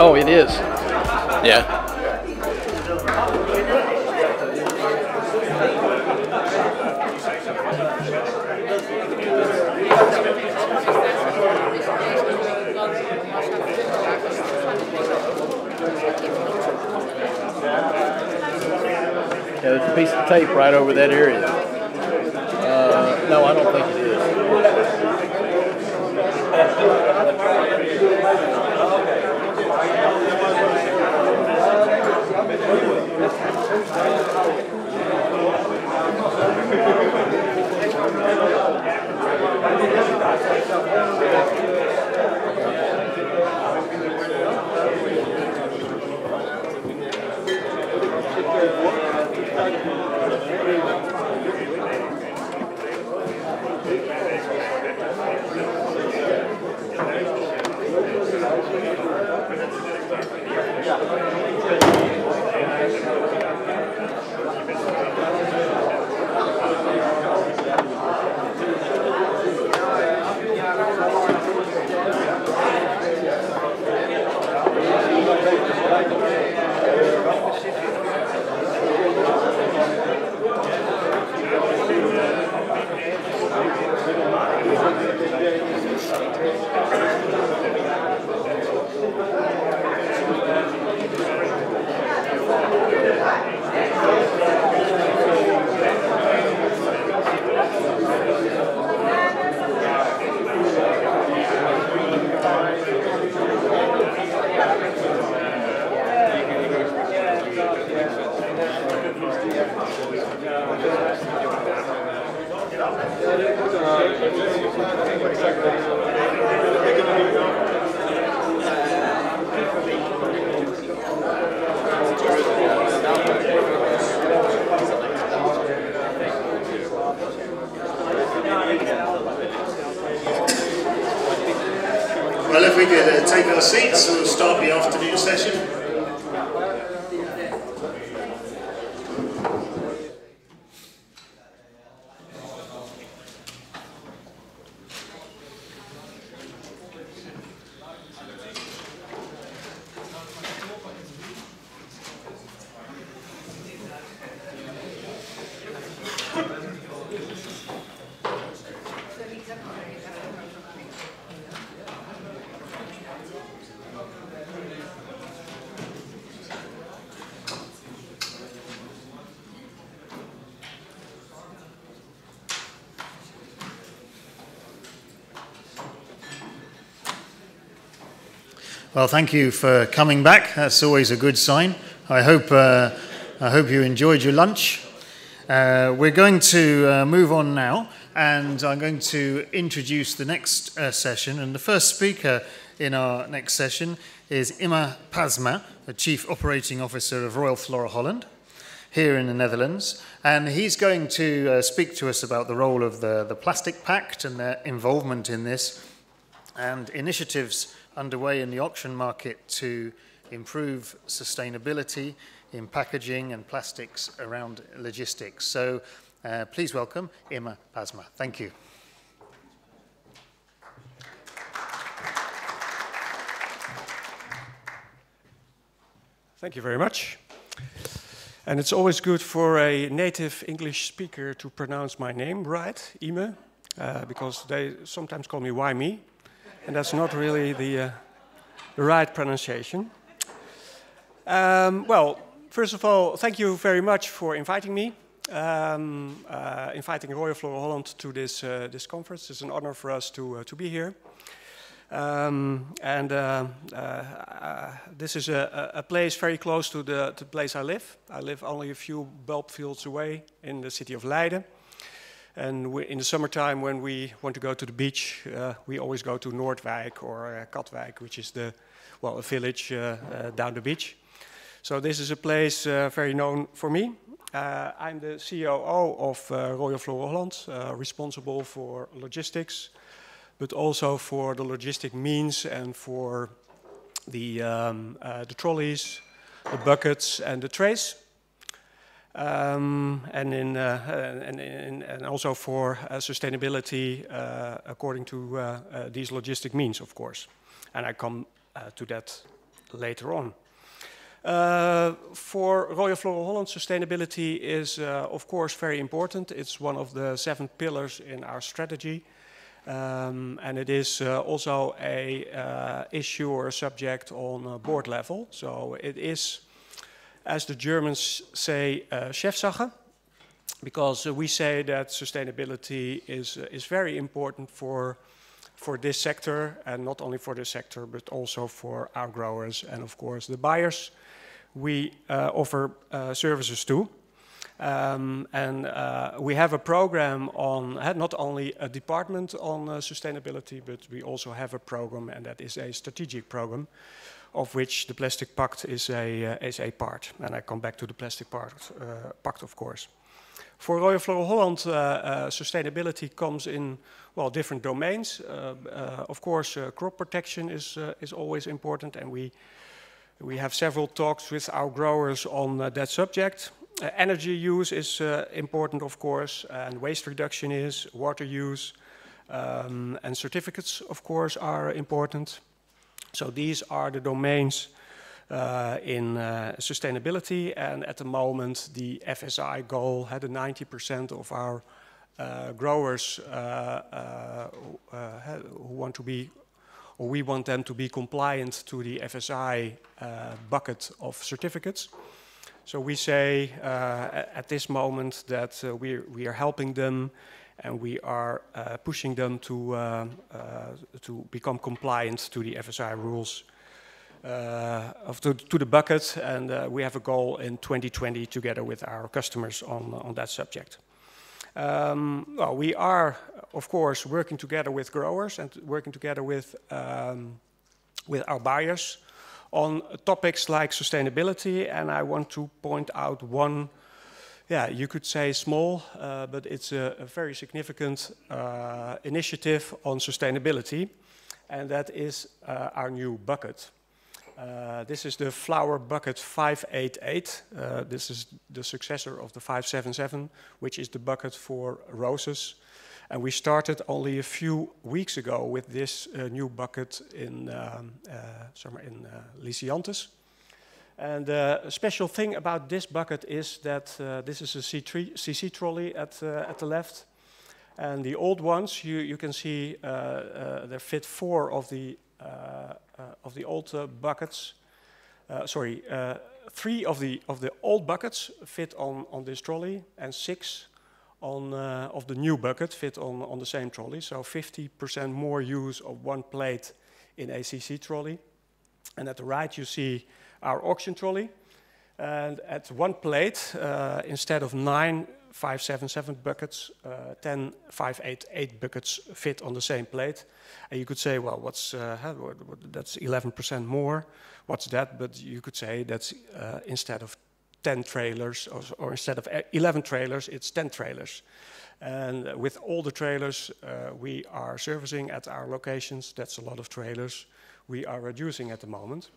Oh, it is. Yeah. Yeah, there's a piece of tape right over that area. No, I don't think it is. Well, if we could take our seats, we'll start the afternoon session. Well, thank you for coming back. That's always a good sign. I hope you enjoyed your lunch. We're going to move on now, and I'm going to introduce the next session. And the first speaker in our next session is Imma Pasma, the Chief Operating Officer of Royal Flora Holland, here in the Netherlands. And he's going to speak to us about the role of the Plastic Pact and their involvement in this, and initiatives underway in the auction market to improve sustainability in packaging and plastics around logistics. So please welcome Imma Pasma. Thank you. Thank you very much. And it's always good for a native English speaker to pronounce my name right, Imma, because they sometimes call me why me, and that's not really the right pronunciation. Well, first of all, thank you very much for inviting me, inviting Royal Flora Holland to this conference. It's an honor for us to be here. This is a place very close to the place I live. I live only a few bulb fields away in the city of Leiden. And in the summertime, when we want to go to the beach, we always go to Noordwijk or Katwijk, which is a village down the beach. So this is a place very known for me. I'm the COO of Royal Flora Holland, responsible for logistics, but also for the logistic means and for the trolleys, the buckets, and the trays. And also for sustainability according to these logistic means, of course. And I come to that later on. For Royal Flora Holland, sustainability is, of course, very important. It's one of the 7 pillars in our strategy. And it is also a issue or a subject on board level. So it is, as the Germans say, Chefsache, because we say that sustainability is very important for this sector, and not only for this sector, but also for our growers and, of course, the buyers we offer services to. We have a program on, not only a department on sustainability, but we also have a program, and that is a strategic program, of which the Plastic Pact is a part. And I come back to the Plastic Pact, of course. For Royal Flora Holland, sustainability comes in, well, different domains. Of course, crop protection is always important, and we have several talks with our growers on that subject. Energy use is important, of course, and waste reduction is, water use, and certificates, of course, are important. So these are the domains in sustainability, and at the moment the FSI goal had 90% of our growers who want to be, or we want them to be compliant to the FSI bucket of certificates. So we say at this moment that we are helping them, and we are pushing them to become compliant to the FSI rules to the bucket, and we have a goal in 2020 together with our customers on that subject. Well, we are of course, working together with growers and working together with our buyers on topics like sustainability. And I want to point out one, you could say small, but it's a very significant initiative on sustainability, and that is our new bucket. This is the flower bucket 588. This is the successor of the 577, which is the bucket for roses. And we started only a few weeks ago with this new bucket in Lysiantes. And a special thing about this bucket is that this is a CC trolley at the left. And the old ones, you can see there fit 4 of the old buckets. 3 of the old buckets fit on this trolley, and 6 of the new bucket fit on the same trolley. So 50% more use of one plate in a CC trolley. And at the right you see our auction trolley. And at one plate, instead of 9 577 buckets, 10 588 buckets fit on the same plate. And you could say, well, that's 11% more. What's that? But you could say that's instead of 10 trailers, or instead of 11 trailers, it's 10 trailers. And with all the trailers we are servicing at our locations, that's a lot of trailers, we are reducing at the moment.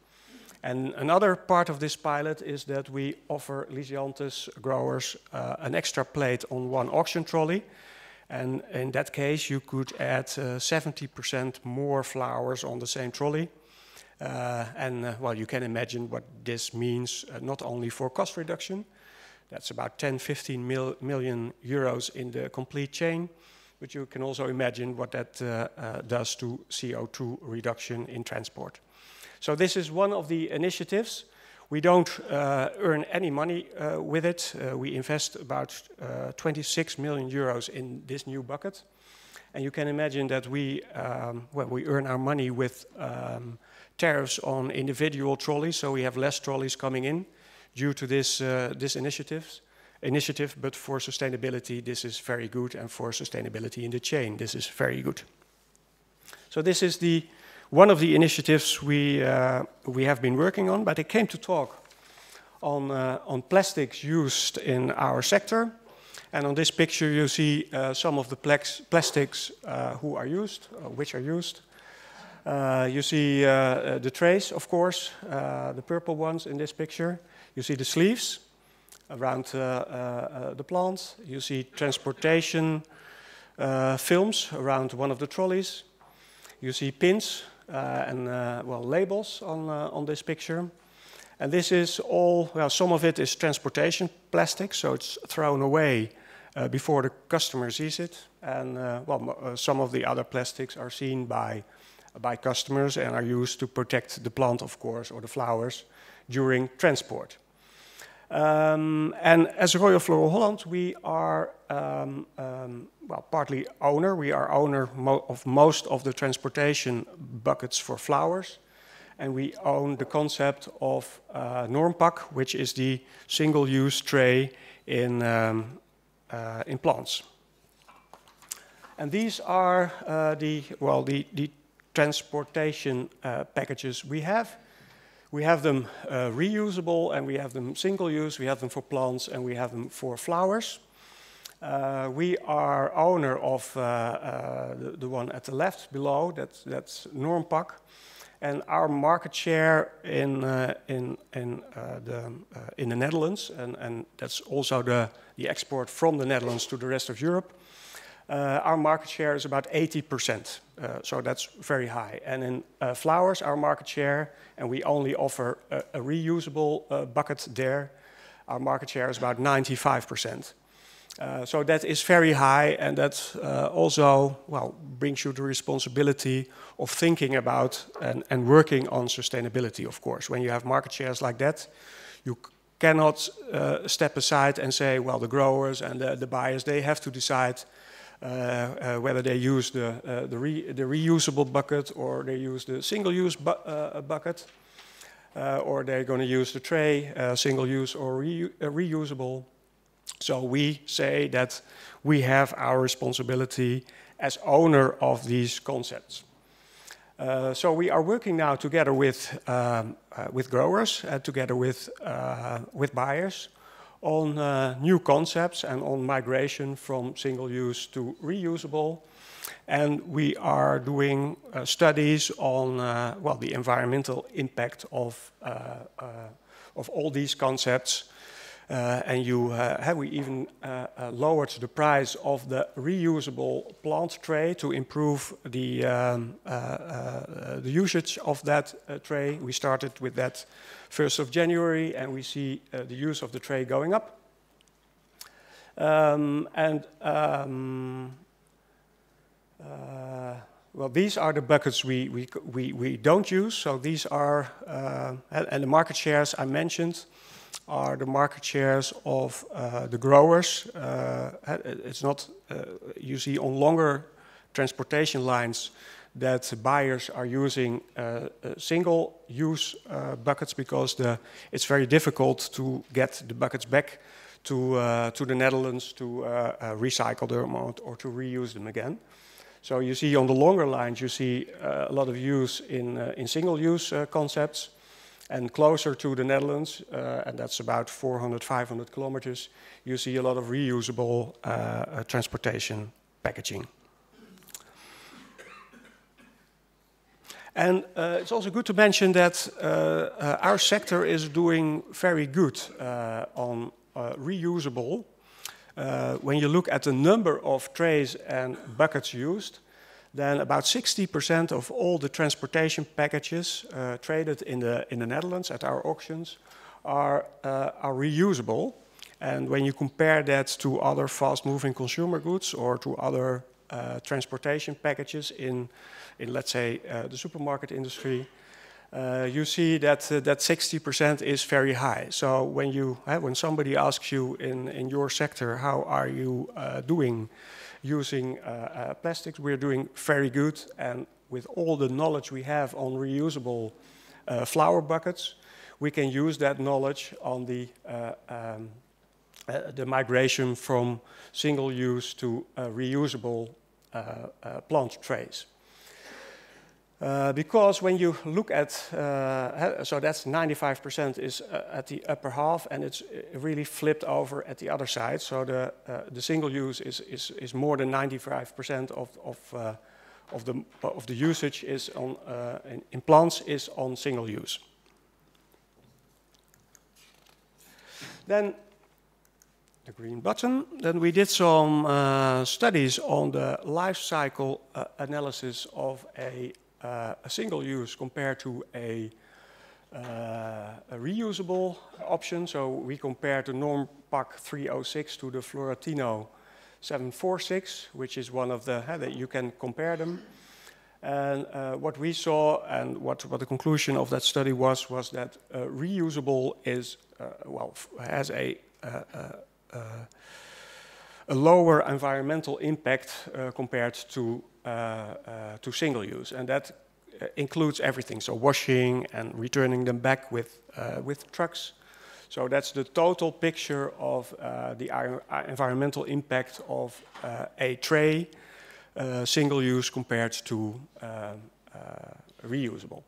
And another part of this pilot is that we offer Lysiantes growers an extra plate on one auction trolley. And in that case, you could add 70% more flowers on the same trolley. Well, you can imagine what this means, not only for cost reduction, that's about 10-15 million euros in the complete chain, but you can also imagine what that does to CO2 reduction in transport. So this is one of the initiatives. We don't earn any money with it. We invest about 26 million euros in this new bucket. And you can imagine that we earn our money with tariffs on individual trolleys, so we have less trolleys coming in due to this initiative. But for sustainability, this is very good, and for sustainability in the chain, this is very good. So this is one of the initiatives we have been working on, but I came to talk on plastics used in our sector. And on this picture you see some of the plastics which are used. You see the trays, of course, the purple ones in this picture. You see the sleeves around the plant. You see transportation films around one of the trolleys. You see pins and labels on this picture. And this is all, some of it is transportation plastic, so it's thrown away before the customer sees it. And some of the other plastics are seen by customers and are used to protect the plant, of course, or the flowers during transport. And as Royal Floral Holland, we are partly owner. We are owner of most of the transportation buckets for flowers. And we own the concept of Normpak, which is the single-use tray in plants. And these are the transportation packages we have. We have them reusable, and we have them single-use. We have them for plants, and we have them for flowers. We are owner of the one at the left below. That's Normpak, and our market share in the Netherlands, and that's also the export from the Netherlands to the rest of Europe. Our market share is about 80%, so that's very high. And in flowers, our market share, and we only offer a reusable bucket there, our market share is about 95%. So that is very high, and that also brings you the responsibility of thinking about and working on sustainability, of course. When you have market shares like that, you cannot step aside and say, well, the growers and the buyers, they have to decide whether they use the reusable bucket, or they use the single-use bucket, or they're going to use the tray, single-use or reusable. So we say that we have our responsibility, as owner of these concepts. So we are working now together with growers, together with buyers, on new concepts and on migration from single-use to reusable. And we are doing studies on well, the environmental impact of all these concepts. And we even lowered the price of the reusable plant tray to improve the usage of that tray. We started with that 1st of January, and we see the use of the tray going up. Well, these are the buckets we don't use. So these are, and the market shares I mentioned are the market shares of the growers. It's not, you see on longer transportation lines that buyers are using single-use buckets because it's very difficult to get the buckets back to the Netherlands to recycle them or to reuse them again. So you see on the longer lines, you see a lot of use in single-use concepts. And closer to the Netherlands, and that's about 400, 500 kilometers, you see a lot of reusable transportation packaging. And it's also good to mention that our sector is doing very good on reusable. When you look at the number of trays and buckets used, then about 60% of all the transportation packages traded in the Netherlands at our auctions are reusable. And when you compare that to other fast-moving consumer goods or to other transportation packages in let's say, the supermarket industry, you see that that 60% is very high. So when somebody asks you in your sector, how are you doing using plastics, we're doing very good. And with all the knowledge we have on reusable flower buckets, we can use that knowledge on the migration from single-use to reusable plant trays. Because when you look at, so that's 95% is at the upper half, and it's really flipped over at the other side. So the single use is more than 95% of the usage is on in plants is on single use. Then the green button. Then we did some studies on the life cycle analysis of a single use compared to a reusable option. So we compared the Norm Pack 306 to the Floratino 746, which is one of the, that you can compare them. And what we saw and what the conclusion of that study was that reusable is, well, has a lower environmental impact compared to single use, and that includes everything. So washing and returning them back with trucks. So that's the total picture of the environmental impact of a tray, single use compared to reusable.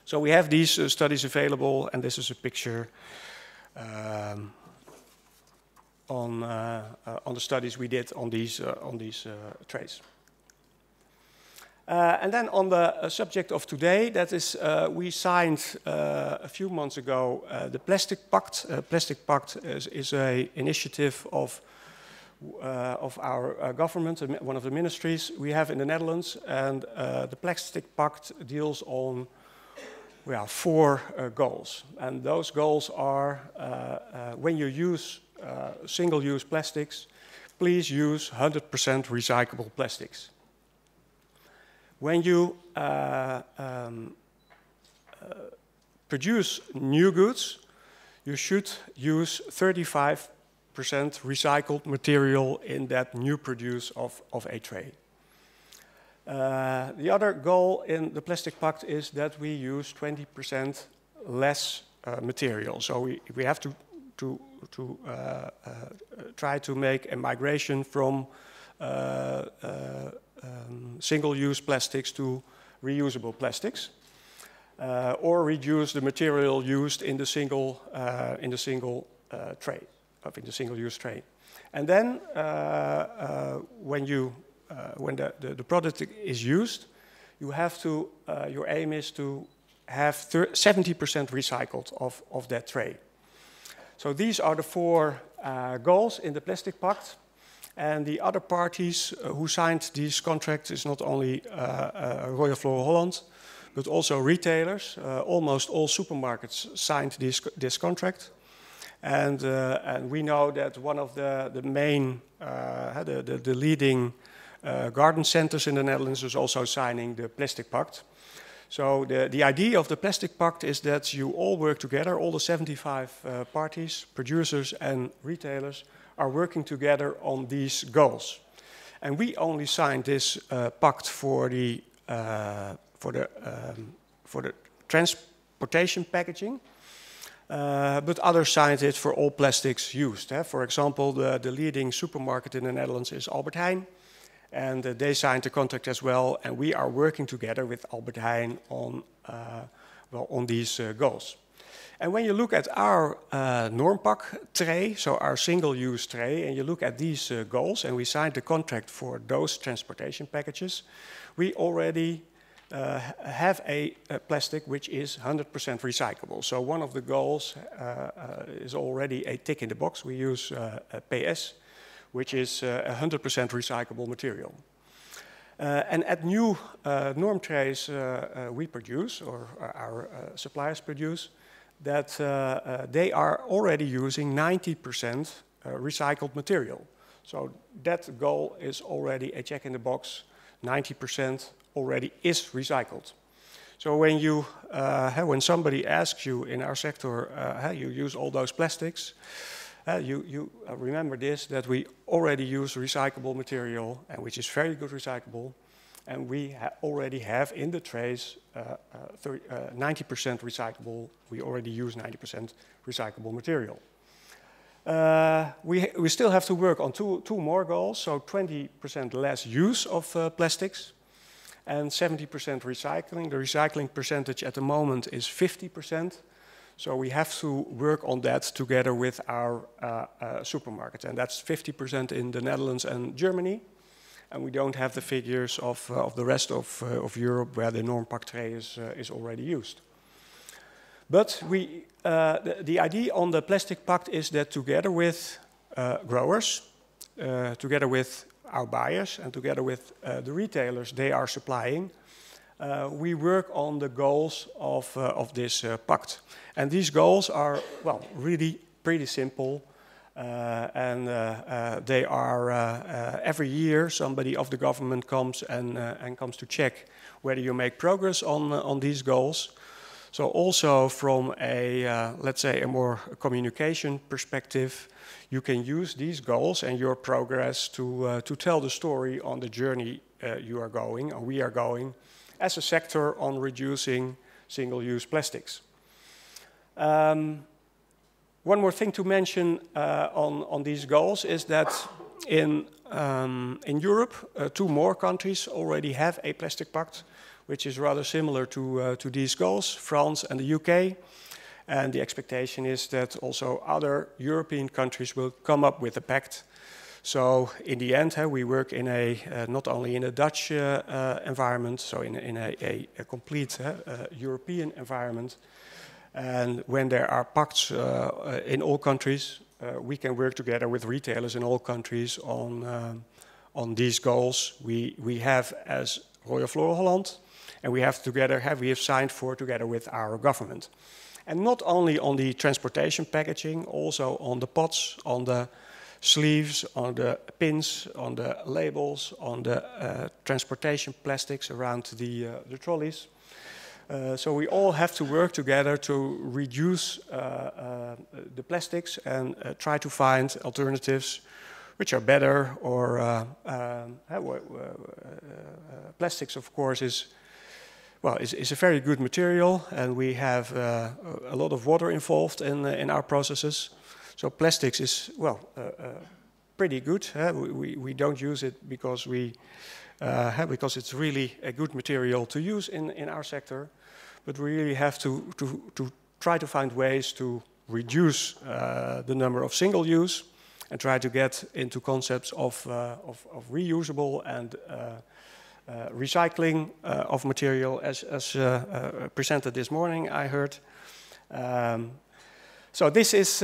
So we have these studies available, and this is a picture on the studies we did on these trays. And then on the subject of today, that is, we signed a few months ago the Plastic Pact. Plastic Pact is an initiative of our government, one of the ministries we have in the Netherlands, and the Plastic Pact deals on 4 goals. And those goals are, when you use single-use plastics, please use 100% recyclable plastics. When you produce new goods, you should use 35% recycled material in that new produce of a tray. The other goal in the Plastic Pact is that we use 20% less material. So we have to try to make a migration from single-use plastics to reusable plastics, or reduce the material used in the single-use tray. And then, when the product is used, you have to. Your aim is to have 70% recycled of that tray. So these are the 4 goals in the Plastic Pact. And the other parties who signed these contracts is not only Royal Flora Holland, but also retailers. Almost all supermarkets signed this contract. And we know that one of the main, the leading garden centers in the Netherlands is also signing the Plastic Pact. So the idea of the Plastic Pact is that you all work together, all the 75 parties, producers and retailers, are working together on these goals. And we only signed this pact for the transportation packaging, but others signed it for all plastics used. For example, the leading supermarket in the Netherlands is Albert Heijn, and they signed the contract as well, and we are working together with Albert Heijn on these goals. And when you look at our Normpak tray, so our single-use tray, and you look at these goals, and we signed the contract for those transportation packages, we already have a plastic which is 100% recyclable. So one of the goals is already a tick in the box. We use PS, which is 100% recyclable material. And at new norm trays we produce, or our suppliers produce, that they are already using 90% recycled material. So that goal is already a check in the box. 90% already is recycled. So when somebody asks you in our sector, you use all those plastics, you remember this, that we already use recyclable material, and which is very good recyclable. And we already have in the trays 90% recyclable. We already use 90% recyclable material. We still have to work on two more goals. So 20% less use of plastics and 70% recycling. The recycling percentage at the moment is 50%. So we have to work on that together with our supermarkets. And that's 50% in the Netherlands and Germany. And we don't have the figures of the rest of Europe where the Normpak tray is already used. But the idea on the Plastic Pact is that together with growers, together with our buyers, and together with the retailers they are supplying, we work on the goals of this pact. And these goals are, well, really pretty simple. They are every year somebody of the government comes and comes to check whether you make progress on these goals. So also from a let's say a more communication perspective, you can use these goals and your progress to tell the story on the journey you are going, or we are going, as a sector on reducing single-use plastics. One more thing to mention on these goals is that in Europe, 2 more countries already have a Plastic Pact, which is rather similar to these goals, France and the UK. And the expectation is that also other European countries will come up with a pact. So in the end, we work in not only in a Dutch environment, so in a complete European environment. And when there are pacts in all countries, we can work together with retailers in all countries on these goals we have as Royal Flora Holland, and we have signed for together with our government. And not only on the transportation packaging, also on the pots, on the sleeves, on the pins, on the labels, on the transportation plastics around the trolleys. So we all have to work together to reduce the plastics and try to find alternatives which are better, or plastics, of course, is a very good material, and we have a lot of water involved in our processes. So plastics is, pretty good. We don't use it because because it's really a good material to use in our sector, but we really have to try to find ways to reduce the number of single use and try to get into concepts of reusable and recycling of material, as presented this morning, I heard. So this is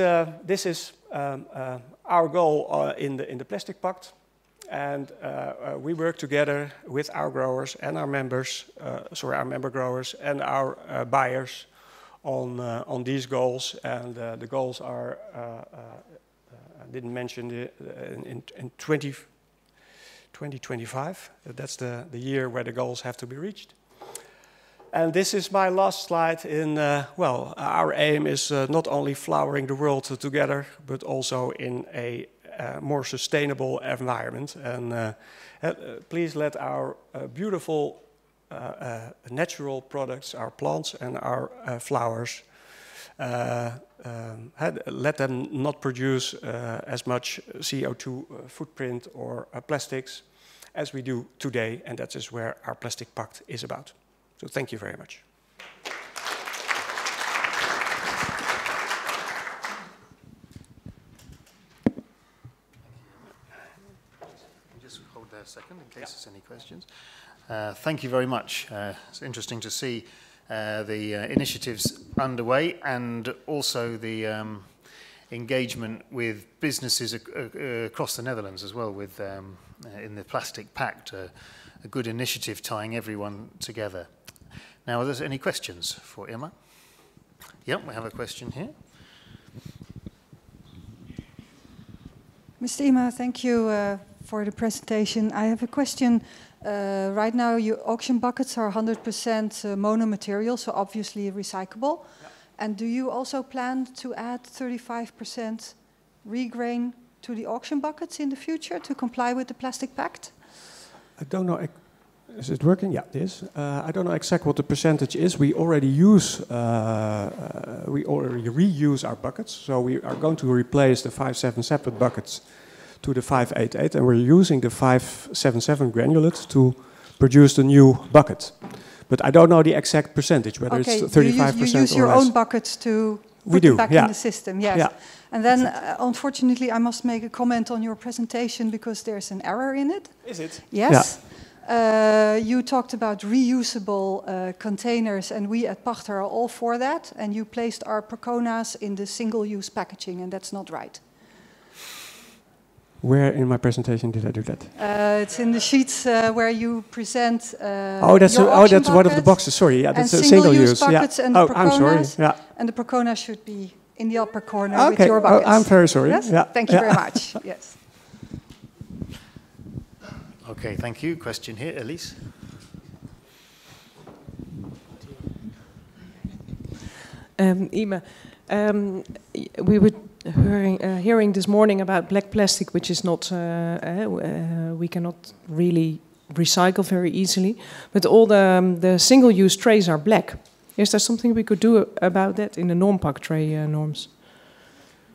our goal in the Plastic Pact, and we work together with our growers and our members, our member growers and our buyers on these goals. And the goals are, I didn't mention in 2025. That's the year where the goals have to be reached. And this is my last slide in, our aim is not only flowering the world together, but also in a more sustainable environment. And please let our beautiful natural products, our plants and our flowers, let them not produce as much CO2 footprint or plastics as we do today, and that is where our Plastic Pact is about. So thank you very much. Just hold there a second in case there's any questions. Thank you very much. It's interesting to see the initiatives underway and also the engagement with businesses across the Netherlands as well with in the Plastic Pact, a good initiative tying everyone together. Now, are there any questions for Irma? Yep, we have a question here. Mr. Irma, thank you for the presentation. I have a question. Right now, your auction buckets are 100% mono material, so obviously recyclable. Yeah. And do you also plan to add 35% regrain to the auction buckets in the future to comply with the Plastic Pact? I don't know. Is it working? Yeah, it is. I don't know exactly what the percentage is. We already reuse our buckets. So we are going to replace the 577 buckets to the 588, and we're using the 577 granulates to produce the new bucket. But I don't know the exact percentage, whether it's 35% you use your own buckets to put it back in the system, yes. Yeah. And then, unfortunately, I must make a comment on your presentation because there's an error in it. Is it? Yes. Yeah. You talked about reusable containers, and we at Pacht are all for that. And you placed our Percona's in the single-use packaging, and that's not right. Where in my presentation did I do that? It's in the sheets where you present. That's one of the boxes. Sorry, yeah, that's a single-use buckets and I'm sorry. Yeah. And the Percona should be in the upper corner with your buckets. I'm very sorry. Yes? Yeah. Thank you very much. Yes. Okay, thank you. Question here, Elise. Irma, we were hearing this morning about black plastic, which is not, we cannot really recycle very easily, but all the single-use trays are black. Is there something we could do about that in the non-pack tray norms?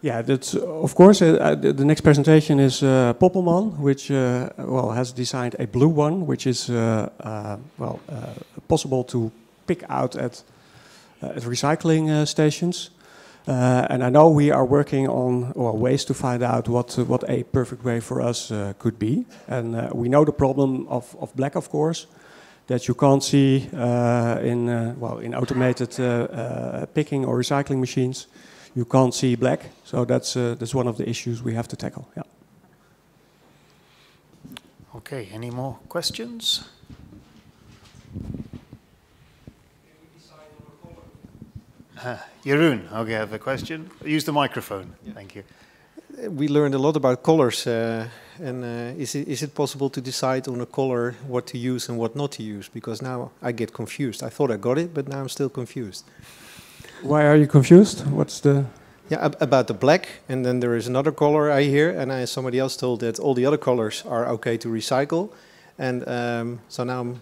Yeah, that's of course. The next presentation is Poppelman, which has designed a blue one, which is possible to pick out at recycling stations. And I know we are working on ways to find out what a perfect way for us could be. And we know the problem of black, of course, that you can't see in automated picking or recycling machines. You can't see black, so that's one of the issues we have to tackle. Yeah. Okay, any more questions? Jeroen, okay, I have a question. Use the microphone. Yeah. Thank you. We learned a lot about colors, and is it possible to decide on a color what to use and what not to use? Because now I get confused. I thought I got it, but now I'm still confused. Why are you confused? What's the... Yeah, about the black, and then there is another color I hear, and somebody else told that all the other colors are okay to recycle. And so now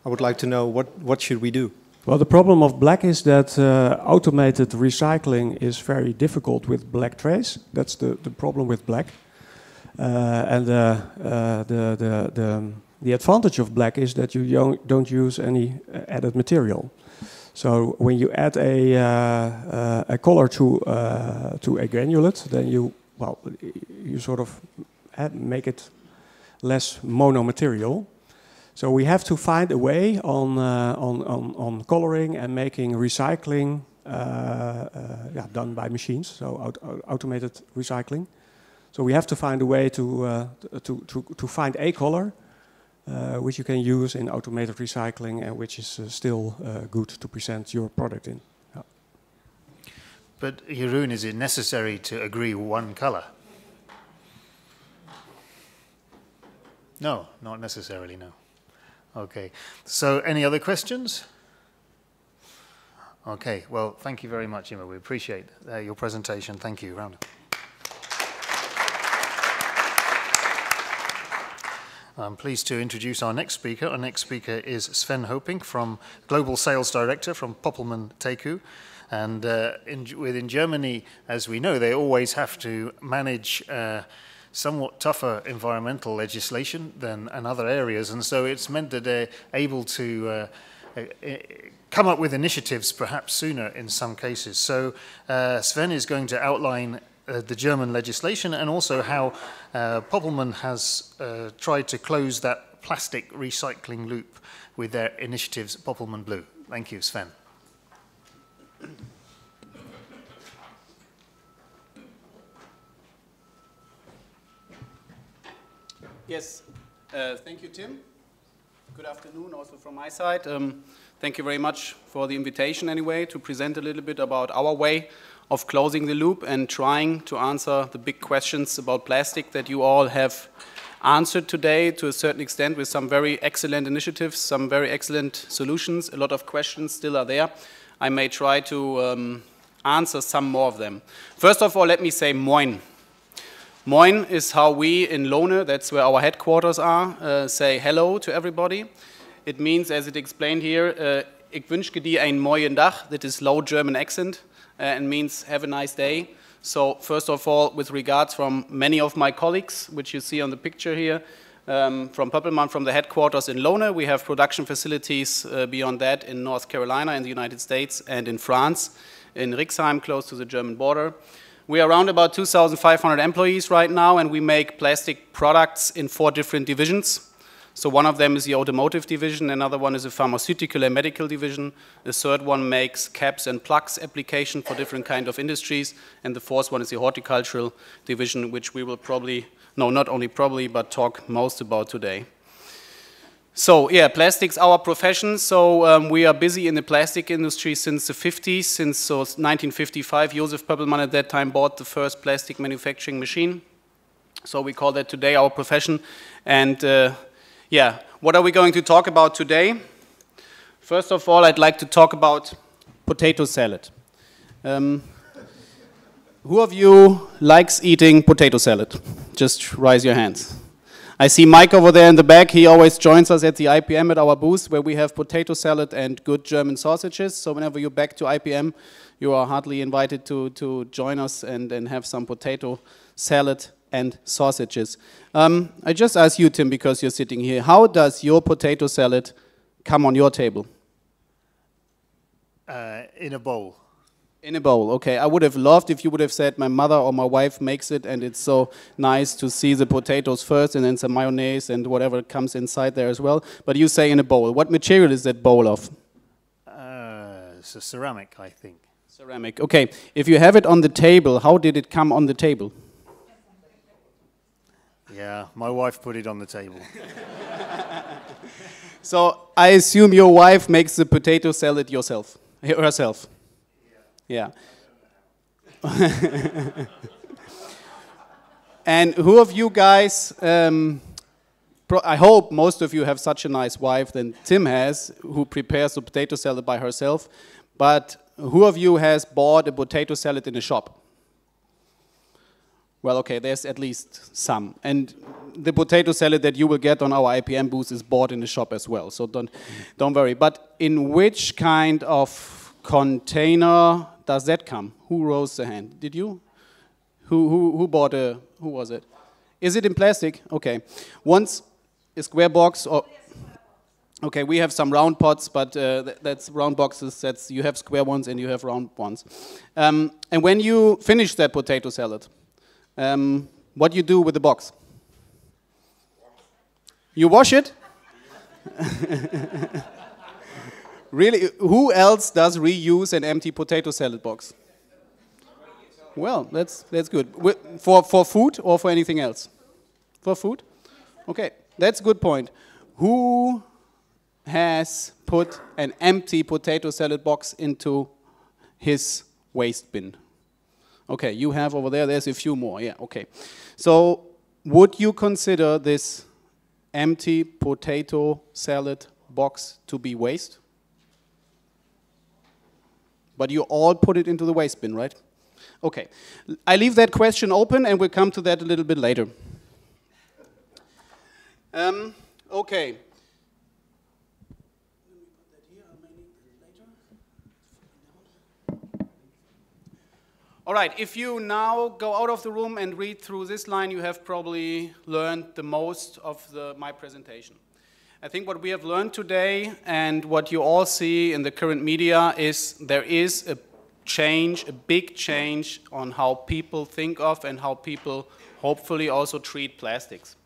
I would like to know what should we do? Well, the problem of black is that automated recycling is very difficult with black trays. That's the problem with black. The advantage of black is that you don't use any added material. So when you add a color to a granulate, then you sort of make it less mono-material. So we have to find a way on coloring and making recycling done by machines, so automated recycling. So we have to find a way to find a color which you can use in automated recycling and which is still good to present your product in. Yeah. But Jeroen, is it necessary to agree one color? No, not necessarily, no. Okay, so any other questions? Okay, well, thank you very much, Emma. We appreciate your presentation. Thank you. Round up. I'm pleased to introduce our next speaker. Our next speaker is Sven Hoping, Global Sales Director from Poppelman Teku. And within Germany, as we know, they always have to manage somewhat tougher environmental legislation than in other areas. And so it's meant that they're able to come up with initiatives perhaps sooner in some cases. So Sven is going to outline the German legislation and also how Poppelman has tried to close that plastic recycling loop with their initiatives Poppelman Blue. Thank you, Sven. Yes, thank you, Tim. Good afternoon also from my side. Thank you very much for the invitation anyway to present a little bit about our way of closing the loop and trying to answer the big questions about plastic that you all have answered today to a certain extent with some very excellent initiatives, some very excellent solutions. A lot of questions still are there. I may try to answer some more of them. First of all, let me say Moin. Moin is how we in Lohne, that's where our headquarters are, say hello to everybody. It means, as it explained here, ich wünsche dir einen mooien Dag. That is low German accent and means have a nice day. So first of all, with regards from many of my colleagues, which you see on the picture here, from Poppelman, from the headquarters in Lohne, we have production facilities beyond that in North Carolina, in the United States, and in France, in Rixheim, close to the German border. We are around about 2,500 employees right now, and we make plastic products in 4 different divisions. So one of them is the automotive division, another one is a pharmaceutical and medical division, the third one makes caps and plugs application for different kind of industries, and the fourth one is the horticultural division, which we will probably, no, not only probably, but talk most about today. So yeah, plastics our profession. So we are busy in the plastic industry since the 50s, since 1955. Josef Poppelman at that time bought the first plastic manufacturing machine. So we call that today our profession. And yeah, what are we going to talk about today? First of all, I'd like to talk about potato salad. Who of you likes eating potato salad? Just raise your hands. I see Mike over there in the back. He always joins us at the IPM at our booth where we have potato salad and good German sausages. So whenever you're back to IPM, you are heartily invited to join us and have some potato salad and sausages. I just ask you, Tim, because you're sitting here, how does your potato salad come on your table? In a bowl. In a bowl, okay. I would have loved if you would have said my mother or my wife makes it and it's so nice to see the potatoes first and then some mayonnaise and whatever comes inside there as well. But you say in a bowl. What material is that bowl of? It's a ceramic, I think. Ceramic, okay. If you have it on the table, how did it come on the table? Yeah, my wife put it on the table. So I assume your wife makes the potato salad herself. Yeah. And who of you guys, I hope most of you have such a nice wife than Tim has, who prepares the potato salad by herself, but who of you has bought a potato salad in a shop? Well, okay, there's at least some. And the potato salad that you will get on our IPM booth is bought in the shop as well, so don't worry. But in which kind of container does that come? Who rose the hand? Did you? Who bought who was it? Is it in plastic? Okay. Once a square box or... Okay, we have some round pots, but that's round boxes. That's you have square ones and you have round ones. And when you finish that potato salad, what do you do with the box? You wash it? Really? Who else does reuse an empty potato salad box? Well, that's good. For food or for anything else? For food? Okay, that's a good point. Who has put an empty potato salad box into his waste bin? Okay, you have over there, there's a few more, yeah, okay. So, would you consider this empty potato salad box to be waste? But you all put it into the waste bin, right? Okay, I leave that question open and we'll come to that a little bit later. Okay. All right, if you now go out of the room and read through this line, you have probably learned the most of my presentation. I think what we have learned today and what you all see in the current media is there is a change, a big change on how people think of and how people hopefully also treat plastics.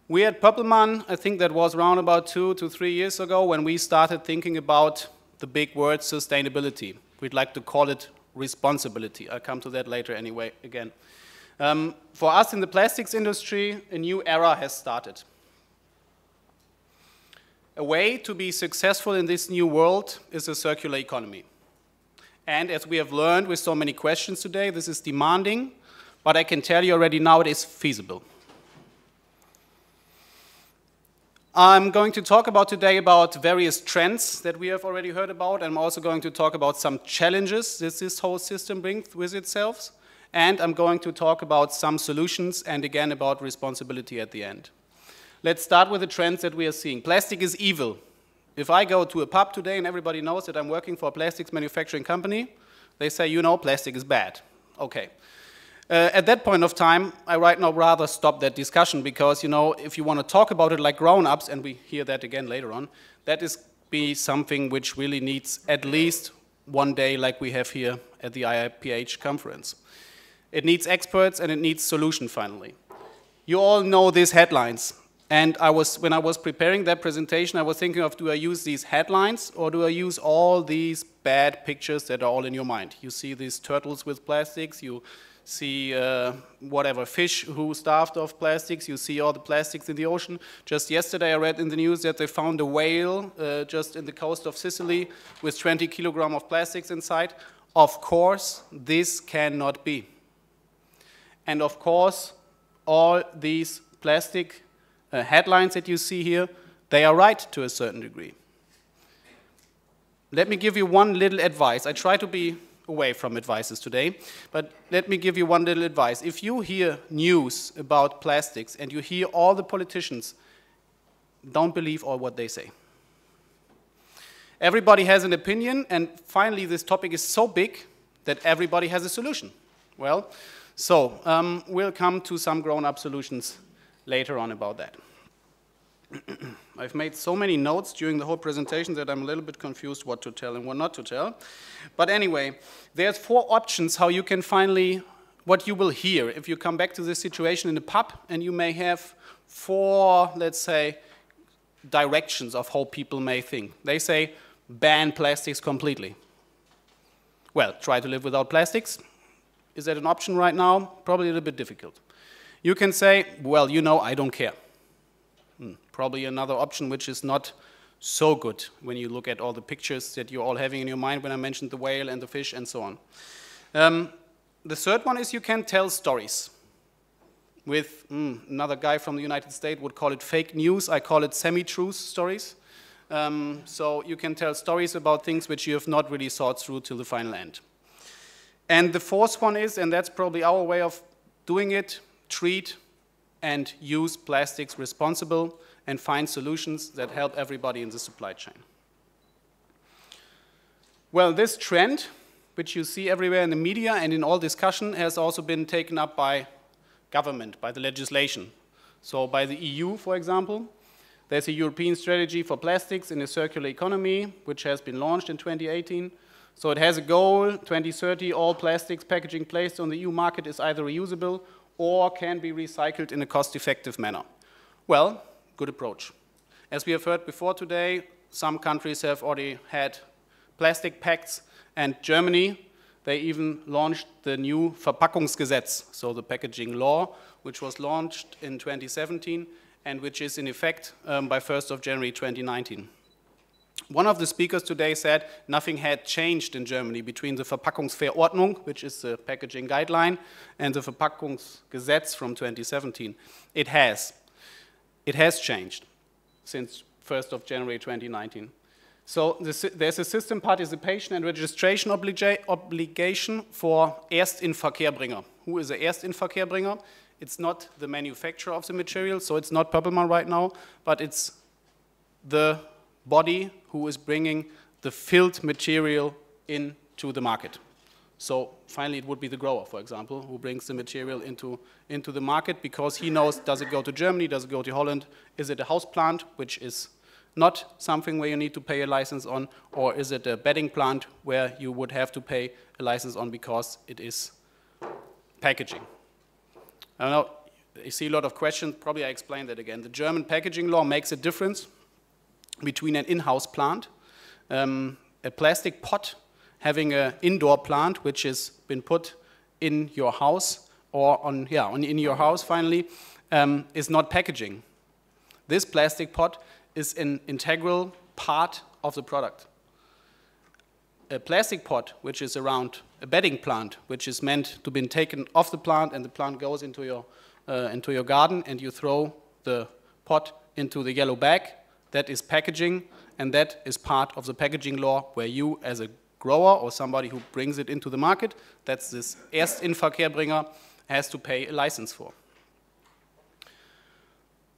We at Pöppelmann, I think that was around about 2 to 3 years ago when we started thinking about the big word sustainability. We'd like to call it responsibility. I'll come to that later anyway, again. For us in the plastics industry, a new era has started. A way to be successful in this new world is a circular economy. And as we have learned with so many questions today, this is demanding, but I can tell you already now it is feasible. I'm going to talk about today about various trends that we have already heard about. I'm also going to talk about some challenges that this whole system brings with itself. And I'm going to talk about some solutions and again about responsibility at the end. Let's start with the trends that we are seeing. Plastic is evil. If I go to a pub today and everybody knows that I'm working for a plastics manufacturing company, they say, you know, plastic is bad. Okay. At that point of time, I right now rather stop that discussion because, you know, if you want to talk about it like grown-ups, and we hear that again later on, that is be something which really needs at least one day like we have here at the AIPH conference. It needs experts and it needs solution finally. You all know these headlines. And when I was preparing that presentation, I was thinking of, do I use these headlines or do I use all these bad pictures that are all in your mind? You see these turtles with plastics, you see whatever, fish who starved of plastics, you see all the plastics in the ocean. Just yesterday I read in the news that they found a whale just in the coast of Sicily with 20 kilograms of plastics inside. Of course, this cannot be. And of course, all these plastic headlines that you see here, they are right to a certain degree. Let me give you one little advice. I try to be away from advices today, but let me give you one little advice. If you hear news about plastics and you hear all the politicians, don't believe all what they say. Everybody has an opinion, and finally this topic is so big that everybody has a solution. Well, so we'll come to some grown-up solutions later on about that. I've made so many notes during the whole presentation that I'm a little bit confused what to tell and what not to tell. But anyway, there's 4 options how you can finally, what you will hear if you come back to this situation in a pub, and you may have 4, let's say, directions of how people may think. They say, ban plastics completely. Well, try to live without plastics. Is that an option right now? Probably a little bit difficult. You can say, well, you know, I don't care. Probably another option which is not so good when you look at all the pictures that you're all having in your mind when I mentioned the whale and the fish and so on. The third one is you can tell stories. With another guy from the United States would call it fake news. I call it semi-truth stories. So you can tell stories about things which you have not really thought through till the final end. And the fourth one is, and that's probably our way of doing it, treat and use plastics responsible and find solutions that help everybody in the supply chain. Well, this trend, which you see everywhere in the media and in all discussion, has also been taken up by government, by the legislation. So by the EU, for example, there's a European strategy for plastics in a circular economy, which has been launched in 2018. So it has a goal, 2030, all plastics packaging placed on the EU market is either reusable or can be recycled in a cost-effective manner. Well, good approach. As we have heard before today, some countries have already had plastic pacts, and Germany, they even launched the new Verpackungsgesetz, so the packaging law, which was launched in 2017 and which is in effect by 1st of January 2019. One of the speakers today said nothing had changed in Germany between the Verpackungsverordnung, which is the packaging guideline, and the Verpackungsgesetz from 2017. It has. It has changed since 1st of January 2019. So there's a system participation and registration obligation for Erstinverkehrbringer. Who is the Erstinverkehrbringer? It's not the manufacturer of the material, so it's not Pöppelmann right now, but it's the body who is bringing the filled material into the market. So finally it would be the grower, for example, who brings the material into the market because he knows, does it go to Germany, does it go to Holland, is it a house plant, which is not something where you need to pay a license on, or is it a bedding plant where you would have to pay a license on because it is packaging. I don't know, you see a lot of questions, probably I explained that again. The German packaging law makes a difference between an in-house plant, a plastic pot having an indoor plant which has been put in your house or in your house finally, is not packaging. This plastic pot is an integral part of the product. A plastic pot, which is around a bedding plant, which is meant to be taken off the plant and the plant goes into your garden and you throw the pot into the yellow bag, that is packaging, and that is part of the packaging law where you as a grower or somebody who brings it into the market, that's this Erstinverkehrbringer, has to pay a license for.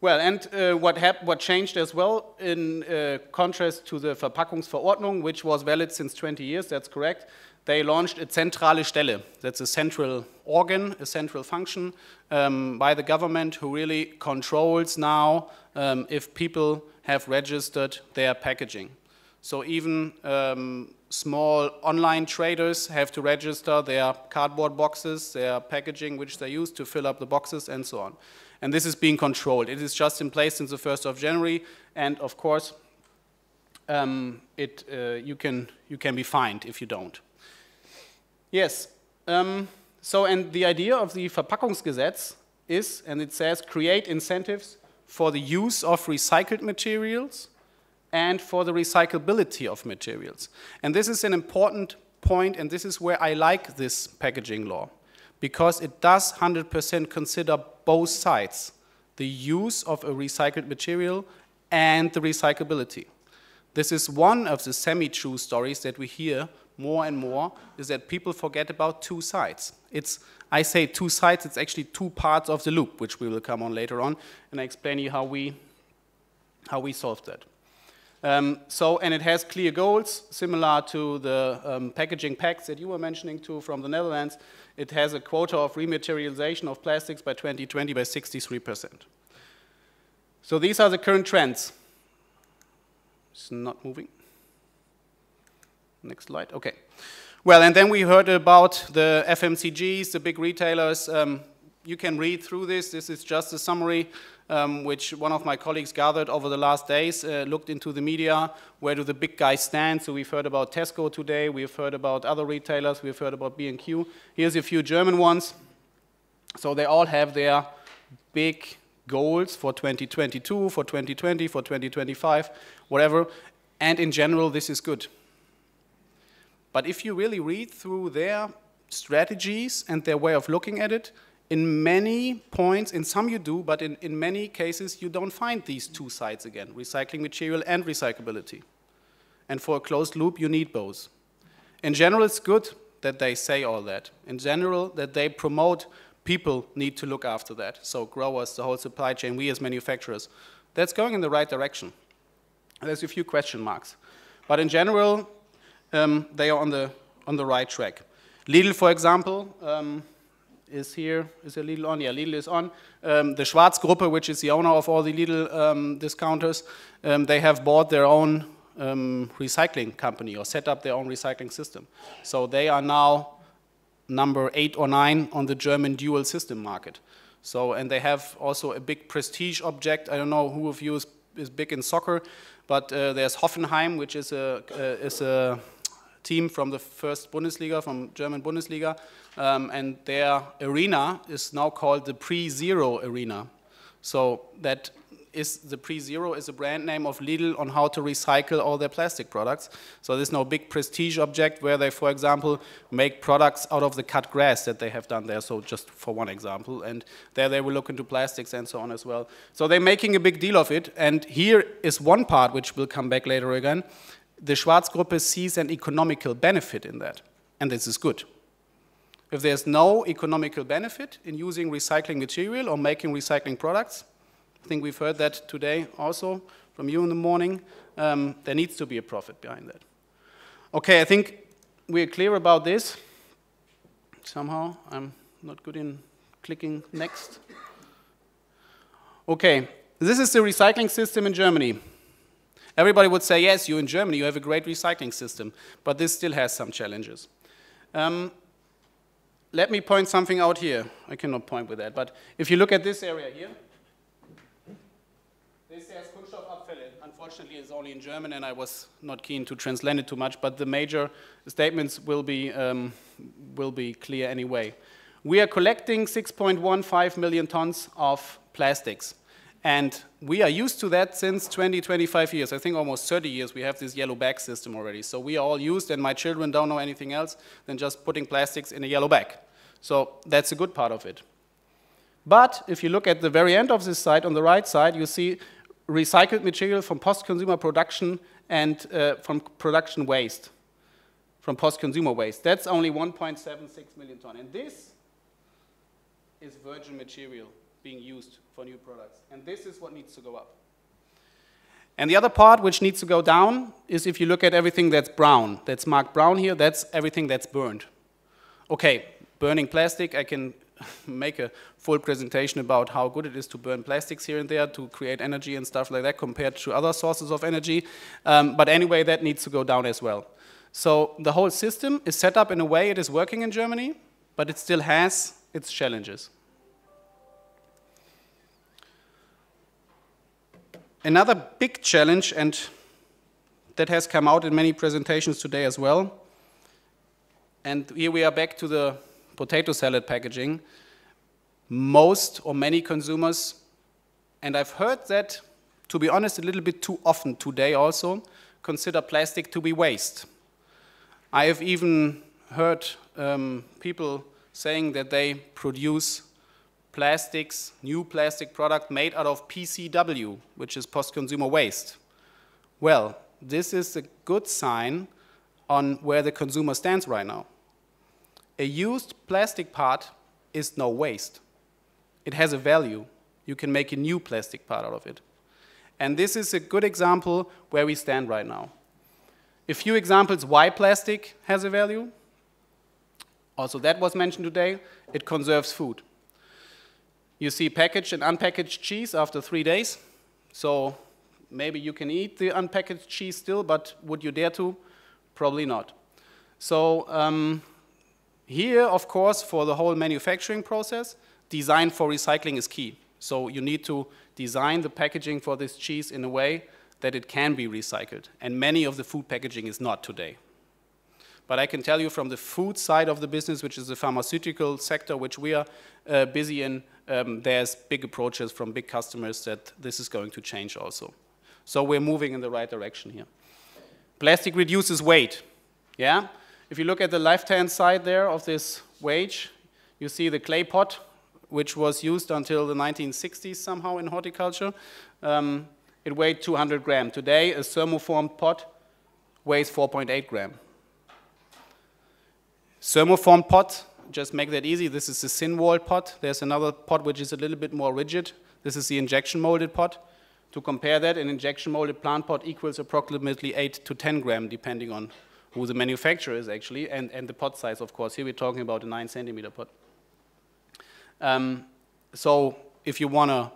Well, and what changed as well in contrast to the Verpackungsverordnung, which was valid since 20 years, that's correct, they launched a zentrale Stelle. That's a central organ, a central function by the government who really controls now if people have registered their packaging. So even small online traders have to register their cardboard boxes, their packaging which they use to fill up the boxes and so on. And this is being controlled. It is just in place since the 1st of January, and of course you can be fined if you don't. Yes, so and the idea of the Verpackungsgesetz is, and it says, create incentives for the use of recycled materials and for the recyclability of materials. And this is an important point, and this is where I like this packaging law, because it does 100% consider both sides, the use of a recycled material and the recyclability. This is one of the semi-true stories that we hear more and more, is that people forget about two sides. I say two sides, it's actually two parts of the loop, which we will come on later on, and I explain you how we solve that. And it has clear goals, similar to the packaging pacts that you were mentioning too from the Netherlands. It has a quota of rematerialization of plastics by 2020 by 63%. So these are the current trends. It's not moving. Next slide, okay. Well, and then we heard about the FMCGs, the big retailers. You can read through this. This is just a summary which one of my colleagues gathered over the last days, looked into the media, where do the big guys stand. So we've heard about Tesco today, we've heard about other retailers, we've heard about B&Q. Here's a few German ones. So they all have their big goals for 2022, for 2020, for 2025, whatever. And in general, this is good. But if you really read through their strategies and their way of looking at it, in many points, in some you do, but in many cases you don't find these two sides again, recycling material and recyclability. And for a closed loop, you need both. In general, it's good that they say all that. In general, that they promote people need to look after that. So growers, the whole supply chain, we as manufacturers. That's going in the right direction. There's a few question marks. But in general, they are on the right track. Lidl, for example, is here. Is it Lidl on? Yeah, Lidl is on. The Schwarz Gruppe, which is the owner of all the Lidl discounters, they have bought their own recycling company or set up their own recycling system. So they are now number 8 or 9 on the German dual system market. So, and they have also a big prestige object. I don't know who of you is big in soccer, but there's Hoffenheim, which is a team from the first Bundesliga, from German Bundesliga, and their arena is now called the Pre-Zero Arena. So that is, the Pre-Zero is a brand name of Lidl on how to recycle all their plastic products. So there's no big prestige object where they, for example, make products out of the cut grass that they have done there, so just for one example. And there they will look into plastics and so on as well. So they're making a big deal of it, and here is one part which will come back later again. The Schwarz Gruppe sees an economical benefit in that, and this is good. If there's no economical benefit in using recycling material or making recycling products, I think we've heard that today also from you in the morning, there needs to be a profit behind that. Okay, I think we're clear about this. Somehow, I'm not good in clicking next. Okay, this is the recycling system in Germany. Everybody would say, yes, you in Germany, you have a great recycling system, but this still has some challenges. Let me point something out here. I cannot point with that, but if you look at this area here, this says Kunststoffabfälle. Unfortunately, it's only in German, and I was not keen to translate it too much, but the major statements will be clear anyway. We are collecting 6.15 million tons of plastics. And we are used to that since 20, 25 years. I think almost 30 years we have this yellow bag system already. So we are all used, and my children don't know anything else than just putting plastics in a yellow bag. So that's a good part of it. But if you look at the very end of this slide, on the right side, you see recycled material from post-consumer production and from production waste, from post-consumer waste. That's only 1.76 million ton. And this is virgin material being used for new products. And this is what needs to go up. And the other part which needs to go down is if you look at everything that's brown. That's marked brown here, that's everything that's burned. Okay, burning plastic, I can make a full presentation about how good it is to burn plastics here and there to create energy and stuff like that compared to other sources of energy. But anyway, that needs to go down as well. So the whole system is set up in a way it is working in Germany, but it still has its challenges. Another big challenge, and that has come out in many presentations today as well, and here we are back to the potato salad packaging. Most or many consumers, and I've heard that, to be honest, a little bit too often today also, consider plastic to be waste. I have even heard people saying that they produce plastics, new plastic product made out of PCW, which is post-consumer waste. Well, this is a good sign on where the consumer stands right now. A used plastic part is no waste. It has a value. You can make a new plastic part out of it. And this is a good example where we stand right now. A few examples why plastic has a value. Also, that was mentioned today. It conserves food. You see packaged and unpackaged cheese after 3 days. So maybe you can eat the unpackaged cheese still, but would you dare to? Probably not. So here, of course, for the whole manufacturing process, design for recycling is key. So you need to design the packaging for this cheese in a way that it can be recycled. And many of the food packaging is not today. But I can tell you from the food side of the business, which is the pharmaceutical sector, which we are busy in, there's big approaches from big customers that this is going to change also. So we're moving in the right direction here. Plastic reduces weight. Yeah? If you look at the left-hand side there of this wedge, you see the clay pot, which was used until the 1960s somehow in horticulture. It weighed 200 grams. Today, a thermoformed pot weighs 4.8 grams. Thermoformed pot, just make that easy. This is the thin-walled pot. There's another pot which is a little bit more rigid. This is the injection molded pot. To compare that, an injection molded plant pot equals approximately 8 to 10 grams, depending on who the manufacturer is actually, and the pot size, of course. Here we're talking about a 9 centimeter pot. So if you want to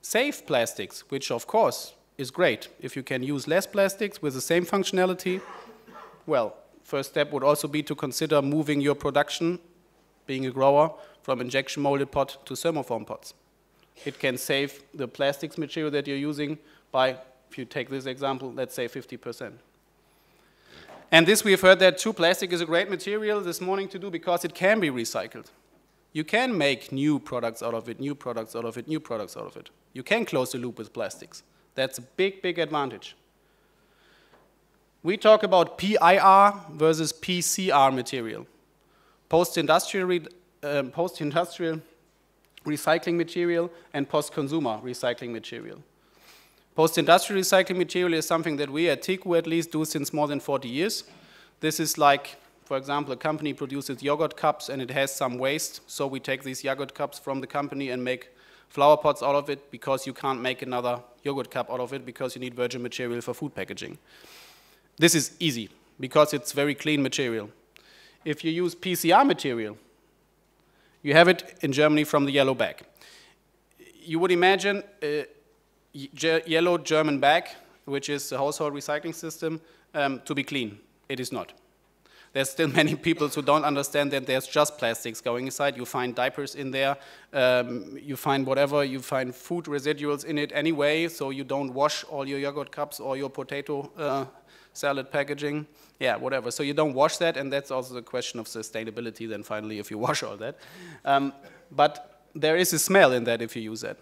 save plastics, which of course is great, if you can use less plastics with the same functionality, well, first step would also be to consider moving your production, being a grower, from injection molded pot to thermoform pots. It can save the plastics material that you're using by, if you take this example, let's say 50%. And this we've heard that too, plastic is a great material this morning to do because it can be recycled. You can make new products out of it, new products out of it, new products out of it. You can close the loop with plastics. That's a big, big advantage. We talk about PIR versus PCR material. Post-industrial recycling material and post-consumer recycling material. Post-industrial recycling material is something that we at TICU at least do since more than 40 years. This is like, for example, a company produces yogurt cups and it has some waste, so we take these yogurt cups from the company and make flower pots out of it because you can't make another yogurt cup out of it because you need virgin material for food packaging. This is easy because it's very clean material. If you use PCR material, you have it in Germany from the yellow bag. You would imagine a yellow German bag, which is a household recycling system, to be clean. It is not. There's still many people who don't understand that there's just plastics going inside. You find diapers in there, you find whatever, you find food residuals in it anyway, so you don't wash all your yogurt cups or your potato salad packaging. Yeah, whatever. So you don't wash that, and that's also the question of sustainability then finally if you wash all that. But there is a smell in that if you use that.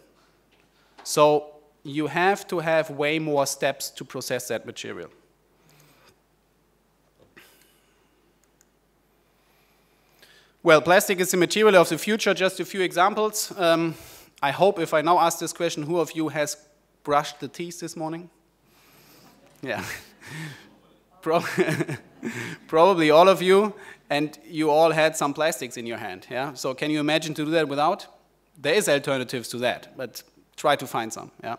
So you have to have way more steps to process that material. Well, plastic is the material of the future. Just a few examples. I hope if I now ask this question, who of you has brushed the teeth this morning? Yeah. Probably all of you, and you all had some plastics in your hand. Yeah. So can you imagine to do that without? There is alternatives to that, but try to find some. Yeah.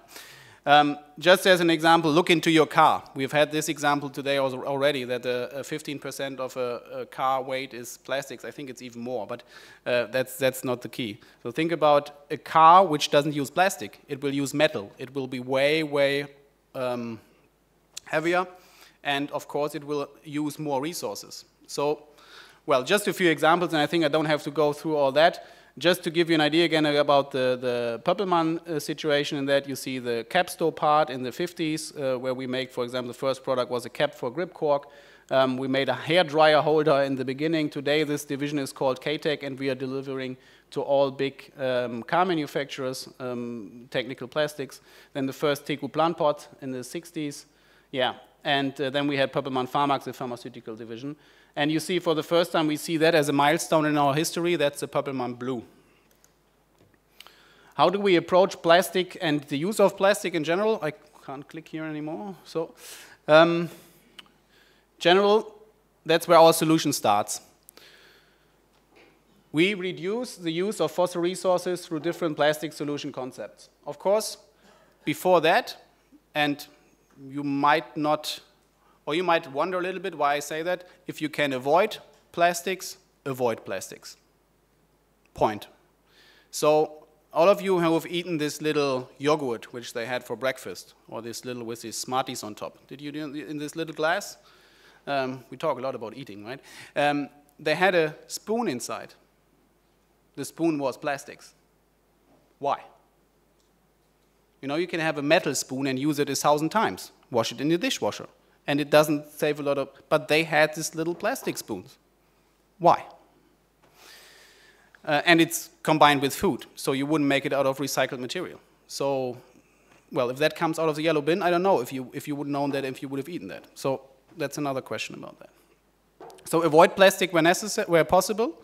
Just as an example, look into your car. We've had this example today already that 15% of a car weight is plastics. I think it's even more, but that's not the key. So think about a car which doesn't use plastic. It will use metal. It will be way, way heavier, and of course it will use more resources. So, well, just a few examples, and I think I don't have to go through all that. Just to give you an idea again about the Pöppelmann situation, in that you see the capstone part in the 50s, where we make, for example, the first product was a cap for grip cork. We made a hairdryer holder in the beginning. Today this division is called K-Tech, and we are delivering to all big car manufacturers technical plastics. Then the first TICU plant pot in the 60s. Yeah, and then we had Pöppelmann Pharmax, the pharmaceutical division. And you see, for the first time, we see that as a milestone in our history. That's the Pöppelmann Blue. How do we approach plastic and the use of plastic in general? I can't click here anymore. So, general, that's where our solution starts. We reduce the use of fossil resources through different plastic solution concepts. Of course, before that, and you might not, or you might wonder a little bit why I say that. If you can avoid plastics, avoid plastics. Point. So all of you who have eaten this little yogurt which they had for breakfast, or this little with these Smarties on top, did you do in this little glass? We talk a lot about eating, right? They had a spoon inside. The spoon was plastics. Why? You know, you can have a metal spoon and use it 1,000 times. Wash it in the dishwasher. And it doesn't save a lot of, but they had these little plastic spoons. Why? And it's combined with food, so you wouldn't make it out of recycled material. So, well, if that comes out of the yellow bin, I don't know if you would have known that, if you would have eaten that. So that's another question about that. So avoid plastic where necessary, where possible.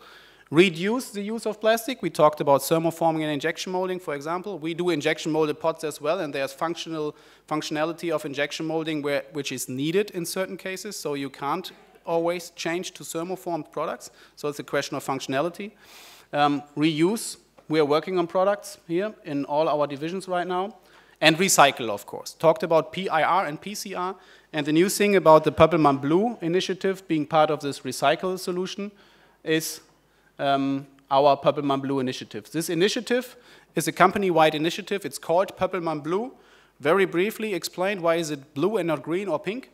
Reduce the use of plastic. We talked about thermoforming and injection molding, for example. We do injection molded pots as well, and there's functionality of injection molding which is needed in certain cases, so you can't always change to thermoformed products. So it's a question of functionality. Reuse. We are working on products here in all our divisions right now. And recycle, of course. Talked about PIR and PCR, and the new thing about the Pöppelmann Blue initiative being part of this recycle solution is our Purple-Man Blue initiative. This initiative is a company-wide initiative. It's called Purple-Man Blue. Very briefly explained, why is it blue and not green or pink?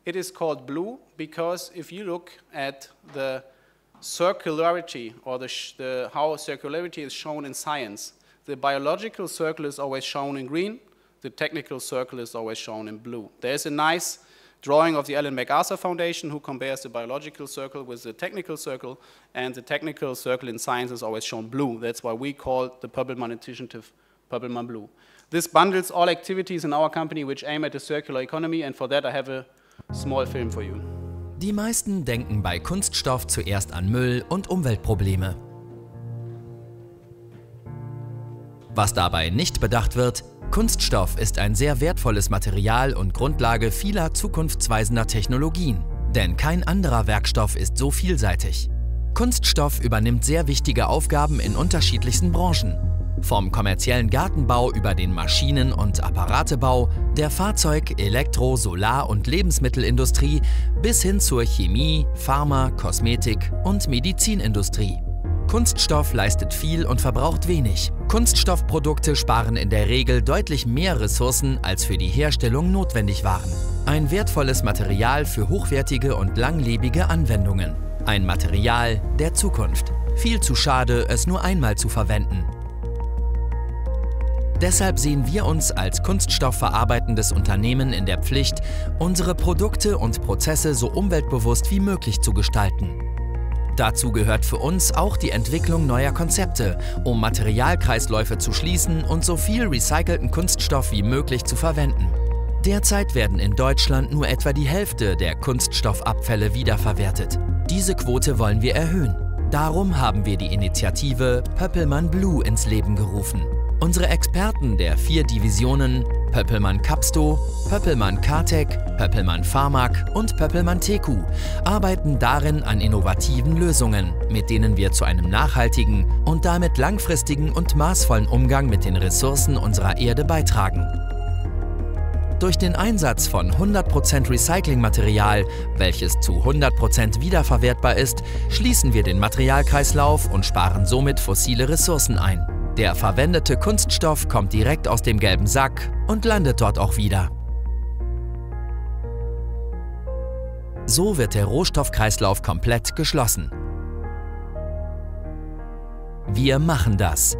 It is called blue because if you look at the circularity or how circularity is shown in science, the biological circle is always shown in green, the technical circle is always shown in blue. There's a nice drawing of the Ellen MacArthur Foundation who compares the biological circle with the technical circle, and the technical circle in science is always shown blue. That's why we call the Purple-Man initiative Purple-Man Blue. This bundles all activities in our company which aim at a circular economy, and for that I have a small film for you. Die meisten denken bei Kunststoff zuerst an Müll und Umweltprobleme. Was dabei nicht bedacht wird: Kunststoff ist ein sehr wertvolles Material und Grundlage vieler zukunftsweisender Technologien. Denn kein anderer Werkstoff ist so vielseitig. Kunststoff übernimmt sehr wichtige Aufgaben in unterschiedlichsten Branchen. Vom kommerziellen Gartenbau über den Maschinen- und Apparatebau, der Fahrzeug-, Elektro-, Solar- und Lebensmittelindustrie bis hin zur Chemie-, Pharma-, Kosmetik- und Medizinindustrie. Kunststoff leistet viel und verbraucht wenig. Kunststoffprodukte sparen in der Regel deutlich mehr Ressourcen, als für die Herstellung notwendig waren. Ein wertvolles Material für hochwertige und langlebige Anwendungen. Ein Material der Zukunft. Viel zu schade, es nur einmal zu verwenden. Deshalb sehen wir uns als kunststoffverarbeitendes Unternehmen in der Pflicht, unsere Produkte und Prozesse so umweltbewusst wie möglich zu gestalten. Dazu gehört für uns auch die Entwicklung neuer Konzepte, um Materialkreisläufe zu schließen und so viel recycelten Kunststoff wie möglich zu verwenden. Derzeit werden in Deutschland nur etwa die Hälfte der Kunststoffabfälle wiederverwertet. Diese Quote wollen wir erhöhen. Darum haben wir die Initiative Purple-Man Blue ins Leben gerufen. Unsere Experten der 4 Divisionen Purple-Man Capsto, Purple-Man Cartec, Purple-Man Pharmac und Purple-Man Teku arbeiten darin an innovativen Lösungen, mit denen wir zu einem nachhaltigen und damit langfristigen und maßvollen Umgang mit den Ressourcen unserer Erde beitragen. Durch den Einsatz von 100% Recyclingmaterial, welches zu 100% wiederverwertbar ist, schließen wir den Materialkreislauf und sparen somit fossile Ressourcen ein. Der verwendete Kunststoff kommt direkt aus dem gelben Sack und landet dort auch wieder. So wird der Rohstoffkreislauf komplett geschlossen. Wir machen das.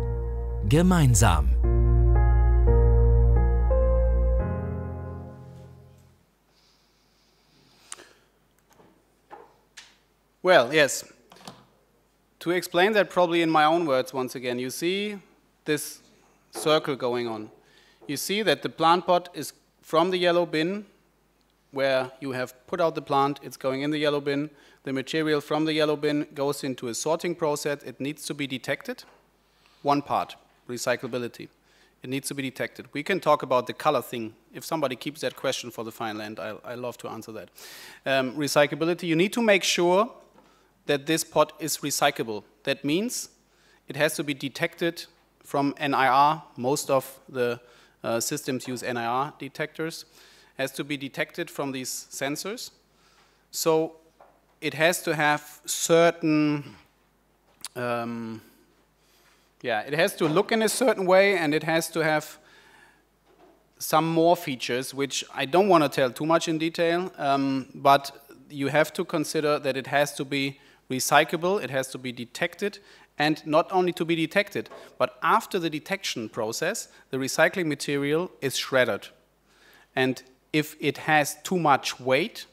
Gemeinsam. Well, yes. To explain that probably in my own words once again, you see this circle going on. You see that the plant pot is from the yellow bin, where you have put out the plant, it's going in the yellow bin. The material from the yellow bin goes into a sorting process. It needs to be detected. One part, recyclability. It needs to be detected. We can talk about the color thing. If somebody keeps that question for the final end, I love to answer that. Recyclability, you need to make sure that this pot is recyclable. That means it has to be detected from NIR. Most of the systems use NIR detectors. Has to be detected from these sensors. So it has to have certain, it has to look in a certain way, and it has to have some more features, which I don't want to tell too much in detail, but you have to consider that it has to be recyclable, it has to be detected, and not only to be detected, but after the detection process, the recycling material is shredded. And if it has too much weight,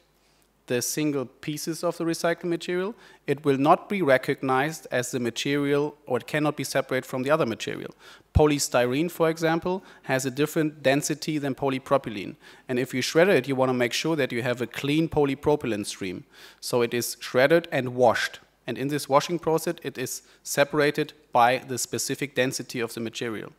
the single pieces of the recycled material, it will not be recognized as the material, or it cannot be separated from the other material. Polystyrene, for example, has a different density than polypropylene. And if you shred it, you want to make sure that you have a clean polypropylene stream. So it is shredded and washed. And in this washing process, it is separated by the specific density of the material.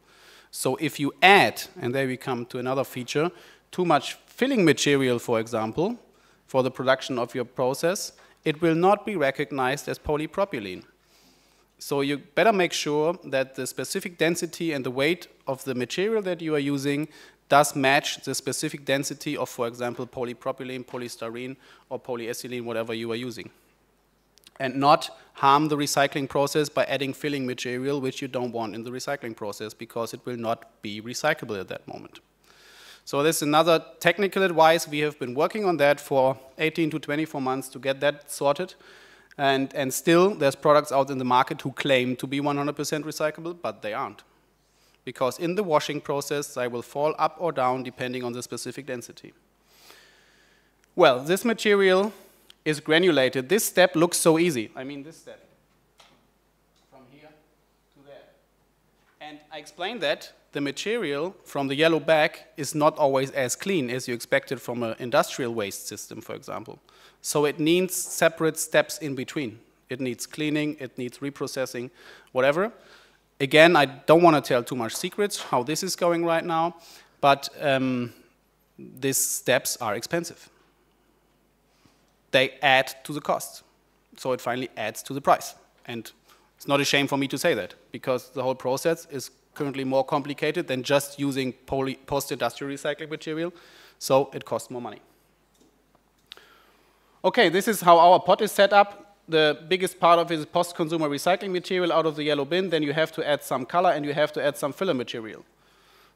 So if you add, and there we come to another feature, too much filling material, for example, for the production of your process, it will not be recognized as polypropylene. So you better make sure that the specific density and the weight of the material that you are using does match the specific density of, for example, polypropylene, polystyrene, or polyethylene, whatever you are using. and not harm the recycling process by adding filling material which you don't want in the recycling process because it will not be recyclable at that moment. So this is another technical advice. We have been working on that for 18 to 24 months to get that sorted. And still, there's products out in the market who claim to be 100% recyclable, but they aren't. Because in the washing process, they will fall up or down depending on the specific density. Well, this material is granulated. This step looks so easy. I mean, this step, from here to there. And I explained that the material from the yellow bag is not always as clean as you expected from an industrial waste system, for example. So it needs separate steps in between. It needs cleaning, it needs reprocessing, whatever. Again, I don't want to tell too much secrets how this is going right now, but these steps are expensive. They add to the cost. So it finally adds to the price. And it's not a shame for me to say that, because the whole process is currently more complicated than just using post-industrial recycling material, so it costs more money. Okay, this is how our pot is set up. The biggest part of it is post-consumer recycling material out of the yellow bin. Then you have to add some color and you have to add some filler material.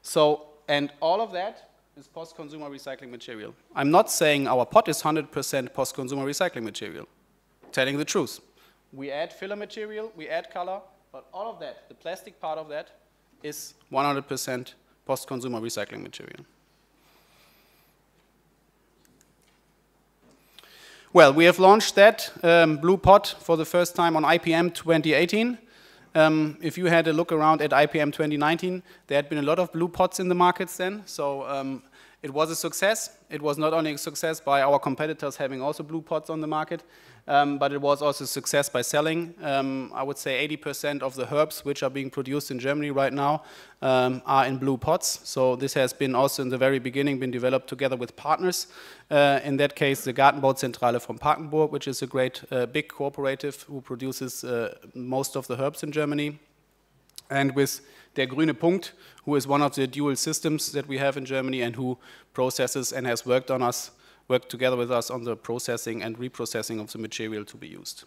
So, and all of that is post-consumer recycling material. I'm not saying our pot is 100% post-consumer recycling material. Telling the truth. We add filler material, we add color, but all of that, the plastic part of that, is 100% post-consumer recycling material. Well, we have launched that blue pot for the first time on IPM 2018. If you had a look around at IPM 2019, there had been a lot of blue pots in the markets then, so it was a success. It was not only a success by our competitors having also blue pots on the market, but it was also a success by selling. I would say 80% of the herbs which are being produced in Germany right now are in blue pots. So this has been also in the very beginning been developed together with partners. In that case, the Gartenbauzentrale from Parkenburg, which is a great big cooperative who produces most of the herbs in Germany. And with Der Grüne Punkt, who is one of the dual systems that we have in Germany and who processes and has worked together with us on the processing and reprocessing of the material to be used.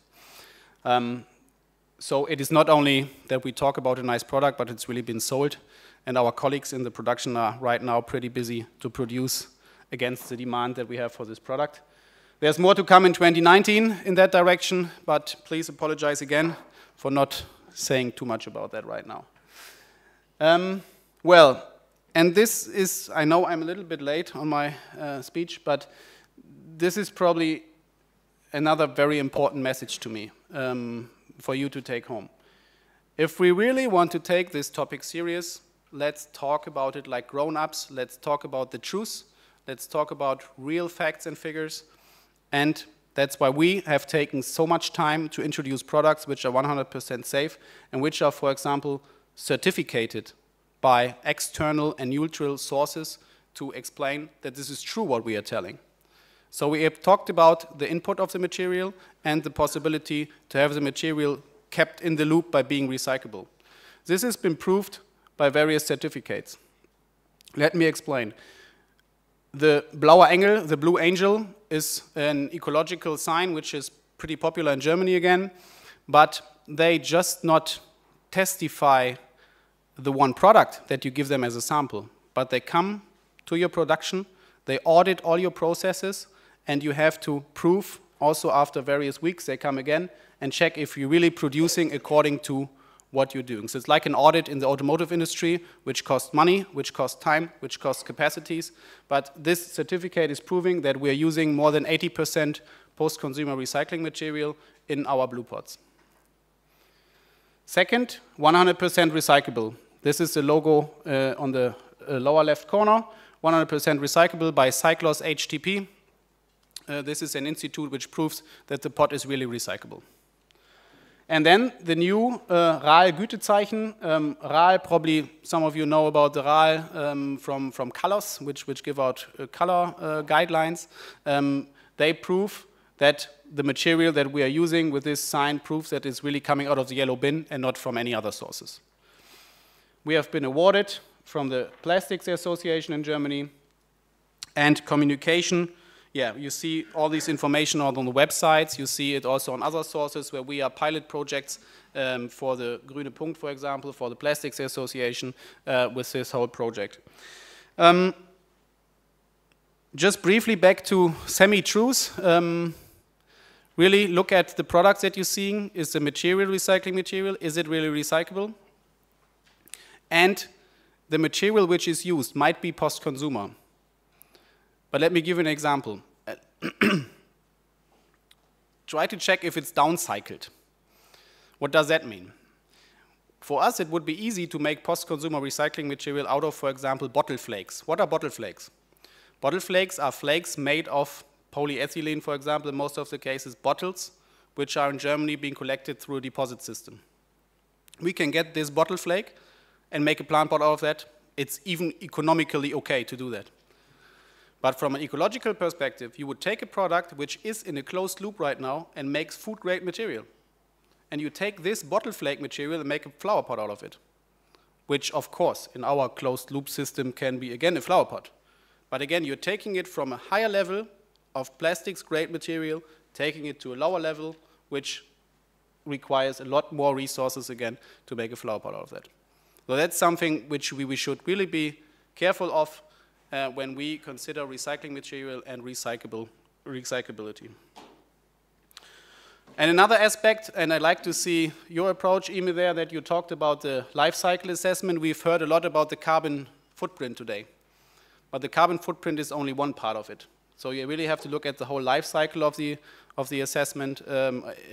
So it is not only that we talk about a nice product, but it's really been sold. And our colleagues in the production are right now pretty busy to produce against the demand that we have for this product. There's more to come in 2019 in that direction, but please apologize again for not saying too much about that right now. Well, and this is, I know I'm a little bit late on my speech, but this is probably another very important message to me for you to take home. If we really want to take this topic serious, let's talk about it like grown-ups, let's talk about the truth, let's talk about real facts and figures, and that's why we have taken so much time to introduce products which are 100% safe and which are, for example, certificated by external and neutral sources to explain that this is true what we are telling. So we have talked about the input of the material and the possibility to have the material kept in the loop by being recyclable. This has been proved by various certificates. Let me explain. The Blauer Engel, the Blue Angel, is an ecological sign which is pretty popular in Germany again, but they just not testify the one product that you give them as a sample, but they come to your production, they audit all your processes, and you have to prove also after various weeks, they come again and check if you're really producing according to what you're doing. So it's like an audit in the automotive industry, which costs money, which costs time, which costs capacities, but this certificate is proving that we're using more than 80% post-consumer recycling material in our blue pots. Second, 100% recyclable. This is the logo on the lower left corner, 100% recyclable by Cyclos HTP. This is an institute which proves that the pot is really recyclable. And then the new RAL Gütezeichen. RAL, probably some of you know about the RAL from Colors, which give out color guidelines. They prove that the material that we are using with this sign proves that it's really coming out of the yellow bin and not from any other sources. We have been awarded from the Plastics Association in Germany, and communication yeah, you see all this information on the websites. You see it also on other sources where we are pilot projects for the Grüne Punkt, for example, for the Plastics Association with this whole project. Just briefly back to semi-truths. Really look at the products that you're seeing. Is the material recycling material? Is it really recyclable? And the material which is used might be post-consumer. But let me give you an example. Try to check if it's downcycled. What does that mean? For us, it would be easy to make post-consumer recycling material out of, for example, bottle flakes. What are bottle flakes? Bottle flakes are flakes made of polyethylene, for example, in most of the cases, bottles, which are in Germany being collected through a deposit system. We can get this bottle flake and make a plant pot out of that. It's even economically okay to do that. But from an ecological perspective, you would take a product which is in a closed loop right now and makes food-grade material. And you take this bottle flake material and make a flower pot out of it, which, of course, in our closed loop system can be, again, a flower pot. But again, you're taking it from a higher level of plastics-grade material, taking it to a lower level, which requires a lot more resources, again, to make a flower pot out of that. So that's something which we should really be careful of when we consider recycling material and recyclability. And another aspect, and I'd like to see your approach, Ime, there, that you talked about the life cycle assessment. We've heard a lot about the carbon footprint today. But the carbon footprint is only one part of it. So you really have to look at the whole life cycle of the assessment,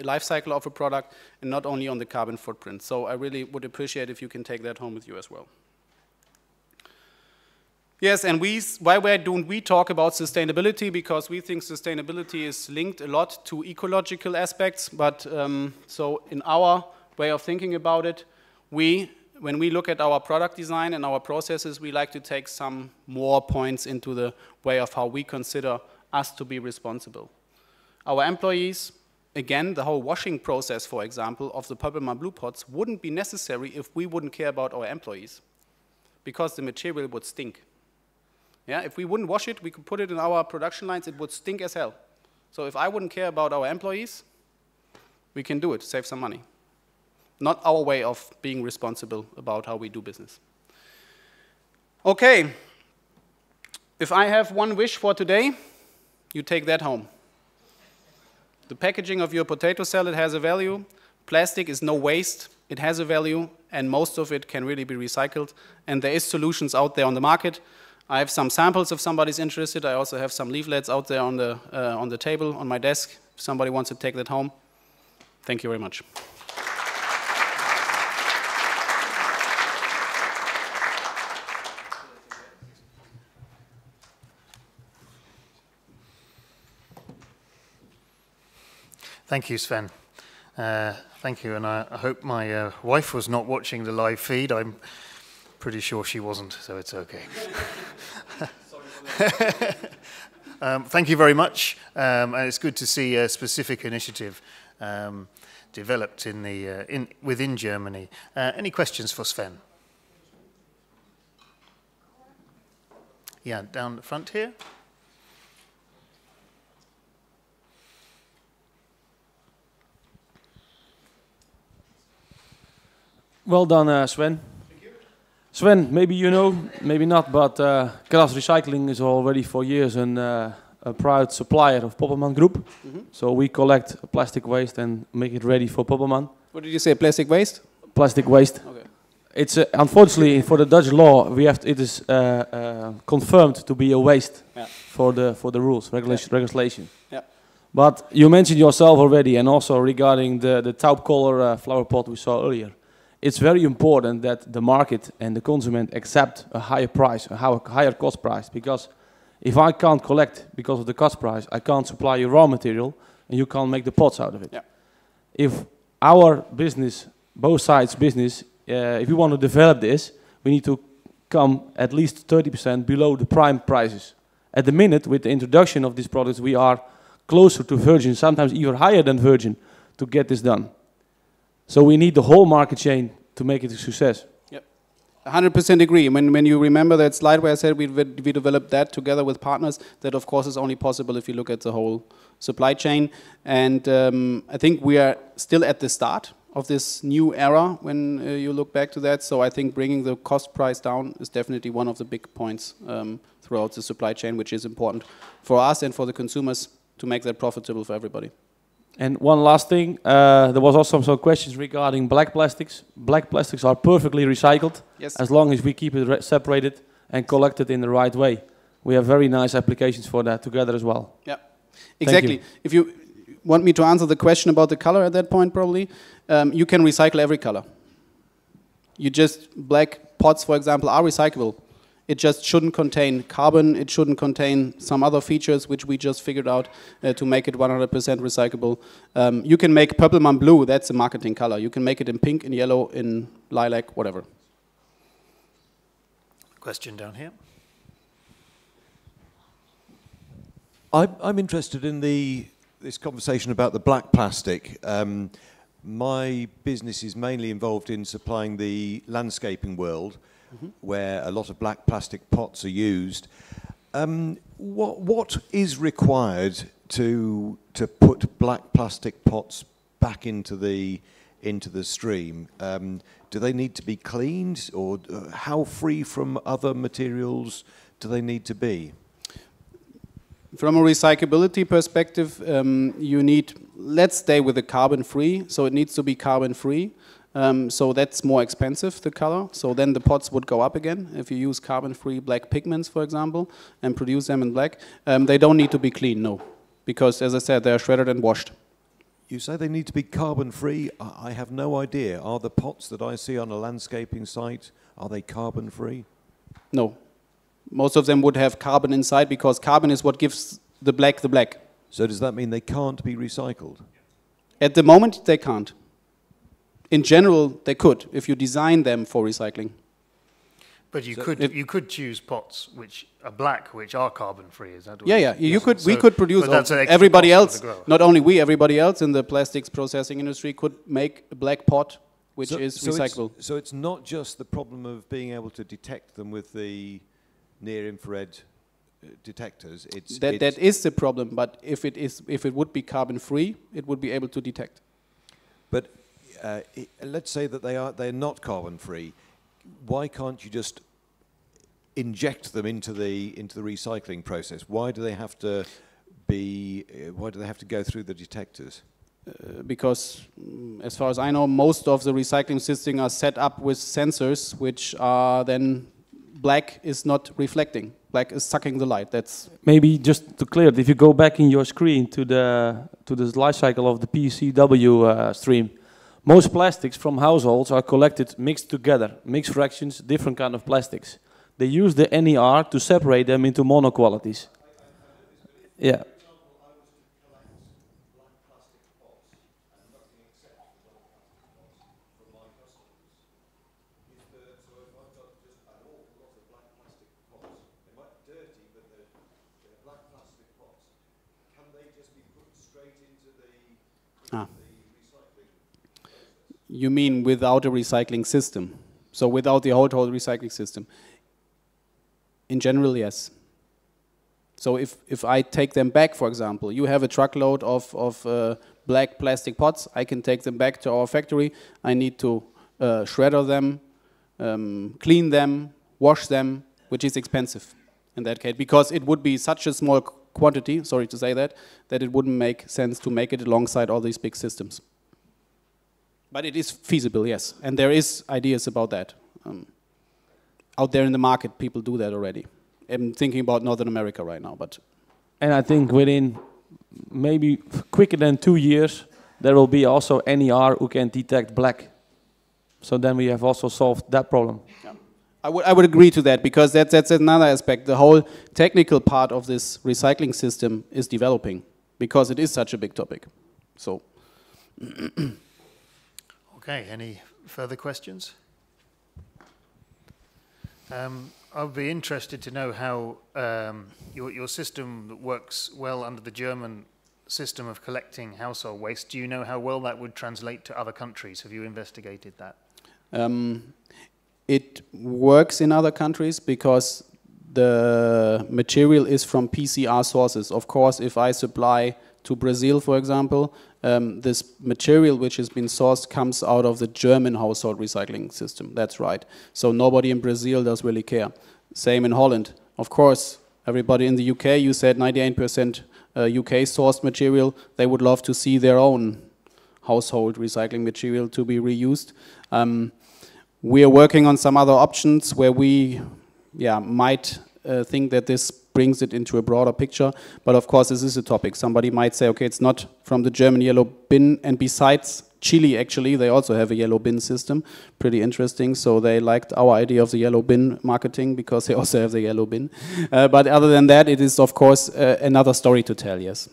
life cycle of a product, and not only on the carbon footprint. So I really would appreciate if you can take that home with you as well. Yes, and why don't we talk about sustainability? Because we think sustainability is linked a lot to ecological aspects, but so in our way of thinking about it, when we look at our product design and our processes, we like to take some more points into the way of how we consider us to be responsible. Our employees, again, the whole washing process, for example, of the Pöppelmann Blue Pots wouldn't be necessary if we wouldn't care about our employees, because the material would stink. Yeah, if we wouldn't wash it, we could put it in our production lines, it would stink as hell. So if I wouldn't care about our employees, we can do it, save some money. Not our way of being responsible about how we do business. Okay, if I have one wish for today, you take that home. The packaging of your potato salad has a value. Plastic is no waste. It has a value, and most of it can really be recycled. And there is solutions out there on the market. I have some samples if somebody's interested. I also have some leaflets out there on the table, on my desk, if somebody wants to take that home. Thank you very much. Thank you, Sven. Thank you, and I hope my wife was not watching the live feed. I'm pretty sure she wasn't, so it's okay. Thank you very much, and it's good to see a specific initiative developed within Germany. Any questions for Sven? Yeah, down the front here. Well done, Sven. Thank you. Sven, maybe you know, maybe not, but Gras Recycling is already for years a proud supplier of Pöppelmann Group. Mm-hmm. So we collect plastic waste and make it ready for Pöppelmann. What did you say, plastic waste? Plastic waste. Okay. It's unfortunately for the Dutch law, it is confirmed to be a waste for the rules, legislation. Yeah. But you mentioned yourself already, and also regarding the taupe color flower pot we saw earlier. It's very important that the market and the consumer accept a higher price, a higher cost price, because if I can't collect because of the cost price, I can't supply you raw material and you can't make the pots out of it. Yeah. If our business, both sides business, if we want to develop this, we need to come at least 30% below the prime prices. At the minute, with the introduction of these products, we are closer to virgin, sometimes even higher than virgin, to get this done. So we need the whole market chain to make it a success. Yep. 100% agree. When you remember that slide where I said we developed that together with partners, that of course is only possible if you look at the whole supply chain. And I think we are still at the start of this new era when you look back to that. So I think bringing the cost price down is definitely one of the big points throughout the supply chain, which is important for us and for the consumers to make that profitable for everybody. And one last thing, there was also some questions regarding black plastics. Black plastics are perfectly recycled, yes, as long as we keep it separated and collected in the right way. We have very nice applications for that together as well. Yeah, exactly. If you want me to answer the question about the color at that point, probably, you can recycle every color. Black pots, for example, are recyclable. It just shouldn't contain carbon, it shouldn't contain some other features which we just figured out to make it 100% recyclable. You can make purple man blue, that's a marketing color. You can make it in pink, in yellow, in lilac, whatever. Question down here. I'm interested in this conversation about the black plastic. My business is mainly involved in supplying the landscaping world, where a lot of black plastic pots are used. What is required to put black plastic pots back into the stream? Do they need to be cleaned, or how free from other materials do they need to be? From a recyclability perspective, you need, let's stay with the carbon free, so it needs to be carbon free. So that's more expensive, the color. So then the pots would go up again. If you use carbon-free black pigments, for example, and produce them in black, they don't need to be clean, no. Because, as I said, they are shredded and washed. You say they need to be carbon-free. I have no idea. Are the pots that I see on a landscaping site, are they carbon-free? No. Most of them would have carbon inside, because carbon is what gives the black the black. So does that mean they can't be recycled? At the moment, they can't. In general, they could, if you design them for recycling. But you could choose pots which are black, which are carbon free. Is that? Yeah. We could produce. Everybody else, not only we, everybody else in the plastics processing industry could make a black pot which is recyclable. So it's not just the problem of being able to detect them with the near-infrared detectors. That is the problem. But if it would be carbon free, it would be able to detect. But let's say that they're not carbon free. Why can't you just inject them into the recycling process? Why do they have to go through the detectors? Because, as far as I know, most of the recycling systems are set up with sensors, which are then black is not reflecting. Black is sucking the light. That's maybe just to clear it. If you go back in your screen to the life cycle of the PCW stream. Most plastics from households are collected mixed together, mixed fractions, different kind of plastics. They use the NER to separate them into monoqualities. Yeah. You mean without a recycling system? So without the whole recycling system? In general, yes. So if I take them back, for example, you have a truckload of black plastic pots, I can take them back to our factory. I need to shredder them, clean them, wash them, which is expensive in that case, because it would be such a small quantity, sorry to say that it wouldn't make sense to make it alongside all these big systems. But it is feasible, yes. And there is ideas about that. Out there in the market, people do that already. I'm thinking about Northern America right now, but... And I think within maybe quicker than 2 years, there will be also NER who can detect black. So then we have also solved that problem. Yeah. I would agree to that, because that's another aspect. The whole technical part of this recycling system is developing, because it is such a big topic. So... Okay, any further questions? I would be interested to know how your system works well under the German system of collecting household waste. Do you know how well that would translate to other countries? Have you investigated that? it works in other countries because the material is from PCR sources. Of course, if I supply to Brazil, for example, this material which has been sourced comes out of the German household recycling system. That's right. So nobody in Brazil does really care. Same in Holland. Of course, everybody in the UK, you said 98% UK sourced material, they would love to see their own household recycling material to be reused. We are working on some other options where we might think that this brings it into a broader picture, but of course this is a topic. Somebody might say, okay, it's not from the German yellow bin, and besides Chile actually, they also have a yellow bin system, pretty interesting, so they liked our idea of the yellow bin marketing because they also have the yellow bin. But other than that, it is of course another story to tell, yes.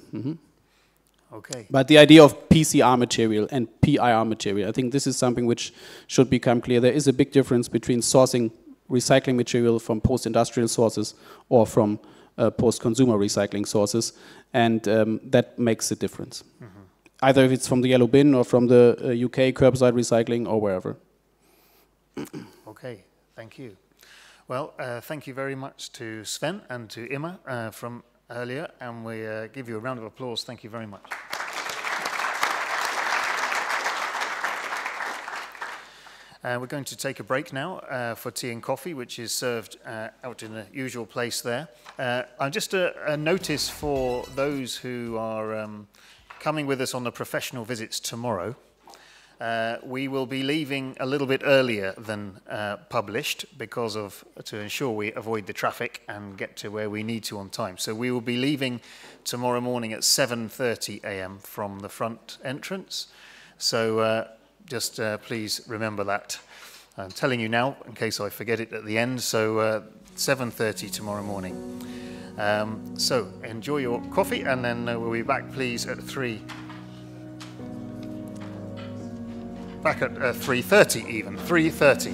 Okay. But the idea of PCR material and PIR material, I think this is something which should become clear. There is a big difference between sourcing recycling material from post-industrial sources or from post-consumer recycling sources, and that makes a difference. Either if it's from the yellow bin or from the UK curbside recycling or wherever. Okay, thank you. Well, thank you very much to Sven and to Imma from earlier, and we give you a round of applause. Thank you very much. We're going to take a break now for tea and coffee, which is served out in the usual place there. Just a notice for those who are coming with us on the professional visits tomorrow. We will be leaving a little bit earlier than published to ensure we avoid the traffic and get to where we need to on time. So we will be leaving tomorrow morning at 7:30 a.m. from the front entrance. So just please remember that. I'm telling you now in case I forget it at the end. So 7:30 tomorrow morning. So enjoy your coffee, and then we'll be back please at 3. Back at 3:30 even, 3:30.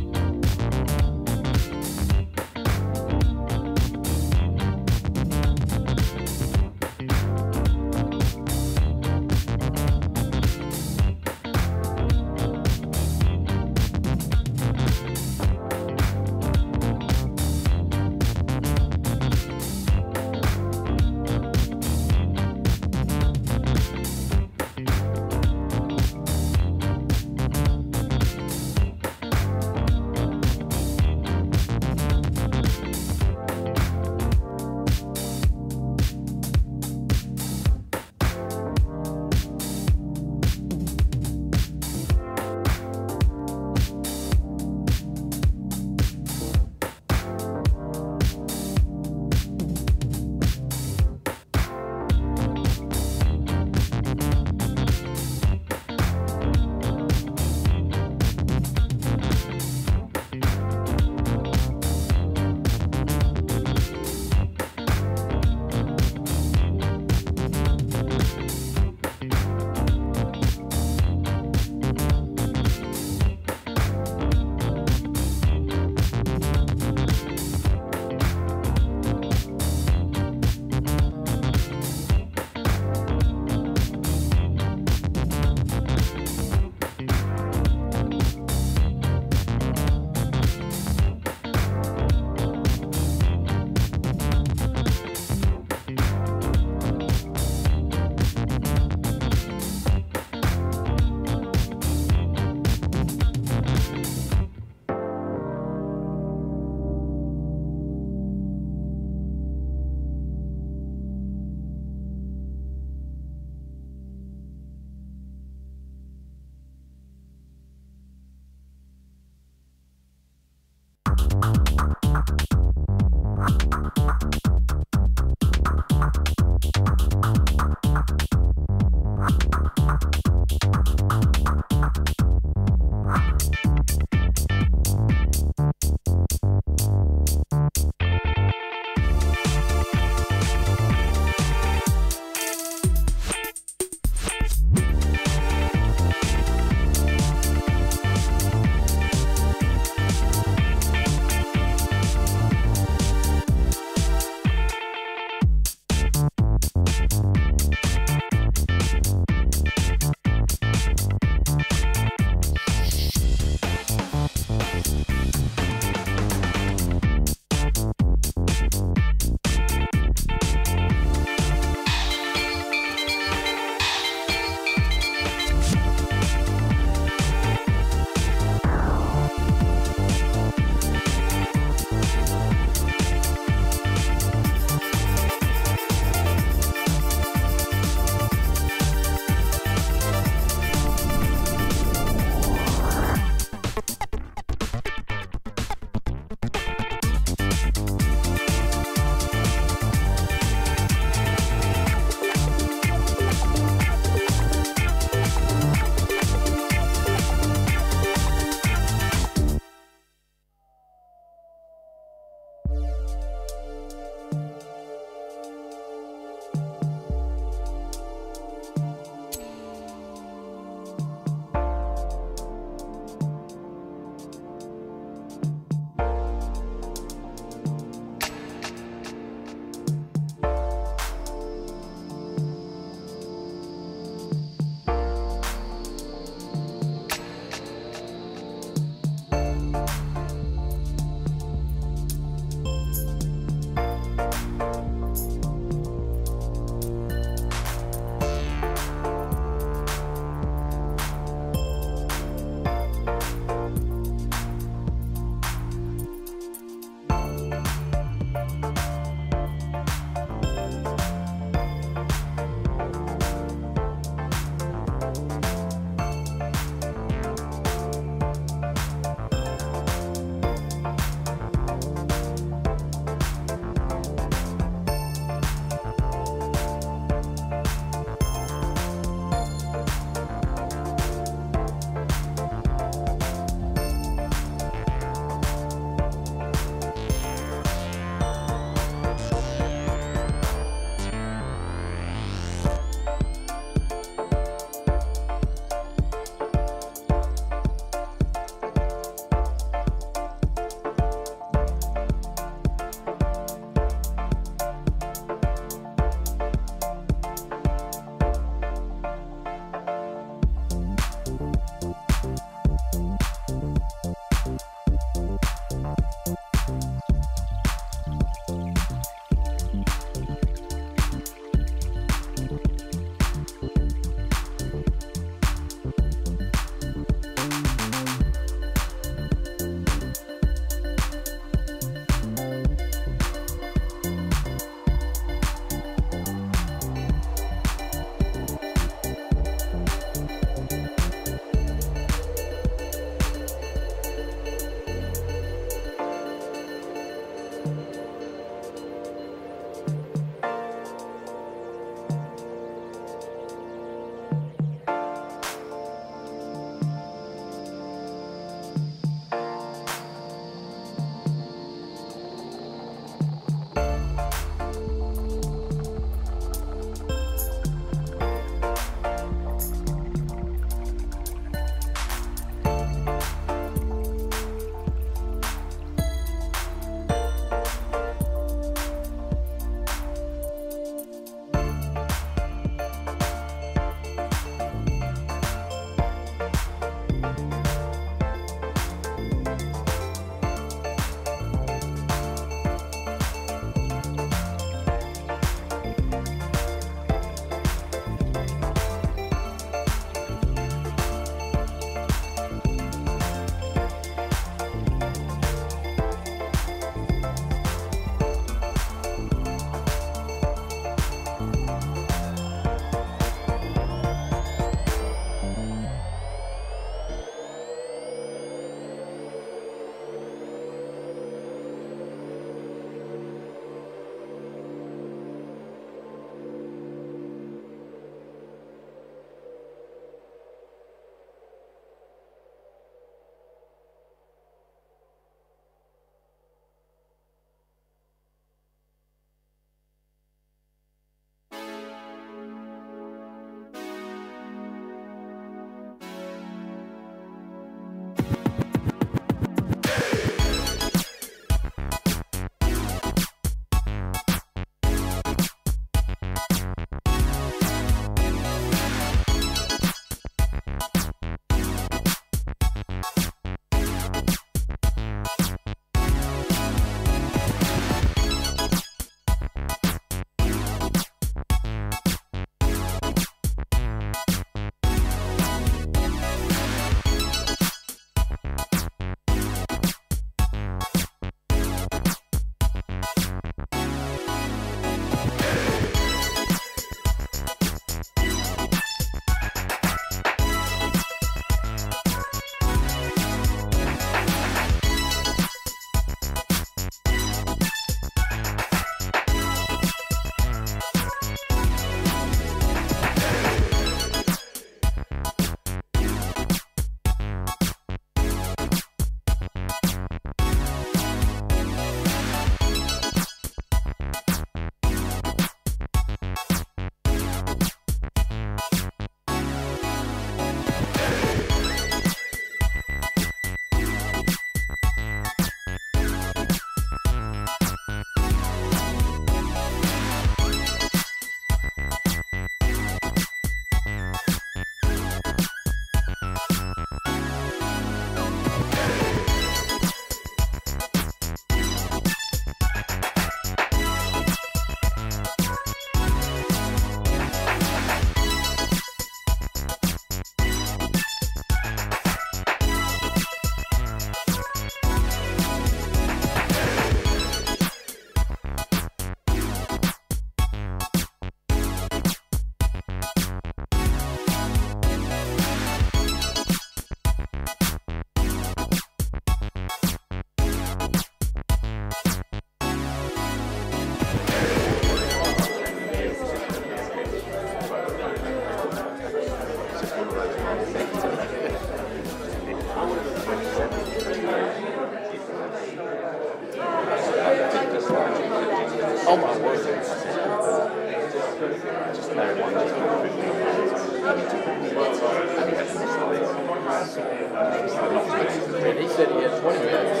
He said he had 20 minutes.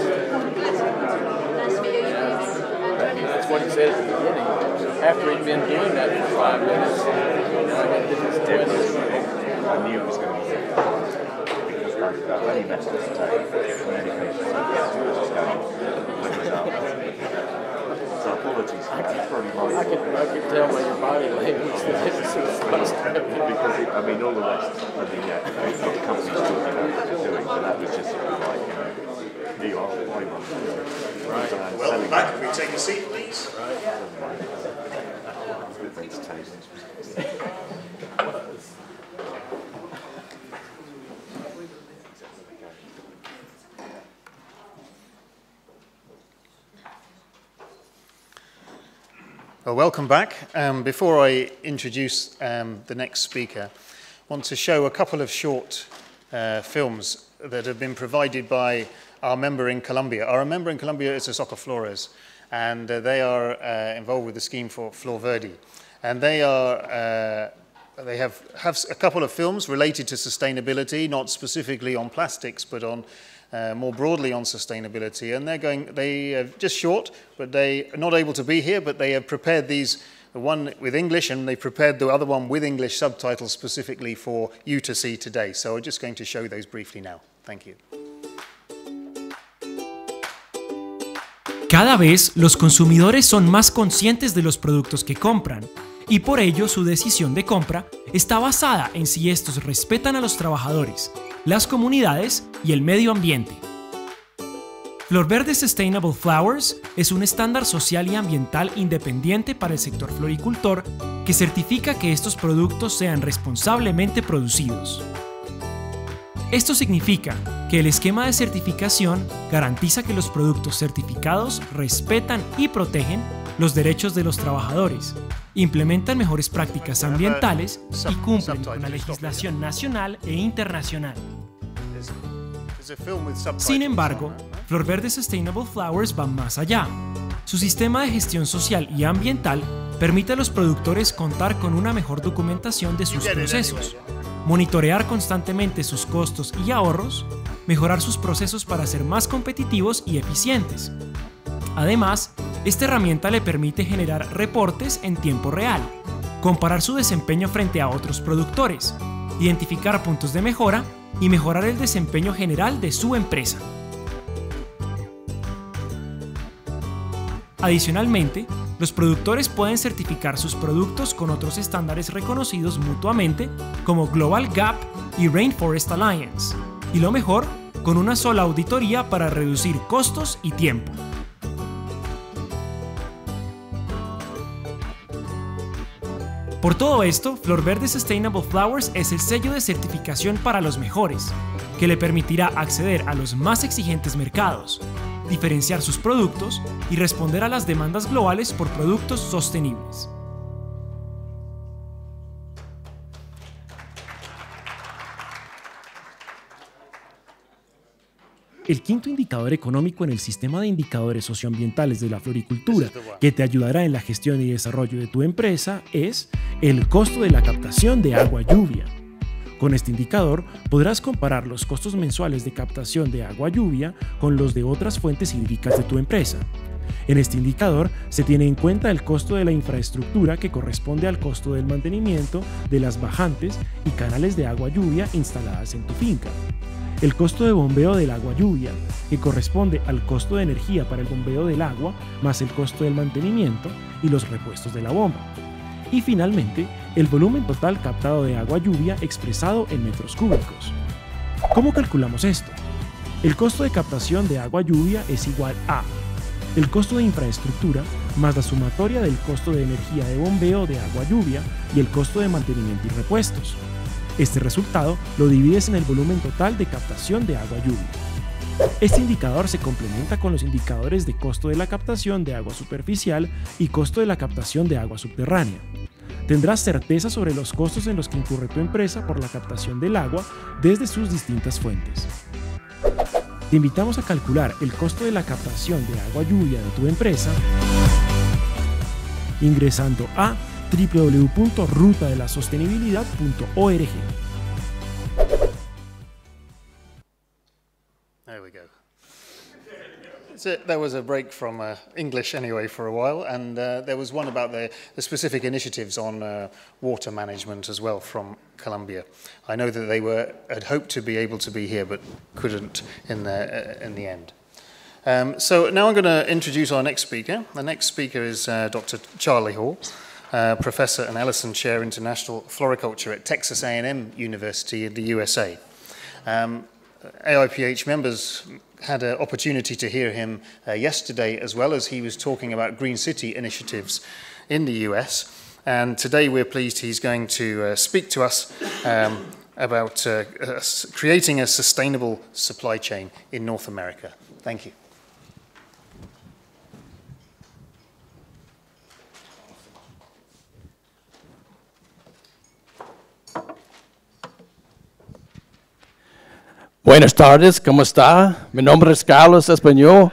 That's what he said at the beginning. After he'd been doing that for 5 minutes, I knew it was going to be difficult because I've only met him today. So apologies. I can tell by your body language that this is supposed to happen. Because I mean, all the rest of the companies talking about what they're doing, but that was just sort of like, here you are, Right. Welcome back. Can we take a seat, please? Well, welcome back. Before I introduce the next speaker, I want to show a couple of short films that have been provided by our member in Colombia. Our member in Colombia is Soccer Flores, and they are involved with the scheme for Flor Verde. And they have a couple of films related to sustainability, not specifically on plastics, but on more broadly on sustainability. And they are just short, but they are not able to be here, but they have prepared these, the one with English, and they prepared the other one with English subtitles specifically for you to see today. So I'm just going to show those briefly now. Thank you. Cada vez los consumidores son más conscientes de los productos que compran y por ello su decisión de compra está basada en si estos respetan a los trabajadores, las comunidades y el medio ambiente. Flor Verde Sustainable Flowers es un estándar social y ambiental independiente para el sector floricultor que certifica que estos productos sean responsablemente producidos. Esto significa que el esquema de certificación garantiza que los productos certificados respetan y protegen los derechos de los trabajadores, implementan mejores prácticas ambientales y cumplen con la legislación nacional e internacional. Sin embargo, Flor Verde Sustainable Flowers va más allá. Su sistema de gestión social y ambiental permite a los productores contar con una mejor documentación de sus procesos, monitorear constantemente sus costos y ahorros, mejorar sus procesos para ser más competitivos y eficientes. Además, esta herramienta le permite generar reportes en tiempo real, comparar su desempeño frente a otros productores, identificar puntos de mejora y mejorar el desempeño general de su empresa. Adicionalmente, los productores pueden certificar sus productos con otros estándares reconocidos mutuamente como Global Gap y Rainforest Alliance, y lo mejor, con una sola auditoría para reducir costos y tiempo. Por todo esto, Flor Verde Sustainable Flowers es el sello de certificación para los mejores, que le permitirá acceder a los más exigentes mercados, diferenciar sus productos y responder a las demandas globales por productos sostenibles. El quinto indicador económico en el sistema de indicadores socioambientales de la floricultura que te ayudará en la gestión y desarrollo de tu empresa es el costo de la captación de agua lluvia. Con este indicador podrás comparar los costos mensuales de captación de agua lluvia con los de otras fuentes hídricas de tu empresa. En este indicador se tiene en cuenta el costo de la infraestructura que corresponde al costo del mantenimiento de las bajantes y canales de agua lluvia instaladas en tu finca, el costo de bombeo del agua lluvia, que corresponde al costo de energía para el bombeo del agua más el costo del mantenimiento y los repuestos de la bomba, y finalmente el volumen total captado de agua lluvia expresado en metros cúbicos. ¿Cómo calculamos esto? El costo de captación de agua lluvia es igual a el costo de infraestructura más la sumatoria del costo de energía de bombeo de agua lluvia y el costo de mantenimiento y repuestos. Este resultado lo divides en el volumen total de captación de agua lluvia. Este indicador se complementa con los indicadores de costo de la captación de agua superficial y costo de la captación de agua subterránea. Tendrás certeza sobre los costos en los que incurre tu empresa por la captación del agua desde sus distintas fuentes. Te invitamos a calcular el costo de la captación de agua lluvia de tu empresa ingresando a www.rutadelasostenibilidad.org. There we go. So there was a break from English anyway for a while, and there was one about the specific initiatives on water management as well from Colombia. I know that they had hoped to be able to be here, but couldn't in the end. So now I'm going to introduce our next speaker. The next speaker is Dr. Charlie Hall, Professor and Ellison Chair International Floriculture at Texas A&M University in the USA. AIPH members had an opportunity to hear him yesterday as well, as he was talking about Green City initiatives in the US. And today we're pleased he's going to speak to us about creating a sustainable supply chain in North America. Thank you. Buenas tardes, ¿cómo está? Mi nombre es Carlos Español.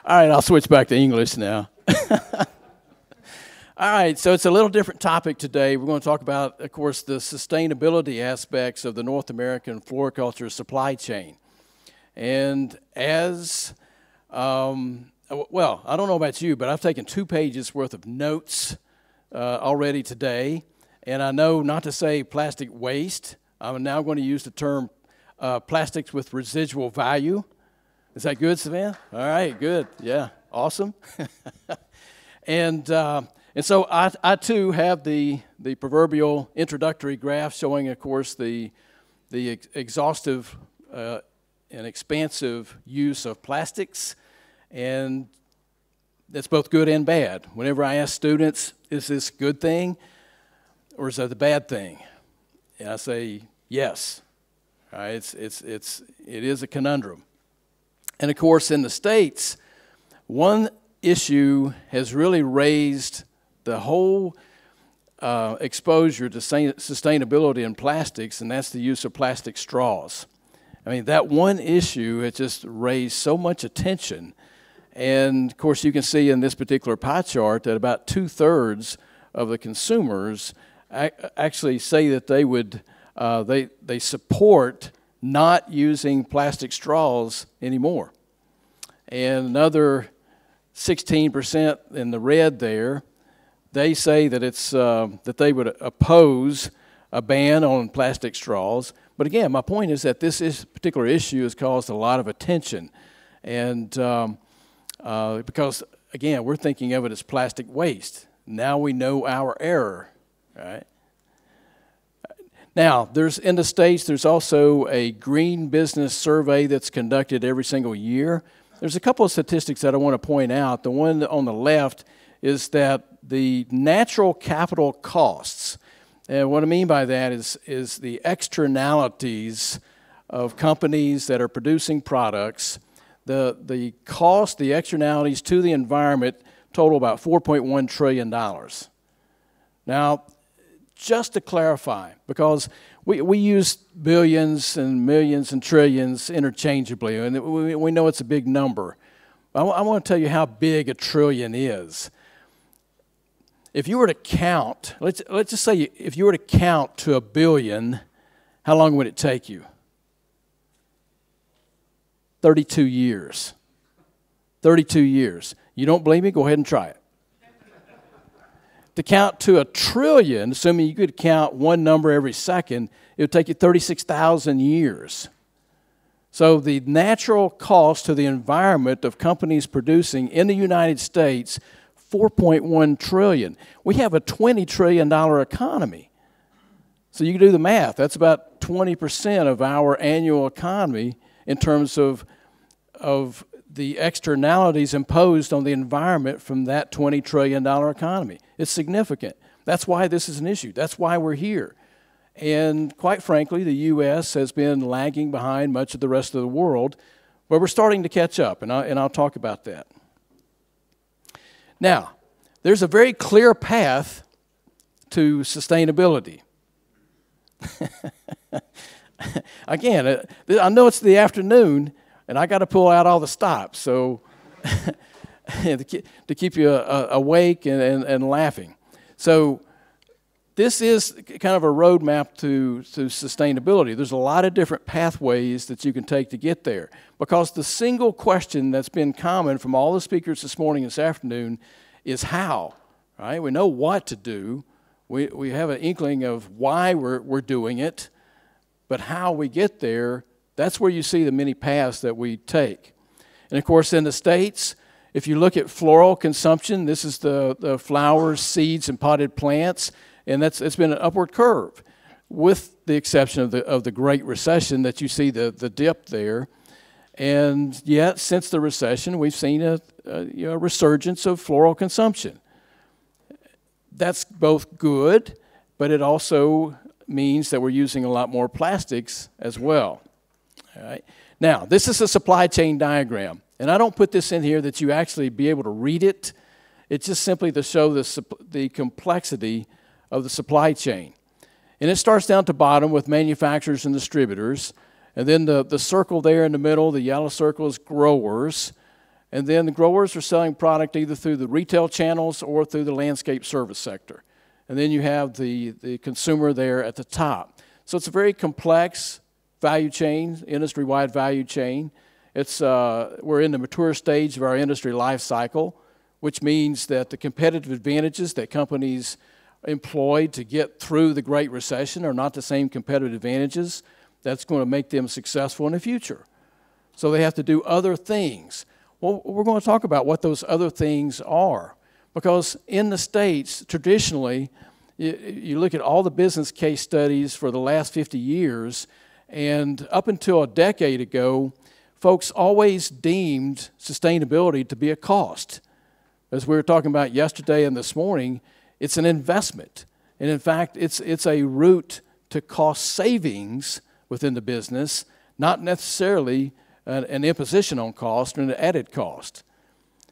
All right, I'll switch back to English now. All right, so it's a little different topic today. We're going to talk about, of course, the sustainability aspects of the North American floriculture supply chain. And as, well, I don't know about you, but I've taken 2 pages worth of notes already today, and I know not to say plastic waste. I'm now going to use the term plastics with residual value. Is that good, Savannah? All right, good. Yeah, awesome. And so I too have the proverbial introductory graph showing, of course, the exhaustive and expansive use of plastics, and that's both good and bad. Whenever I ask students, is this a good thing or is that a bad thing? And I say, yes. All right, it is a conundrum. And of course, in the States, one issue has really raised the whole exposure to sustainability in plastics, and that's the use of plastic straws. I mean, that one issue has just raised so much attention. And of course, you can see in this particular pie chart that about 2/3 of the consumers actually say that they would they support not using plastic straws anymore. And another 16% in the red there, they say that it's that they would oppose a ban on plastic straws. But again, my point is that this particular issue has caused a lot of attention, and because, again, we're thinking of it as plastic waste. Now we know our error, right? Now, in the States, there's also a green business survey that's conducted every single year. There's a couple of statistics that I want to point out. The one on the left is that the natural capital costs, and what I mean by that is the externalities of companies that are producing products. The cost, the externalities to the environment total about $4.1 trillion. Now, just to clarify, because we use billions and millions and trillions interchangeably, and we know it's a big number. I want to tell you how big a trillion is. If you were to count, let's just say if you were to count to 1 billion, how long would it take you? 32 years. 32 years. You don't believe me? Go ahead and try it. To count to 1 trillion, assuming you could count one number every second, it would take you 36,000 years. So the natural cost to the environment of companies producing in the United States, 4.1 trillion. We have a $20 trillion economy. So you can do the math. That's about 20% of our annual economy in terms of the externalities imposed on the environment from that $20 trillion economy. It's significant. That's why this is an issue. That's why we're here. And quite frankly, the U.S. has been lagging behind much of the rest of the world, but we're starting to catch up, and I'll talk about that. Now, there's a very clear path to sustainability. Again, I know it's the afternoon, and I got to pull out all the stops so to keep you awake and laughing. So this is kind of a roadmap to sustainability. There's a lot of different pathways that you can take to get there, because the single question that's been common from all the speakers this morning and this afternoon is how, right? We know what to do. We have an inkling of why we're doing it, but how we get there, that's where you see the many paths that we take. And of course, in the States, if you look at floral consumption, this is the flowers, seeds, and potted plants, and it's been an upward curve, with the exception of the Great Recession that you see the dip there. And yet, since the recession, we've seen a resurgence of floral consumption. That's both good, but it also means that we're using a lot more plastics as well. All right. Now, this is a supply chain diagram, and I don't put this in here that you actually be able to read it. It's just simply to show the complexity of the supply chain. And it starts down to bottom with manufacturers and distributors, and then the circle there in the middle, the yellow circle, is growers, and then the growers are selling product either through the retail channels or through the landscape service sector. And then you have the consumer there at the top. So it's a very complex value chain, industry-wide value chain. We're in the mature stage of our industry life cycle, which means that the competitive advantages that companies employed to get through the Great Recession are not the same competitive advantages that's going to make them successful in the future. So they have to do other things. Well, we're going to talk about what those other things are, because in the States, traditionally, you look at all the business case studies for the last 50 years, and up until a decade ago, folks always deemed sustainability to be a cost. As we were talking about yesterday and this morning, it's an investment. And in fact, it's a route to cost savings within the business, not necessarily an imposition on cost or an added cost.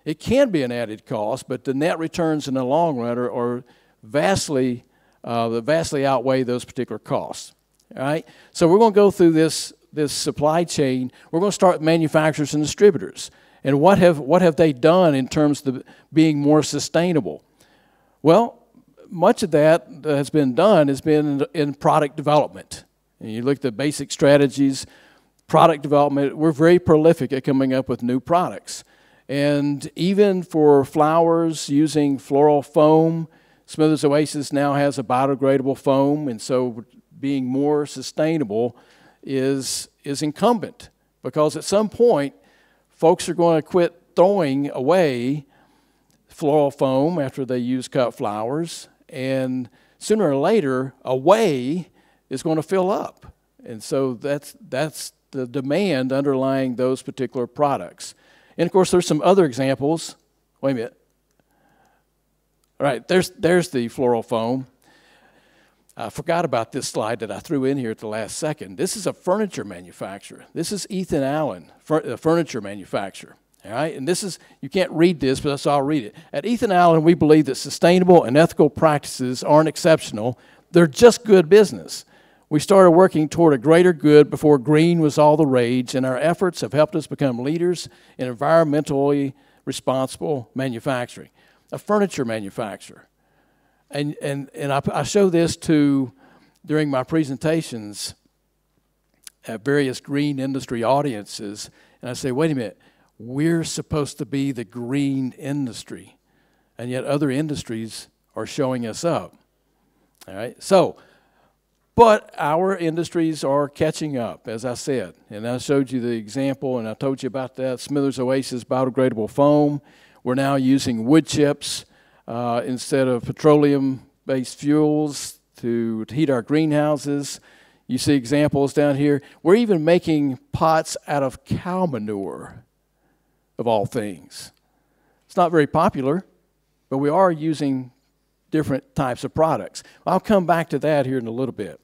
It can be an added cost, but the net returns in the long run are vastly outweigh those particular costs. All right? So we're going to go through this supply chain. We're going to start with manufacturers and distributors. And what have they done in terms of being more sustainable? Well, much of that has been done has been in product development. And you look at the basic strategies, product development, we're very prolific at coming up with new products. And even for flowers using floral foam, Smithers Oasis now has a biodegradable foam, and so being more sustainable is incumbent, because at some point, folks are going to quit throwing away floral foam after they use cut flowers, and sooner or later, a way is going to fill up. And so that's the demand underlying those particular products. And of course, there's some other examples. Wait a minute. All right, there's the floral foam. I forgot about this slide that I threw in here at the last second. This is a furniture manufacturer. This is Ethan Allen, a furniture manufacturer. All right, and this is, you can't read this, but I'll read it. At Ethan Allen, we believe that sustainable and ethical practices aren't exceptional. They're just good business. We started working toward a greater good before green was all the rage, and our efforts have helped us become leaders in environmentally responsible manufacturing. A furniture manufacturer. And I show this during my presentations at various green industry audiences, and I say, wait a minute, we're supposed to be the green industry, and yet other industries are showing us up. All right, so, but our industries are catching up, as I said, and I showed you the example, and I told you about that Smithers Oasis biodegradable foam. We're now using wood chips instead of petroleum-based fuels to heat our greenhouses. You see examples down here. We're even making pots out of cow manure, of all things. It's not very popular, but we are using different types of products. I'll come back to that here in a little bit.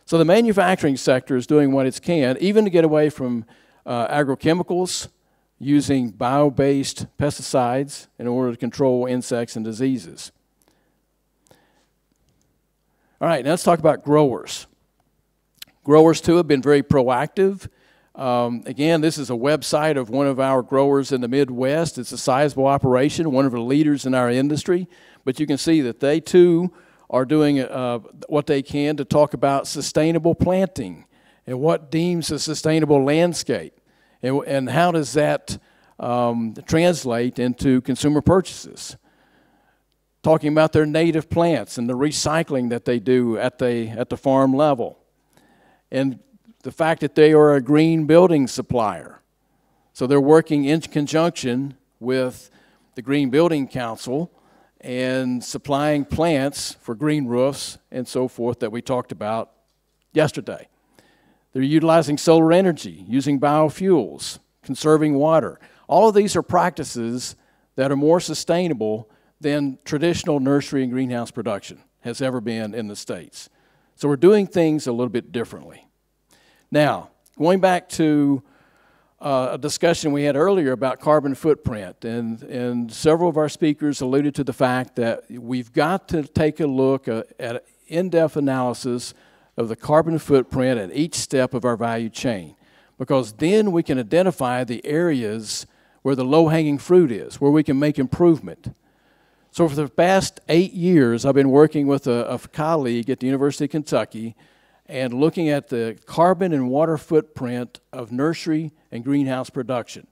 So the manufacturing sector is doing what it can, even to get away from agrochemicals, using bio-based pesticides in order to control insects and diseases. All right, now let's talk about growers. Growers, too, have been very proactive. Again, this is a website of one of our growers in the Midwest. It's a sizable operation, one of the leaders in our industry. But you can see that they, too, are doing what they can to talk about sustainable planting and what deems a sustainable landscape. And how does that translate into consumer purchases? Talking about their native plants and the recycling that they do at the farm level. And the fact that they are a green building supplier. So they're working in conjunction with the Green Building Council and supplying plants for green roofs and so forth that we talked about yesterday. They're utilizing solar energy, using biofuels, conserving water. All of these are practices that are more sustainable than traditional nursery and greenhouse production has ever been in the States. So we're doing things a little bit differently. Now, going back to a discussion we had earlier about carbon footprint, and several of our speakers alluded to the fact that we've got to take a look at an in-depth analysis of the carbon footprint at each step of our value chain, because then we can identify the areas where the low-hanging fruit is, where we can make improvement. So for the past 8 years, I've been working with a colleague at the University of Kentucky and looking at the carbon and water footprint of nursery and greenhouse production.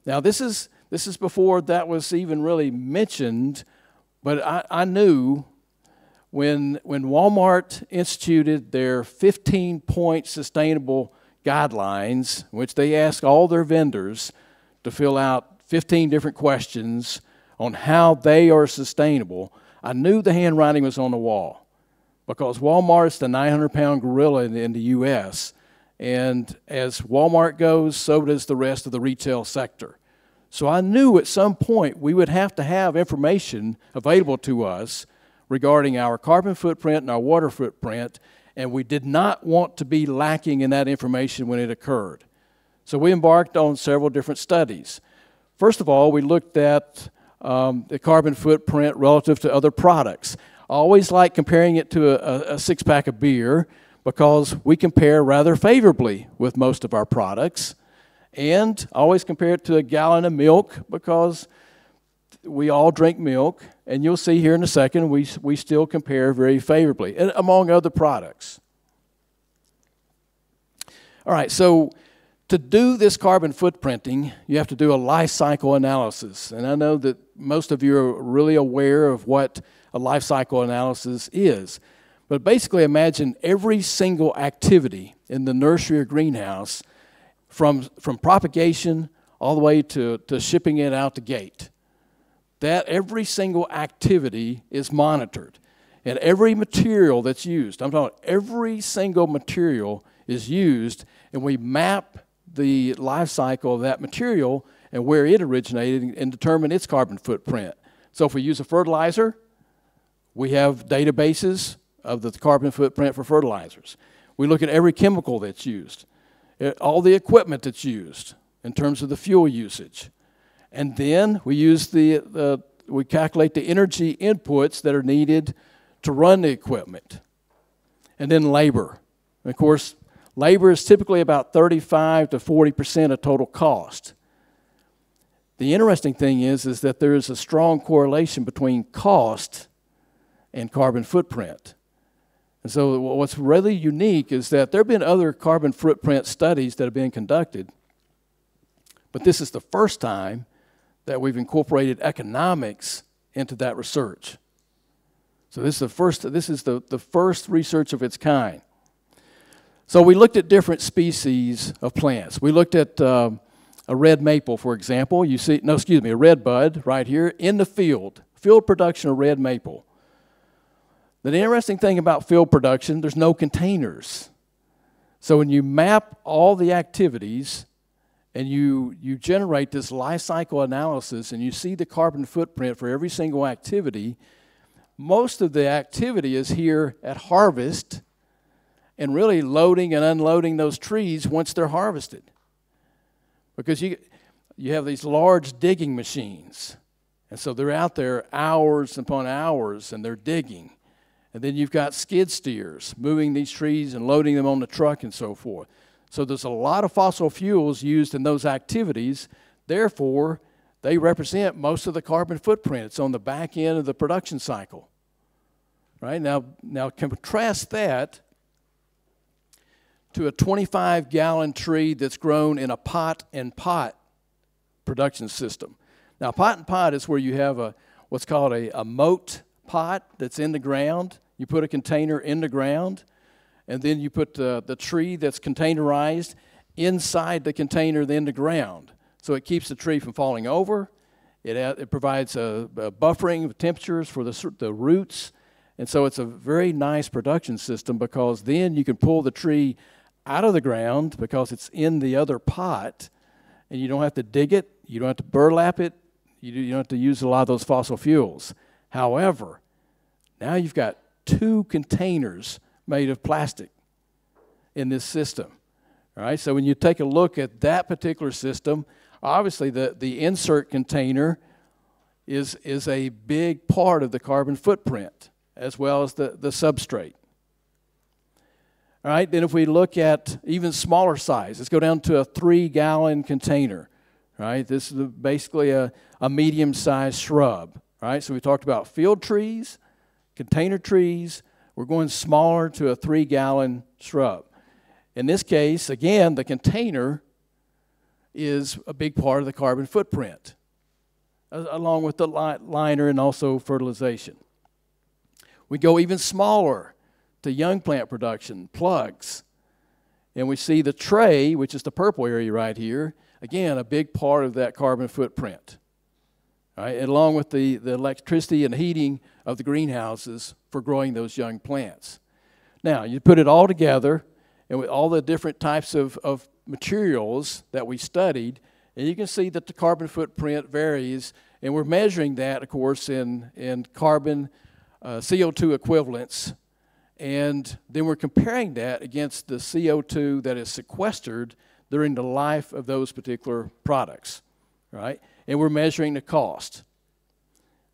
Now, this is before that was even really mentioned, but I knew when Walmart instituted their 15-point sustainable guidelines, which they asked all their vendors to fill out 15 different questions on how they are sustainable, I knew the handwriting was on the wall. Because Walmart's the 900-pound gorilla in the U.S., and as Walmart goes, so does the rest of the retail sector. So I knew at some point we would have to have information available to us regarding our carbon footprint and our water footprint, and we did not want to be lacking in that information when it occurred. So we embarked on several different studies. First of all, we looked at the carbon footprint relative to other products. I always like comparing it to a six-pack of beer because we compare rather favorably with most of our products. And I always compare it to a gallon of milk because we all drink milk. And you'll see here in a second, we still compare very favorably, among other products. All right, so to do this carbon footprinting, you have to do a life cycle analysis. And I know that most of you are really aware of what a life cycle analysis is. But basically imagine every single activity in the nursery or greenhouse from propagation all the way to shipping it out the gate. That every single activity is monitored. And every material that's used, I'm talking every single material is used, and we map the life cycle of that material and where it originated and determine its carbon footprint. So if we use a fertilizer, we have databases of the carbon footprint for fertilizers. We look at every chemical that's used, all the equipment that's used in terms of the fuel usage. And then we use we calculate the energy inputs that are needed to run the equipment. And then labor. And of course, labor is typically about 35 to 40% of total cost. The interesting thing is that there is a strong correlation between cost and carbon footprint. And so what's really unique is that there have been other carbon footprint studies that have been conducted, but this is the first time that we've incorporated economics into that research. So this is the first research of its kind. So we looked at different species of plants. We looked at a red maple, for example. A red bud right here in the field production of red maple. The interesting thing about field production, there's no containers. So when you map all the activities and you generate this life cycle analysis and you see the carbon footprint for every single activity, most of the activity is here at harvest and really loading and unloading those trees once they're harvested. Because you have these large digging machines, and so they're out there hours upon hours and they're digging. And then you've got skid steers moving these trees and loading them on the truck and so forth. So there's a lot of fossil fuels used in those activities. Therefore, they represent most of the carbon footprint. It's on the back end of the production cycle. Right? Now contrast that to a 25-gallon tree that's grown in a pot-and-pot production system. Now, pot-and-pot is where you have what's called a moat pot that's in the ground. You put a container in the ground, and then you put the tree that's containerized inside the container in the ground. So it keeps the tree from falling over. It provides a buffering of temperatures for the roots. And so it's a very nice production system, because then you can pull the tree out of the ground because it's in the other pot, and you don't have to dig it, you don't have to burlap it, you don't have to use a lot of those fossil fuels. However, now you've got 2 containers made of plastic in this system. All right, so when you take a look at that particular system, obviously the insert container is a big part of the carbon footprint, as well as the substrate. All right, then if we look at even smaller size, let's go down to a 3-gallon container. Right, this is basically a medium-sized shrub. Right, so we talked about field trees, container trees. We're going smaller to a 3-gallon shrub. In this case, again, the container is a big part of the carbon footprint, along with the liner and also fertilization. We go even smaller to young plant production, plugs. And we see the tray, which is the purple area right here, again, a big part of that carbon footprint. All right, and along with the electricity and heating of the greenhouses for growing those young plants. Now, you put it all together, and with all the different types of materials that we studied, and you can see that the carbon footprint varies, and we're measuring that, of course, in carbon CO2 equivalents, and then we're comparing that against the CO2 that is sequestered during the life of those particular products, right? And we're measuring the cost,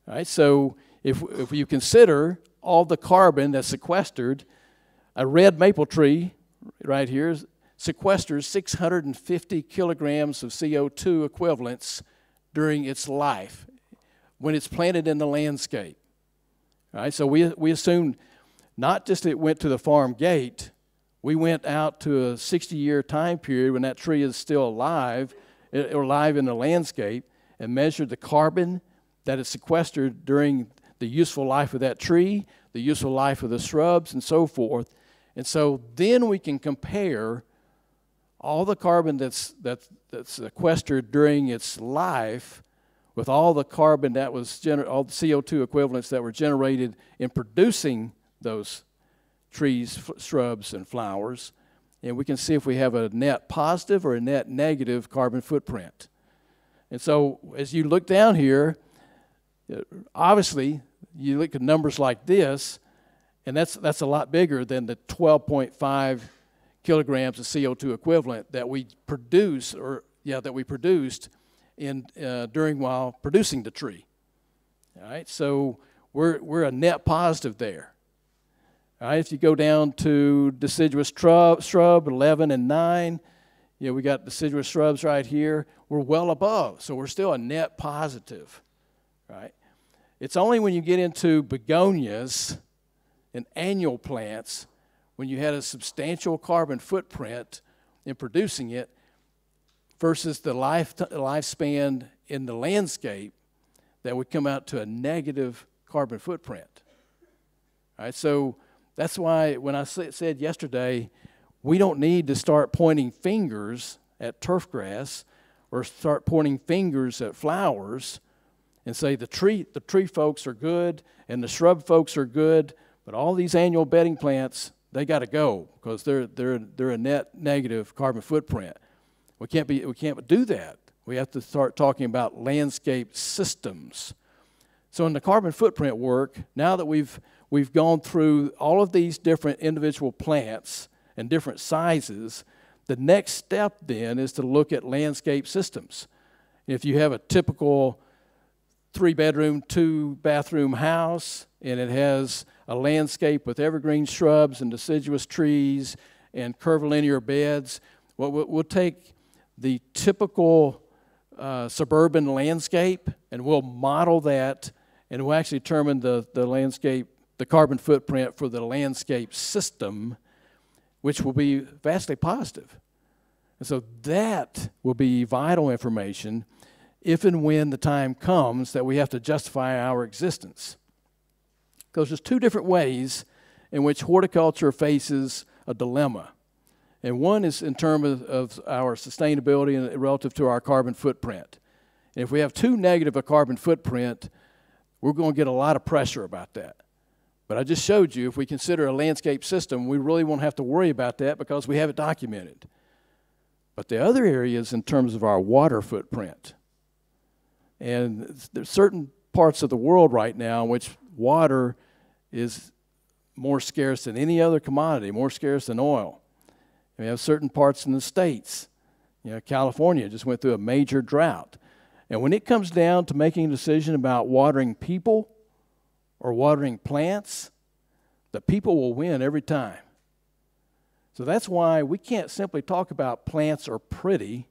right? So if you consider all the carbon that's sequestered, a red maple tree right here sequesters 650 kilograms of CO2 equivalents during its life when it's planted in the landscape. All right, so we assumed not just it went to the farm gate, we went out to a 60-year time period when that tree is still alive in the landscape, and measured the carbon that is sequestered during the useful life of that tree, the useful life of the shrubs, and so forth. And so then we can compare all the carbon that's sequestered during its life with all the carbon that was all the CO2 equivalents that were generated in producing those trees, shrubs, and flowers, and we can see if we have a net positive or a net negative carbon footprint. And so as you look down here, obviously you look at numbers like this, and that's a lot bigger than the 12.5 kilograms of CO2 equivalent that we produced while producing the tree. All right, so we're a net positive there. All right, if you go down to deciduous shrub 11 and 9, we got deciduous shrubs right here. We're well above, so we're still a net positive, right? It's only when you get into begonias and annual plants, when you had a substantial carbon footprint in producing it versus the lifespan in the landscape, that would come out to a negative carbon footprint. All right, so that's why when I said yesterday, we don't need to start pointing fingers at turf grass or start pointing fingers at flowers and say the tree folks are good and the shrub folks are good, but all these annual bedding plants, they got to go because they're a net negative carbon footprint. We can't do that. We have to start talking about landscape systems. So in the carbon footprint work, now that we've gone through all of these different individual plants and different sizes, the next step then is to look at landscape systems. If you have a typical 3-bedroom, 2-bathroom house, and it has a landscape with evergreen shrubs and deciduous trees and curvilinear beds, We'll take the typical suburban landscape, and we'll model that, and we'll actually determine the landscape, the carbon footprint for the landscape system, which will be vastly positive. And so that will be vital information if and when the time comes that we have to justify our existence. Because there's two different ways in which horticulture faces a dilemma. And one is in terms of our sustainability and relative to our carbon footprint. And if we have too negative a carbon footprint, we're going to get a lot of pressure about that. But I just showed you, if we consider a landscape system, we really won't have to worry about that because we have it documented. But the other areas in terms of our water footprint, and there's certain parts of the world right now in which water is more scarce than any other commodity, more scarce than oil. And we have certain parts in the States. You know, California just went through a major drought. And when it comes down to making a decision about watering people or watering plants, the people will win every time. So that's why we can't simply talk about plants are pretty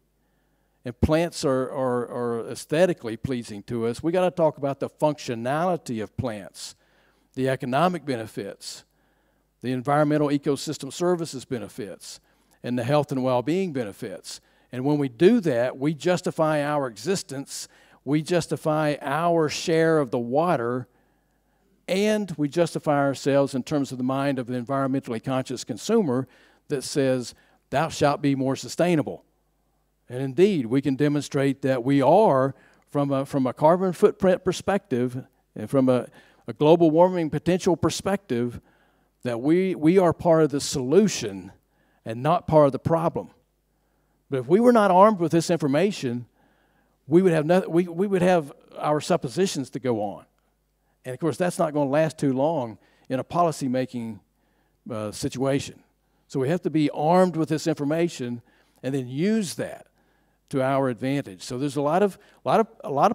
and plants are aesthetically pleasing to us. We got to talk about the functionality of plants, the economic benefits, the environmental ecosystem services benefits, and the health and well-being benefits. And when we do that, we justify our existence, we justify our share of the water, and we justify ourselves in terms of the mind of the environmentally conscious consumer that says, thou shalt be more sustainable. And indeed, we can demonstrate that we are, from a carbon footprint perspective, and from a global warming potential perspective, that we are part of the solution and not part of the problem. But if we were not armed with this information, we would have we would have our suppositions to go on. And of course, that's not going to last too long in a policy-making situation. So we have to be armed with this information and then use that to our advantage. So there's a lot of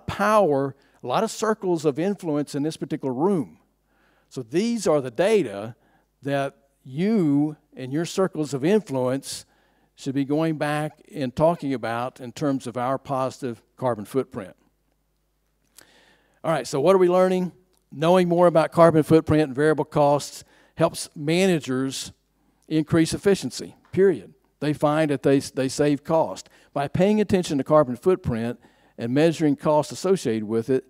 power, a lot of circles of influence in this particular room. So these are the data that you and your circles of influence should be going back and talking about in terms of our positive carbon footprint. All right, so what are we learning? Knowing more about carbon footprint and variable costs helps managers increase efficiency, period. They find that they save cost. By paying attention to carbon footprint and measuring costs associated with it,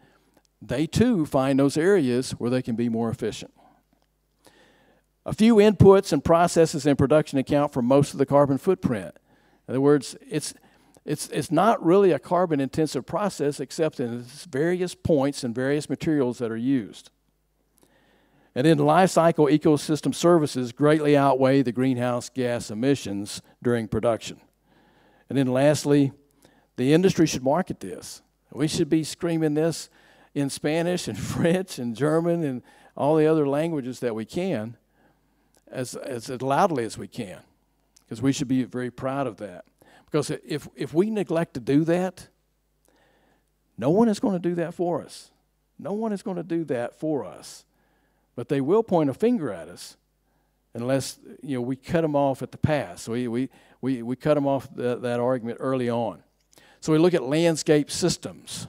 they too find those areas where they can be more efficient. A few inputs and processes in production account for most of the carbon footprint. In other words, it's not really a carbon-intensive process except in its various points and various materials that are used. And then life cycle ecosystem services greatly outweigh the greenhouse gas emissions during production. And then lastly, the industry should market this. We should be screaming this in Spanish and French and German and all the other languages that we can as loudly as we can, because we should be very proud of that. Because if we neglect to do that, no one is going to do that for us. No one is going to do that for us. But they will point a finger at us unless we cut them off at the pass. So we cut them off that argument early on. So we look at landscape systems.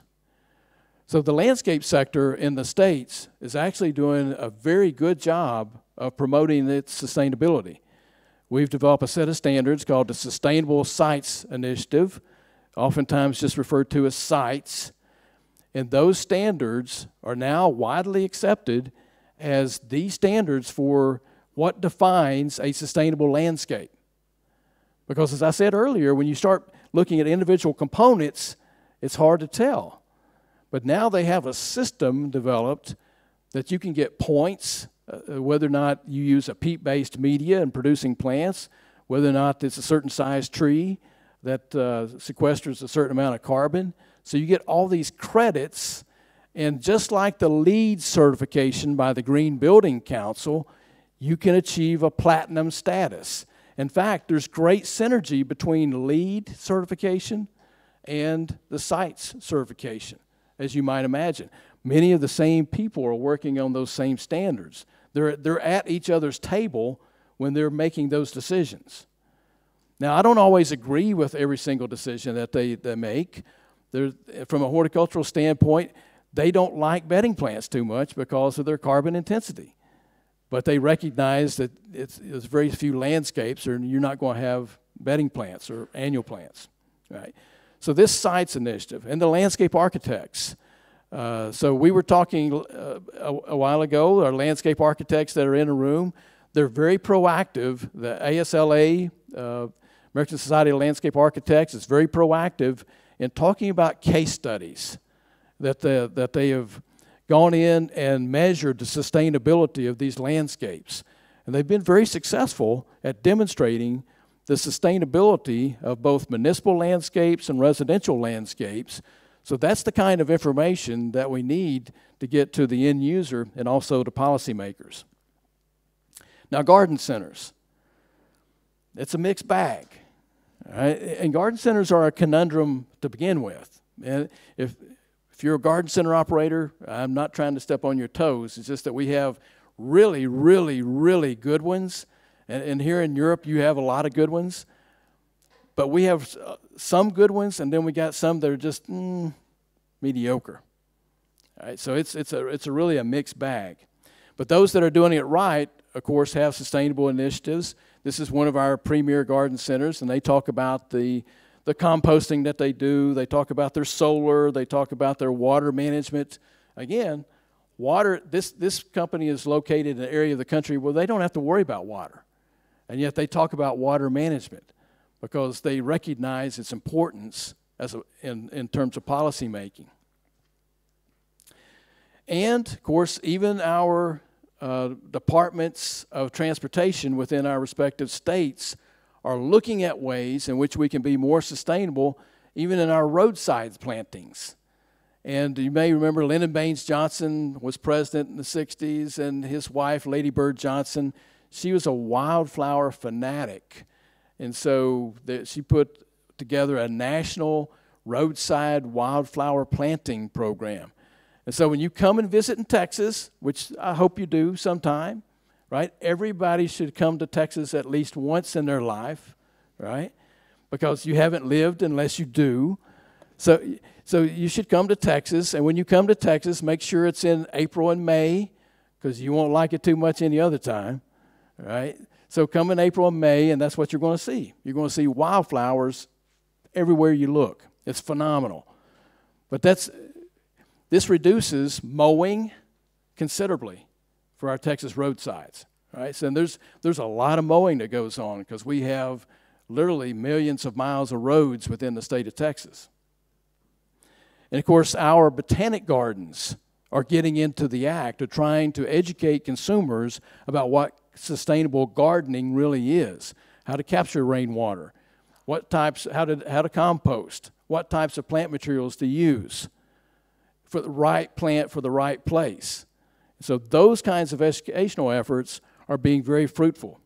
So the landscape sector in the States is actually doing a very good job of promoting its sustainability. We've developed a set of standards called the Sustainable Sites Initiative, oftentimes just referred to as SITES. And those standards are now widely accepted as the standards for what defines a sustainable landscape. Because as I said earlier, when you start looking at individual components, it's hard to tell. But now they have a system developed that you can get points, whether or not you use a peat-based media in producing plants, whether or not it's a certain size tree that sequesters a certain amount of carbon. So you get all these credits, and just like the LEED certification by the Green Building Council, you can achieve a platinum status. In fact, there's great synergy between LEED certification and the CITES certification, as you might imagine. Many of the same people are working on those same standards. They're at each other's table when they're making those decisions. Now, I don't always agree with every single decision that they make. From a horticultural standpoint, they don't like bedding plants too much because of their carbon intensity. But they recognize that there's very few landscapes, or you're not going to have bedding plants or annual plants, right? So this sites initiative and the landscape architects. So we were talking a while ago, our landscape architects that are in a room, they're very proactive. The ASLA, American Society of Landscape Architects, is very proactive in talking about case studies that they have gone in and measured the sustainability of these landscapes. And they've been very successful at demonstrating the sustainability of both municipal landscapes and residential landscapes. So that's the kind of information that we need to get to the end user and also to policymakers. Now, garden centers. It's a mixed bag. All right? And garden centers are a conundrum to begin with. And if you're a garden center operator, I'm not trying to step on your toes. It's just that we have really, really, really good ones. And here in Europe, you have a lot of good ones. But we have some good ones, and then we got some that are just mediocre. All right, so it's really a mixed bag. But those that are doing it right, of course, have sustainable initiatives. This is one of our premier garden centers, and they talk about the composting that they do. They talk about their solar. They talk about their water management. Again, water, this company is located in an area of the country where they don't have to worry about water. And yet they talk about water management because they recognize its importance in terms of policy making. And, of course, even our departments of transportation within our respective states are looking at ways in which we can be more sustainable, even in our roadside plantings. And you may remember Lyndon Baines Johnson was president in the 60s, and his wife, Lady Bird Johnson, she was a wildflower fanatic. And so she put together a national roadside wildflower planting program. And so when you come and visit in Texas, which I hope you do sometime, right? Everybody should come to Texas at least once in their life, right? Because you haven't lived unless you do. So you should come to Texas, and when you come to Texas, make sure it's in April and May, because you won't like it too much any other time, right? So come in April and May, and that's what you're going to see. You're going to see wildflowers everywhere you look. It's phenomenal. But this reduces mowing considerably for our Texas roadsides, right? So there's a lot of mowing that goes on because we have literally millions of miles of roads within the state of Texas. And, of course, our botanic gardens are getting into the act of trying to educate consumers about what sustainable gardening really is, how to capture rainwater, how to compost, what types of plant materials to use for the right plant for the right place. So those kinds of educational efforts are being very fruitful.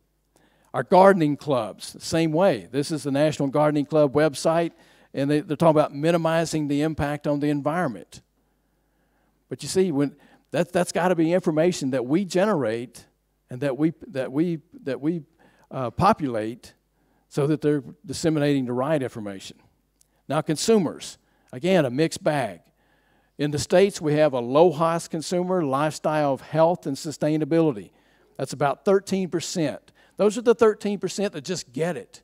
Our gardening clubs, the same way. This is the National Gardening Club website, and they're talking about minimizing the impact on the environment. But you see, that's got to be information that we generate and that we populate so that they're disseminating the right information. Now, consumers, again, a mixed bag. In the States, we have a LOHAS consumer, lifestyle of health and sustainability. That's about 13%. Those are the 13% that just get it.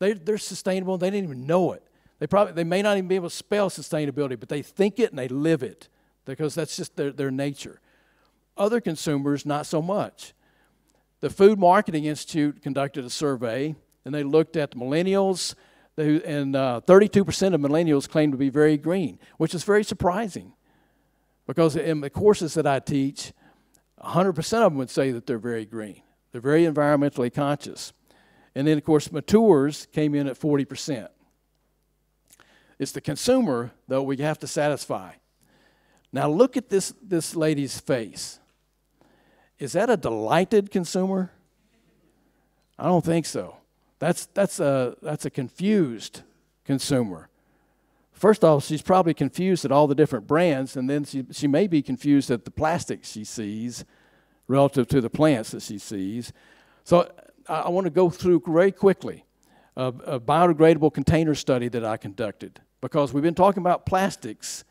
They're sustainable, they didn't even know it. They may not even be able to spell sustainability, but they think it and they live it because that's just their nature. Other consumers, not so much. The Food Marketing Institute conducted a survey, and they looked at the millennials, and 32% of millennials claim to be very green, which is very surprising because in the courses that I teach, 100% of them would say that they're very green. They're very environmentally conscious. And then, of course, matures came in at 40%. It's the consumer, though, we have to satisfy. Now, look at this lady's face. Is that a delighted consumer? I don't think so. That's a confused consumer. First off, she's probably confused at all the different brands, and then she may be confused at the plastic she sees relative to the plants that she sees. So I want to go through very quickly a biodegradable container study that I conducted, because we've been talking about plastics.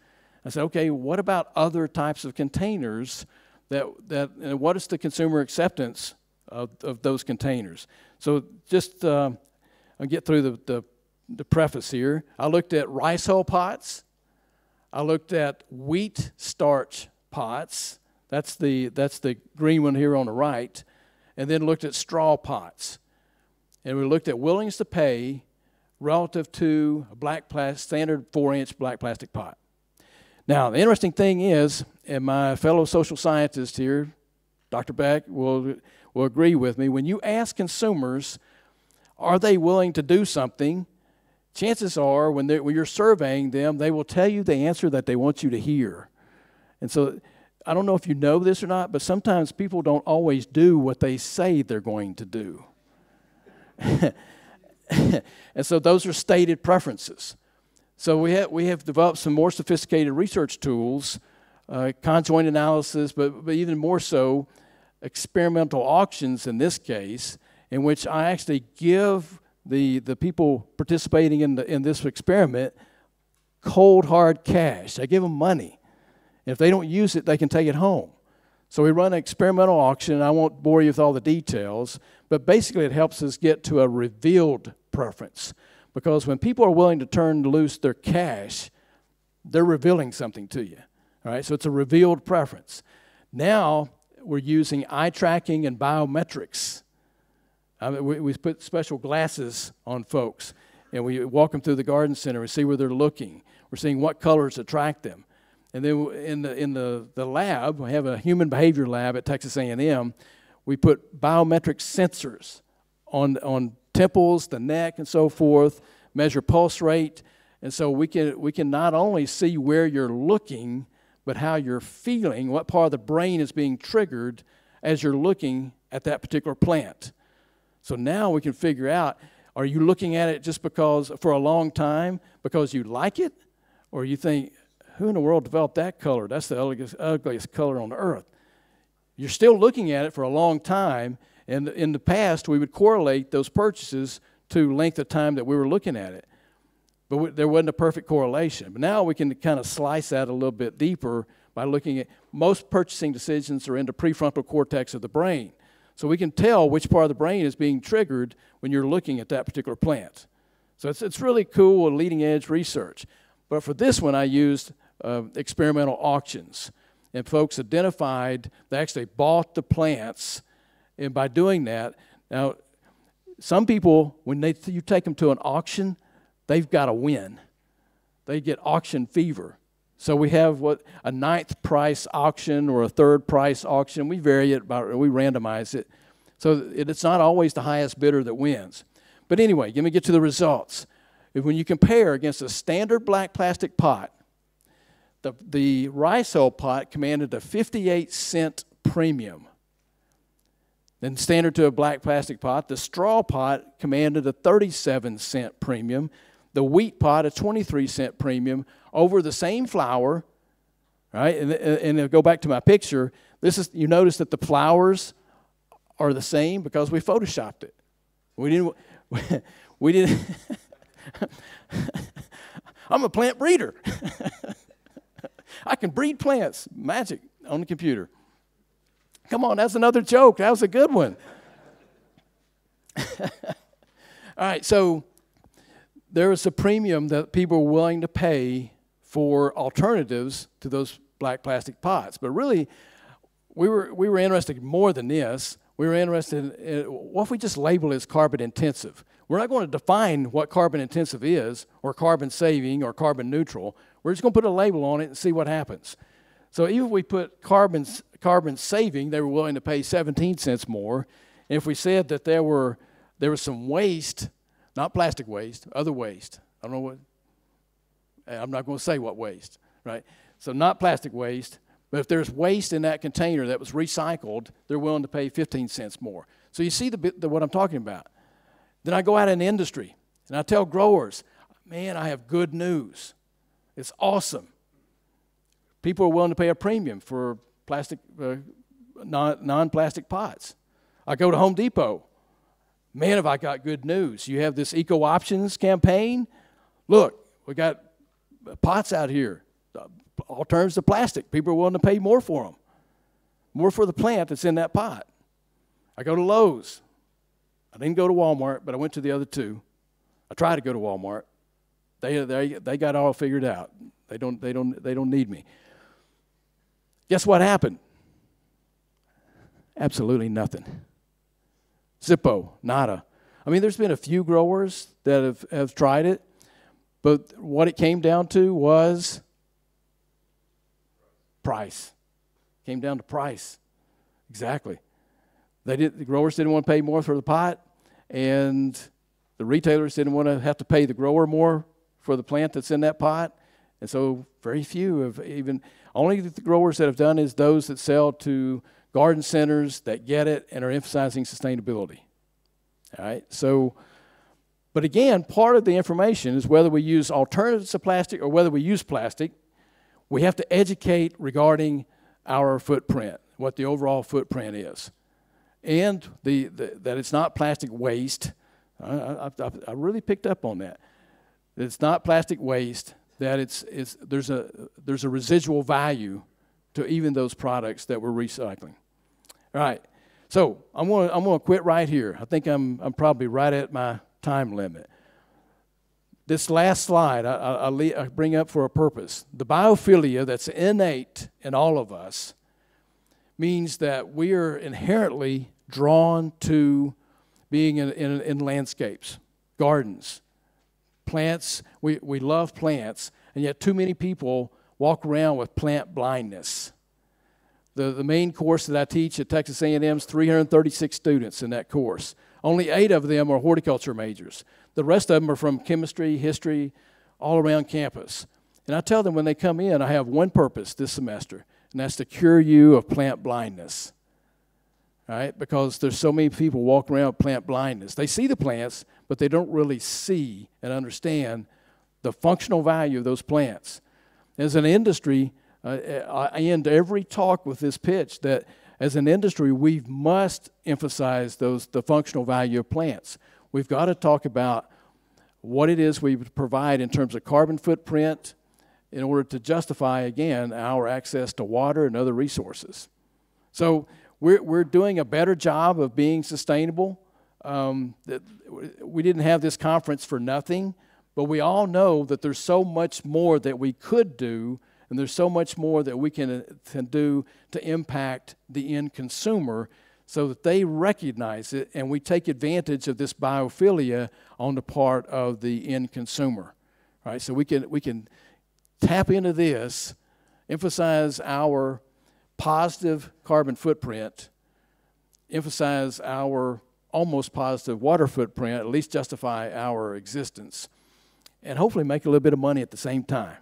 I said, okay, what about other types of containers and what is the consumer acceptance of those containers? So just, I'll get through the preface here. I looked at rice hull pots. I looked at wheat starch pots. That's the green one here on the right. And then looked at straw pots. And we looked at willingness to pay relative to a standard 4-inch black plastic pot. Now, the interesting thing is, and my fellow social scientist here, Dr. Beck, will agree with me, when you ask consumers, are they willing to do something, chances are when you're surveying them, they will tell you the answer that they want you to hear. And so I don't know if you know this or not, but sometimes people don't always do what they say they're going to do. And so those are stated preferences. So we have developed some more sophisticated research tools, conjoint analysis, but even more so, experimental auctions in this case, in which I actually give the people participating in this experiment cold hard cash. I give them money. If they don't use it, they can take it home. So we run an experimental auction. I won't bore you with all the details, but basically it helps us get to a revealed preference. Because when people are willing to turn loose their cash, they're revealing something to you. All right, so it's a revealed preference. Now we're using eye tracking and biometrics. We put special glasses on folks, and we walk them through the garden center and see where they're looking. We're seeing what colors attract them. And then in the lab, we have a human behavior lab at Texas A&M. We put biometric sensors on temples, the neck, and so forth, measure pulse rate. And so we can not only see where you're looking, but how you're feeling, what part of the brain is being triggered as you're looking at that particular plant. So now we can figure out, are you looking at it just because, for a long time, because you like it? Or you think, who in the world developed that color? That's the ugliest color on earth. You're still looking at it for a long time, and in the past, we would correlate those purchases to length of time that we were looking at it. But there wasn't a perfect correlation. But now we can kind of slice that a little bit deeper by looking at, most purchasing decisions are in the prefrontal cortex of the brain. So we can tell which part of the brain is being triggered when you're looking at that particular plant. So it's really cool, leading edge research. But for this one, I used experimental auctions. And folks identified, they actually bought the plants. And by doing that, now, some people, when you take them to an auction, they've got to win. They get auction fever. So we have a 9th price auction or a 3rd price auction. We vary it, we randomize it. So it's not always the highest bidder that wins. But anyway, let me get to the results. When you compare against a standard black plastic pot, the rice hull pot commanded a 58-cent premium. Then standard to a black plastic pot, the straw pot commanded a 37-cent premium. The wheat pot, a 23-cent premium over the same flour, right? And go back to my picture. You notice that the flowers are the same because we photoshopped it. We didn't. I'm a plant breeder. I can breed plants, magic, on the computer. Come on, that's another joke. That was a good one. All right, so there was a premium that people were willing to pay for alternatives to those black plastic pots. But really, we were interested in more than this. We were interested in what if we just label it as carbon intensive? We're not going to define what carbon intensive is, or carbon saving, or carbon neutral. We're just going to put a label on it and see what happens. So even if we put carbon saving, they were willing to pay 17 cents more. And if we said that there was some waste, not plastic waste, other waste. I don't know what, I'm not going to say what waste, right? So not plastic waste, but if there's waste in that container that was recycled, they're willing to pay 15 cents more. So you see what I'm talking about. Then I go out in the industry, and I tell growers, man, I have good news. It's awesome. People are willing to pay a premium for plastic, non-plastic pots. I go to Home Depot. Man, have I got good news. You have this Eco Options campaign. Look, we got pots out here, alternatives to plastic. People are willing to pay more for them, more for the plant that's in that pot. I go to Lowe's. I didn't go to Walmart, but I went to the other two. I tried to go to Walmart. They got all figured out. They don't need me. Guess what happened? Absolutely nothing. Zippo, nada. I mean, there's been a few growers that have tried it, but what it came down to was price. Came down to price. Exactly. The growers didn't want to pay more for the pot, and the retailers didn't want to have to pay the grower more for the plant that's in that pot. And so very few have even, only the growers that have done is those that sell to garden centers that get it and are emphasizing sustainability. All right, so, but again, part of the information is whether we use alternatives to plastic or whether we use plastic, we have to educate regarding our footprint, what the overall footprint is. And that it's not plastic waste. I really picked up on that. It's not plastic waste, that there's a residual value to even those products that we're recycling. All right, so I'm gonna quit right here. I think I'm probably right at my time limit. This last slide I bring up for a purpose. The biophilia that's innate in all of us means that we are inherently drawn to being in landscapes, gardens, plants. We love plants, and yet too many people walk around with plant blindness. The main course that I teach at Texas A&M's 336 students in that course. Only 8 of them are horticulture majors. The rest of them are from chemistry, history, all around campus. And I tell them when they come in, I have one purpose this semester, and that's to cure you of plant blindness. All right? Because there's so many people walking around with plant blindness. They see the plants, but they don't really see and understand the functional value of those plants. As an industry, I end every talk with this pitch that as an industry, we must emphasize the functional value of plants. We've got to talk about what it is we provide in terms of carbon footprint in order to justify, again, our access to water and other resources. So we're doing a better job of being sustainable. We didn't have this conference for nothing, but we all know that there's so much more that we could do, and there's so much more that we can do to impact the end consumer so that they recognize it and we take advantage of this biophilia on the part of the end consumer. Right? So we can tap into this, emphasize our positive carbon footprint, emphasize our almost positive water footprint, at least justify our existence, and hopefully make a little bit of money at the same time.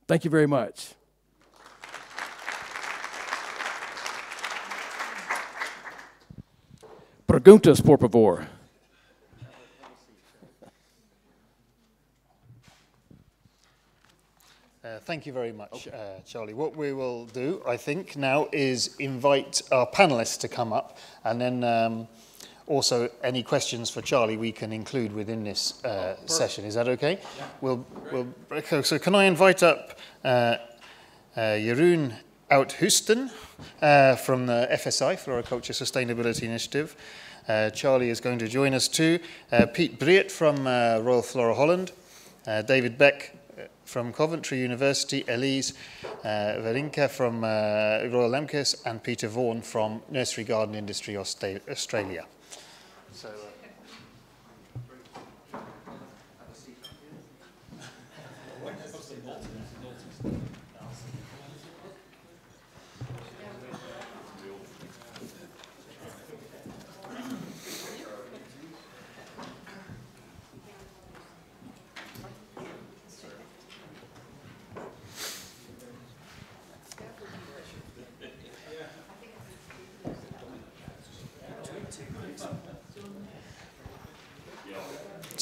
Thank you very much. Preguntas, por favor. Thank you very much, Charlie. What we will do, I think, now is invite our panelists to come up, and then also any questions for Charlie we can include within this session. Is that okay? Yeah. So can I invite up Jeroen Oudhusten from the FSI, Floriculture Sustainability Initiative. Charlie is going to join us too. Piet Breert from Royal Flora Holland. David Beck from Coventry University. Elise Verinka from Royal Lemkes. And Peter Vaughan from Nursery Garden Industry Australia. So,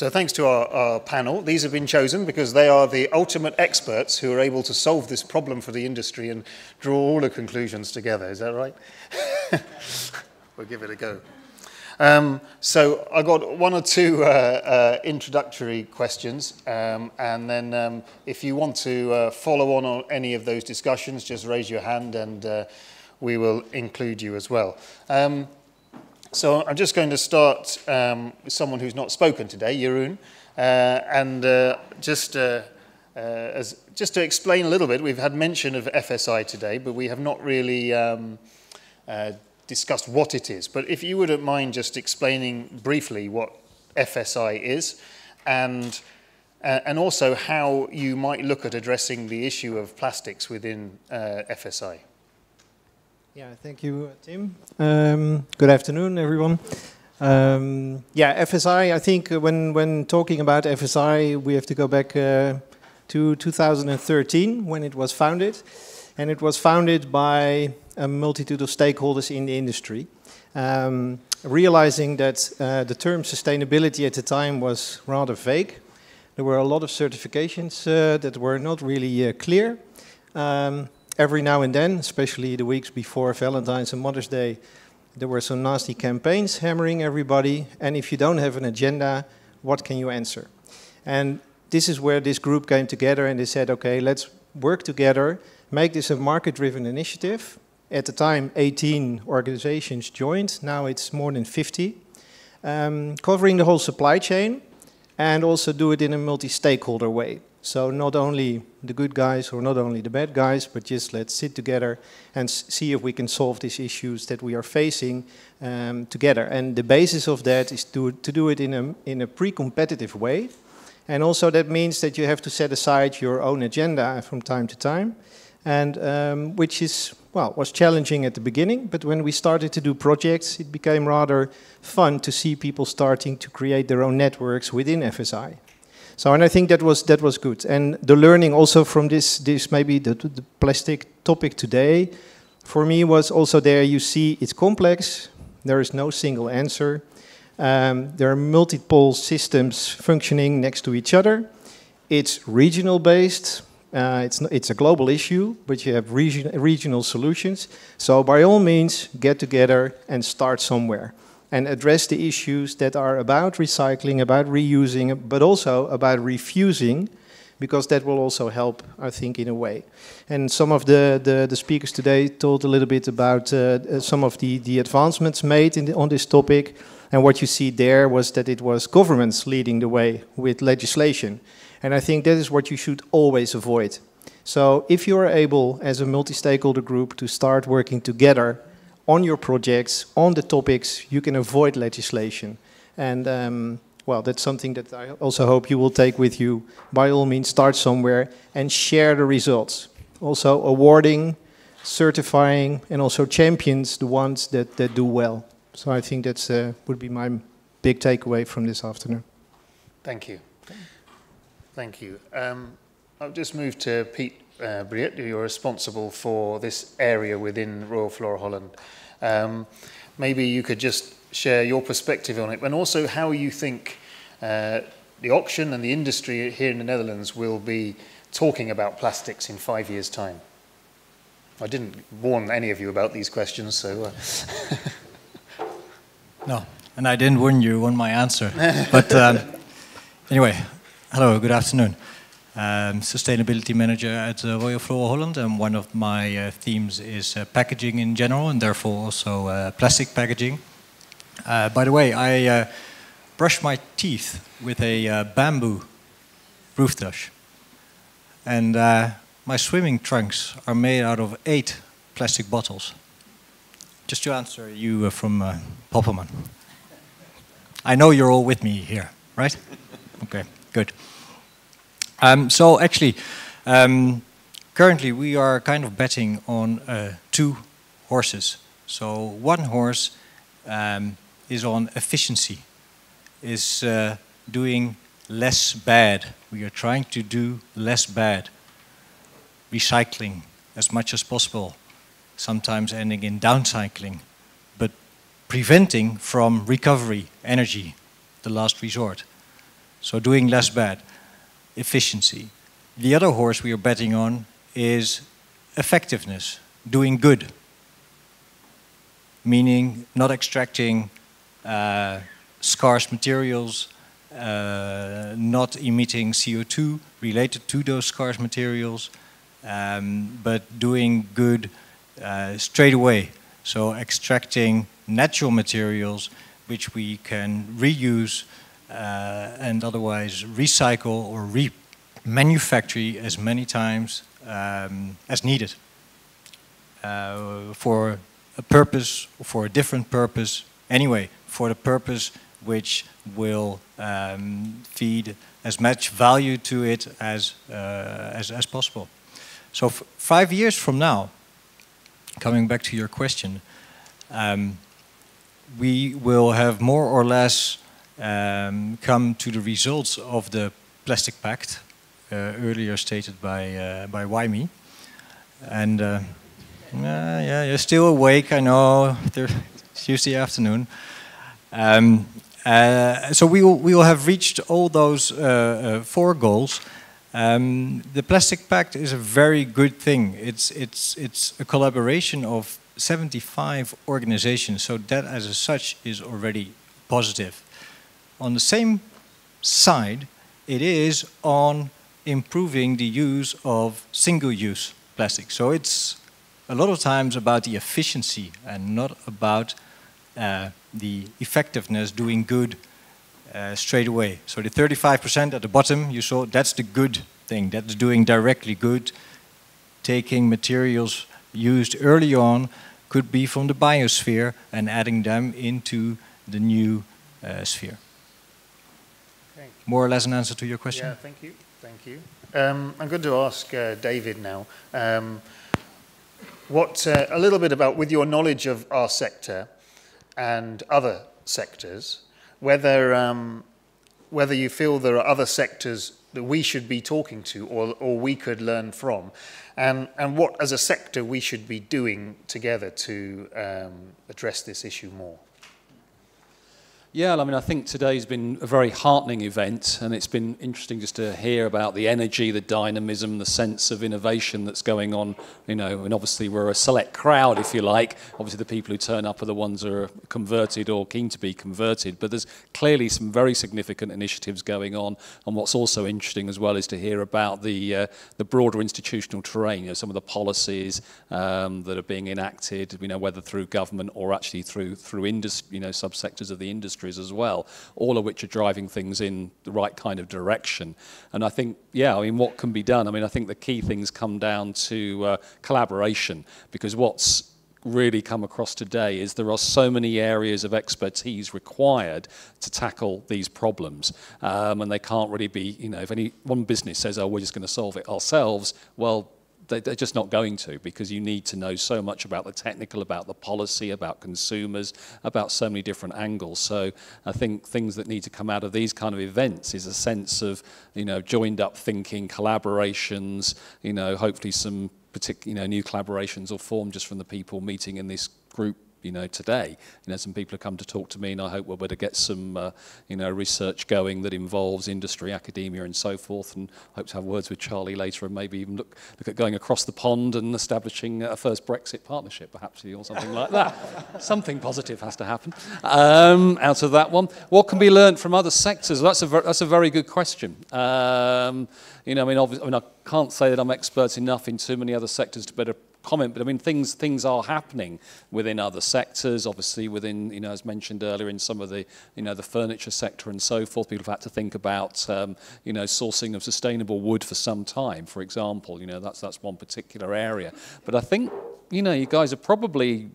So thanks to our panel. These have been chosen because they are the ultimate experts who are able to solve this problem for the industry and draw all the conclusions together. Is that right? We'll give it a go. So I got one or two introductory questions, and then if you want to follow on any of those discussions, just raise your hand and we will include you as well. So I'm just going to start with someone who's not spoken today, Jeroen, and just to explain a little bit, we've had mention of FSI today, but we have not really discussed what it is. But if you wouldn't mind just explaining briefly what FSI is, and also how you might look at addressing the issue of plastics within FSI. Yeah, thank you, Tim. Good afternoon, everyone. Yeah, FSI, I think when talking about FSI, we have to go back to 2013 when it was founded. And it was founded by a multitude of stakeholders in the industry, realizing that the term sustainability at the time was rather vague. There were a lot of certifications that were not really clear. Every now and then, especially the weeks before Valentine's and Mother's Day, there were some nasty campaigns hammering everybody. And if you don't have an agenda, what can you answer? And this is where this group came together and they said, okay, let's work together, make this a market-driven initiative. At the time, 18 organizations joined. Now it's more than 50, covering the whole supply chain and also do it in a multi-stakeholder way. So not only the good guys or not only the bad guys, but just let's sit together and see if we can solve these issues that we are facing together. And the basis of that is to do it in a pre-competitive way. And also that means that you have to set aside your own agenda from time to time, and which is, well, was challenging at the beginning. But when we started to do projects, it became rather fun to see people starting to create their own networks within FSI. So, and I think that was good. And the learning also from this maybe the plastic topic today, for me was also there you see it's complex, there is no single answer. There are multiple systems functioning next to each other. It's regional based, it's a global issue, but you have regional solutions. So by all means, get together and start somewhere. And address the issues that are about recycling, about reusing, but also about refusing, because that will also help, I think, in a way. And some of the speakers today told a little bit about some of the advancements made on this topic. And what you see there was that it was governments leading the way with legislation. And I think that is what you should always avoid. So if you are able, as a multi-stakeholder group, to start working together on your projects, on the topics, you can avoid legislation. And well, that's something that I also hope you will take with you. By all means, start somewhere and share the results. Also awarding, certifying, and also champions the ones that do well. So I think that's would be my big takeaway from this afternoon. Thank you. Thank you. I'll just move to Piet Briet, you're responsible for this area within Royal Flora Holland. Maybe you could just share your perspective on it, and also how you think the auction and the industry here in the Netherlands will be talking about plastics in 5 years' time. I didn't warn any of you about these questions, so... No, and I didn't warn you on my answer. But anyway, hello, good afternoon. Sustainability manager at Royal Flora Holland, and one of my themes is packaging in general, and therefore also plastic packaging. By the way, I brush my teeth with a bamboo rooftrush, and my swimming trunks are made out of 8 plastic bottles. Just to answer you from Popperman. I know you're all with me here, right? Okay, good. So actually, currently we are kind of betting on 2 horses. So one horse is on efficiency, is doing less bad. We are trying to do less bad. Recycling as much as possible, sometimes ending in downcycling, but preventing from recovery, energy, the last resort. So doing less bad. Efficiency. The other horse we are betting on is effectiveness, doing good, meaning not extracting scarce materials, not emitting CO2 related to those scarce materials, but doing good straight away. So extracting natural materials which we can reuse and otherwise recycle or remanufacture as many times as needed for a purpose, for a different purpose, anyway, for the purpose which will feed as much value to it as possible. So 5 years from now, coming back to your question, we will have more or less come to the results of the Plastic Pact, earlier stated by Wyme. And yeah, you're still awake, I know, it's Tuesday afternoon. So we will have reached all those 4 goals. The Plastic Pact is a very good thing. It's a collaboration of 75 organizations, so that as such is already positive. On the same side, it is on improving the use of single-use plastic. So it's a lot of times about the efficiency and not about the effectiveness, doing good straight away. So the 35% at the bottom, you saw, that's the good thing. That's doing directly good. Taking materials used early on, could be from the biosphere, and adding them into the new sphere. Okay. More or less an answer to your question? Yeah, thank you. Thank you. I'm going to ask David now, a little bit about, with your knowledge of our sector and other sectors, whether you feel there are other sectors that we should be talking to or we could learn from, and what as a sector we should be doing together to address this issue more. Yeah, I mean, I think today's been a very heartening event, and it's been interesting just to hear about the energy, the dynamism, the sense of innovation that's going on, you know, and obviously we're a select crowd, if you like. Obviously the people who turn up are the ones who are converted or keen to be converted, but there's clearly some very significant initiatives going on, and what's also interesting as well is to hear about the broader institutional terrain, you know, some of the policies that are being enacted, you know, whether through government or actually through industry, you know, subsectors of the industry as well, all of which are driving things in the right kind of direction. And I think, yeah, I mean, what can be done? I mean, I think the key things come down to collaboration, because what's really come across today is there are so many areas of expertise required to tackle these problems, and they can't really be, you know, if any one business says, oh, we're just going to solve it ourselves, well, they're just not going to, because you need to know so much about the technical, about the policy, about consumers, about so many different angles. So I think things that need to come out of these kind of events is a sense of, you know, joined up thinking, collaborations, you know, hopefully some particular, you know, new collaborations will form just from the people meeting in this group, you know, today. You know, some people have come to talk to me, and I hope we'll be able to get some, you know, research going that involves industry, academia, and so forth. And hope to have words with Charlie later, and maybe even look at going across the pond and establishing a first Brexit partnership, perhaps, or something like that. Something positive has to happen out of that one. What can be learned from other sectors? Well, that's a very good question. You know, I mean, I can't say that I'm expert enough in too many other sectors to better comment, but I mean, things are happening within other sectors, obviously within, you know, as mentioned earlier, in some of the, you know, the furniture sector and so forth. People have had to think about, you know, sourcing of sustainable wood for some time, for example. You know, that's one particular area. But I think, you know, you guys are probably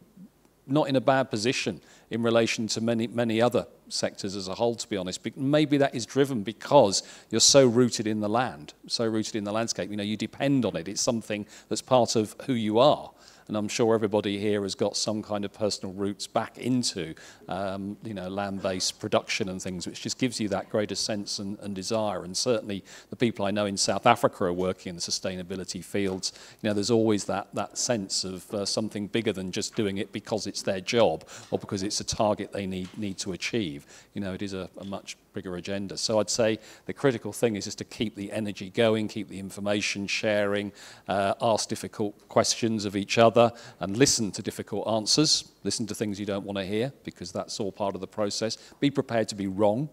not in a bad position in relation to many other sectors as a whole, to be honest. But maybe that is driven because you're so rooted in the land, so rooted in the landscape. You know, you depend on it. It's something that's part of who you are. And I'm sure everybody here has got some kind of personal roots back into, you know, land-based production and things, which just gives you that greater sense and desire. And certainly the people I know in South Africa are working in the sustainability fields. You know, there's always that sense of something bigger than just doing it because it's their job or because it's a target they need to achieve. You know, it is a much bigger agenda. So I'd say the critical thing is just to keep the energy going, keep the information sharing, ask difficult questions of each other, other and listen to difficult answers, listen to things you don't want to hear, because that's all part of the process. Be prepared to be wrong,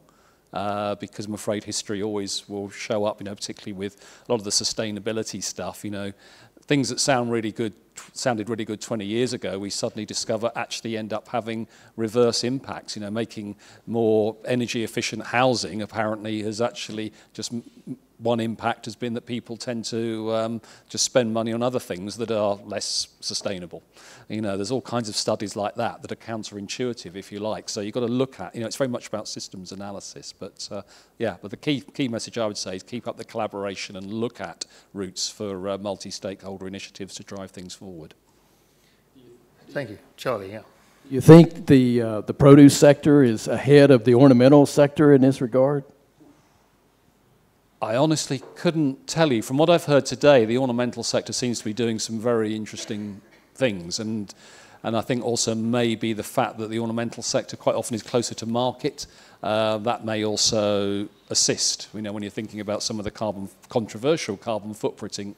because I'm afraid history always will show up, particularly with a lot of the sustainability stuff, things that sounded really good 20 years ago, we suddenly discover actually end up having reverse impacts. Making more energy efficient housing apparently has actually just one impact has been that people tend to just spend money on other things that are less sustainable. There's all kinds of studies like that that are counterintuitive, if you like. So you've got to look at, it's very much about systems analysis. But but the key message I would say is keep up the collaboration and look at routes for multi-stakeholder initiatives to drive things forward. Thank you. Charlie, yeah. You think the produce sector is ahead of the ornamental sector in this regard? I honestly couldn't tell you. From what I've heard today, the ornamental sector seems to be doing some very interesting things, and I think also maybe the fact that the ornamental sector quite often is closer to market, that may also assist. When you're thinking about some of the controversial carbon footprinting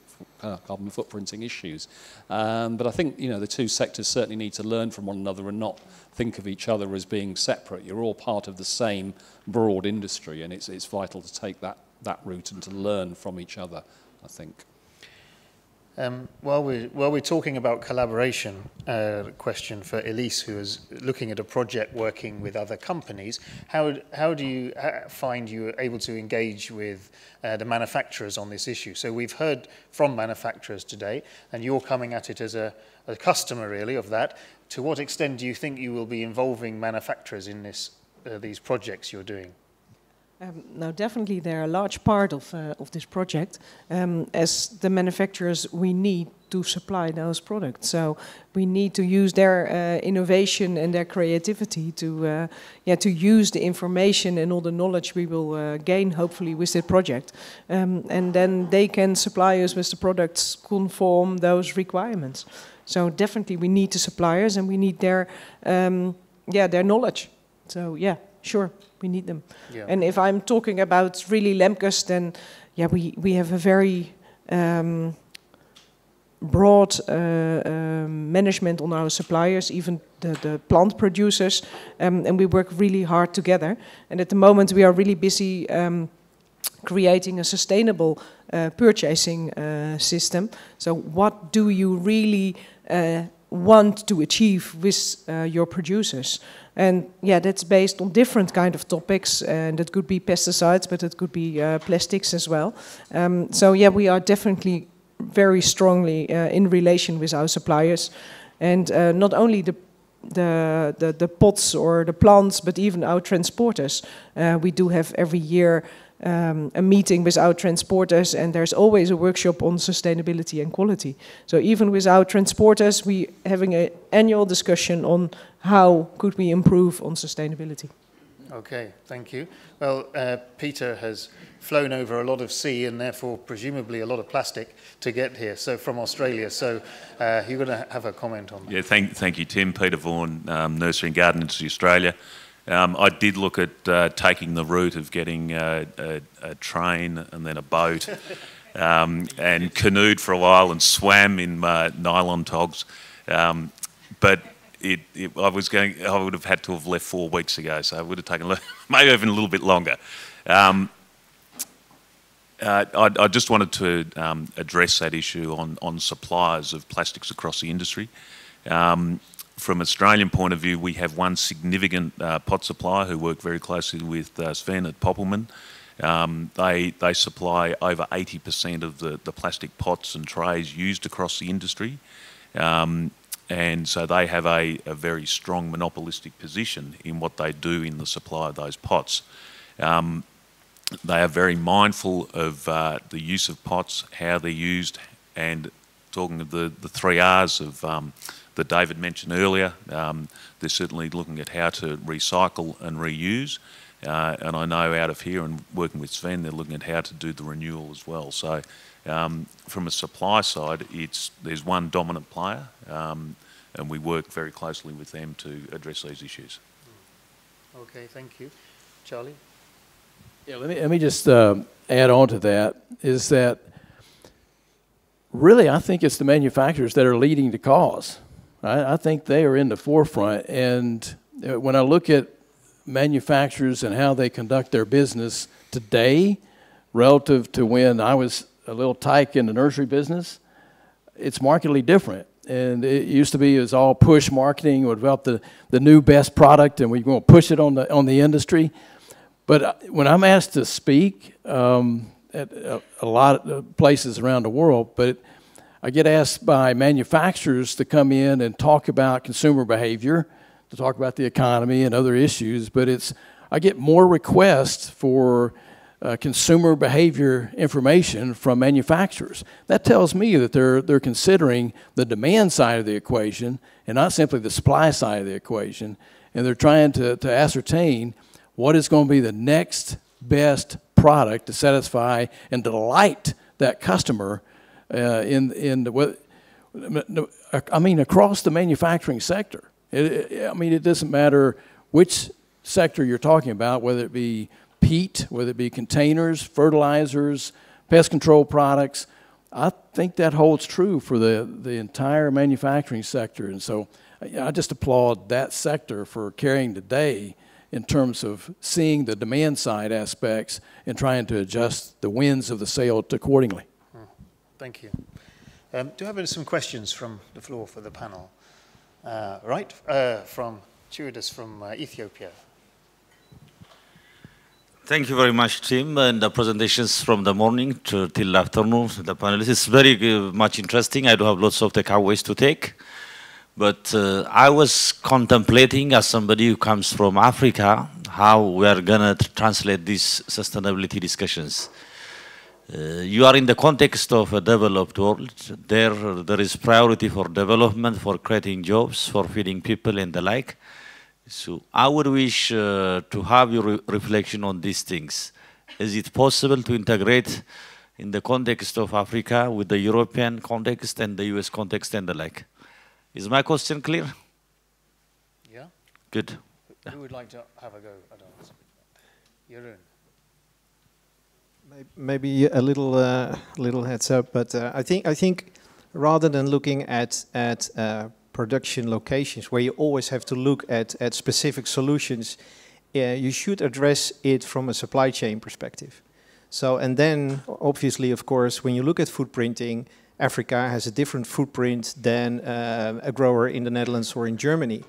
issues. But I think the two sectors certainly need to learn from one another and not think of each other as being separate. You're all part of the same broad industry, and it's vital to take that route and to learn from each other, I think. While we're talking about collaboration, question for Elise, who is looking at a project working with other companies. How do you find you're able to engage with the manufacturers on this issue? So we've heard from manufacturers today, and you're coming at it as a customer really of that. To what extent do you think you will be involving manufacturers in these projects you're doing? No, definitely they're a large part of this project. As the manufacturers, we need to supply those products. So we need to use their innovation and their creativity to use the information and all the knowledge we will gain, hopefully, with the project. And then they can supply us with the products conform those requirements. So definitely we need the suppliers and we need their knowledge. So yeah, sure. We need them. Yeah. And if I'm talking about really Lemkes, then we have a very broad management on our suppliers, even the plant producers, and we work really hard together. And at the moment we are really busy creating a sustainable purchasing system. So what do you really want to achieve with your producers? And that's based on different kind of topics, and it could be pesticides, but it could be plastics as well. We are definitely very strongly in relation with our suppliers, and not only the pots or the plants, but even our transporters. We do have every year a meeting with our transporters, and there's always a workshop on sustainability and quality. So even with our transporters, we having an annual discussion on how could we improve on sustainability. Okay, thank you. Well, Peter has flown over a lot of sea and therefore presumably a lot of plastic to get here, so from Australia. So you're going to have a comment on that. Yeah, thank you, Tim. Peter Vaughan, Nursery and Garden Industry Australia. I did look at taking the route of getting a train and then a boat and canoed for a while and swam in nylon togs. But I would have had to have left 4 weeks ago, so it would have taken maybe even a little bit longer. I just wanted to address that issue on suppliers of plastics across the industry. From an Australian point of view, we have one significant pot supplier who work very closely with Sven at Poppelman. They supply over 80% of the plastic pots and trays used across the industry. And so they have a very strong monopolistic position in what they do in the supply of those pots. They are very mindful of the use of pots, how they're used, and talking of the 3 R's of that David mentioned earlier, they're certainly looking at how to recycle and reuse. And I know out of here and working with Sven, they're looking at how to do the renewal as well. So from a supply side, there's one dominant player, and we work very closely with them to address these issues. Okay, thank you. Charlie? Yeah, let me just add on to that, is that really, I think it's the manufacturers that are leading the cause. I think they are in the forefront. And when I look at manufacturers and how they conduct their business today relative to when I was a little tyke in the nursery business, it's markedly different. And it used to be it was all push marketing, would develop the new best product, and we're going to push it on the industry. But when I'm asked to speak at a lot of places around the world, but I get asked by manufacturers to come in and talk about consumer behavior, to talk about the economy and other issues, but I get more requests for consumer behavior information from manufacturers. That tells me that they're considering the demand side of the equation and not simply the supply side of the equation, and they're trying to ascertain what is going to be the next best product to satisfy and delight that customer across the manufacturing sector. It doesn't matter which sector you're talking about, whether it be peat, whether it be containers, fertilizers, pest control products. I think that holds true for the entire manufacturing sector. And so I just applaud that sector for carrying the day in terms of seeing the demand side aspects and trying to adjust the winds of the sail accordingly. Thank you. Do I have some questions from the floor for the panel? From Chiridas from Ethiopia. Thank you very much, Tim, and the presentations from the morning till afternoon. The panelists is very much interesting. I do have lots of takeaways to take. But I was contemplating, as somebody who comes from Africa, how we are going to translate these sustainability discussions. You are in the context of a developed world. There is priority for development, for creating jobs, for feeding people and the like. So I would wish to have your reflection on these things. Is it possible to integrate in the context of Africa with the European context and the US context and the like? Is my question clear? Yeah. Good. Who would like to have a go at answering that? Jeroen. Maybe a little heads up, but I think rather than looking at production locations where you always have to look at specific solutions, you should address it from a supply chain perspective. So, and then obviously, of course, when you look at footprinting, Africa has a different footprint than a grower in the Netherlands or in Germany.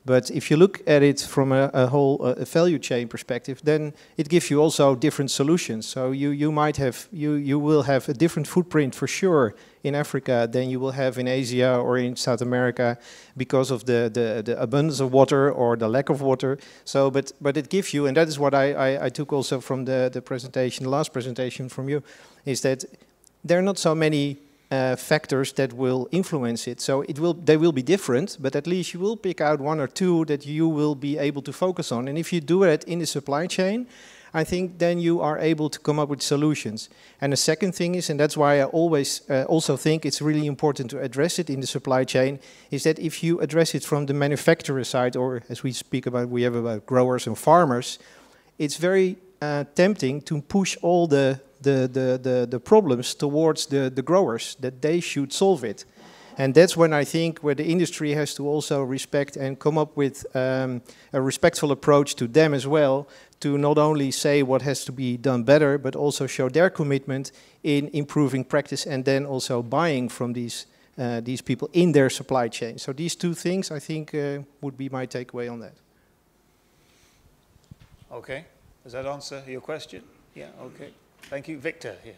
But if you look at it from a whole value chain perspective, then it gives you also different solutions. So you will have a different footprint for sure in Africa than you will have in Asia or in South America because of the abundance of water or the lack of water. So, but it gives you, and that is what I took also from the presentation, the last presentation from you, is that there are not so many factors that will influence it. So they will be different, but at least you will pick out one or two that you will be able to focus on. And if you do it in the supply chain, I think then you are able to come up with solutions. And the second thing is, and that's why I always also think it's really important to address it in the supply chain, is that if you address it from the manufacturer side, or as we have about growers and farmers, it's very tempting to push all the problems towards the growers, that they should solve it. And that's when I think where the industry has to also respect and come up with a respectful approach to them as well, to not only say what has to be done better, but also show their commitment in improving practice and then also buying from these people in their supply chain. So these two things, I think, would be my takeaway on that. Okay. Does that answer your question? Yeah, okay. Thank you. Victor, here.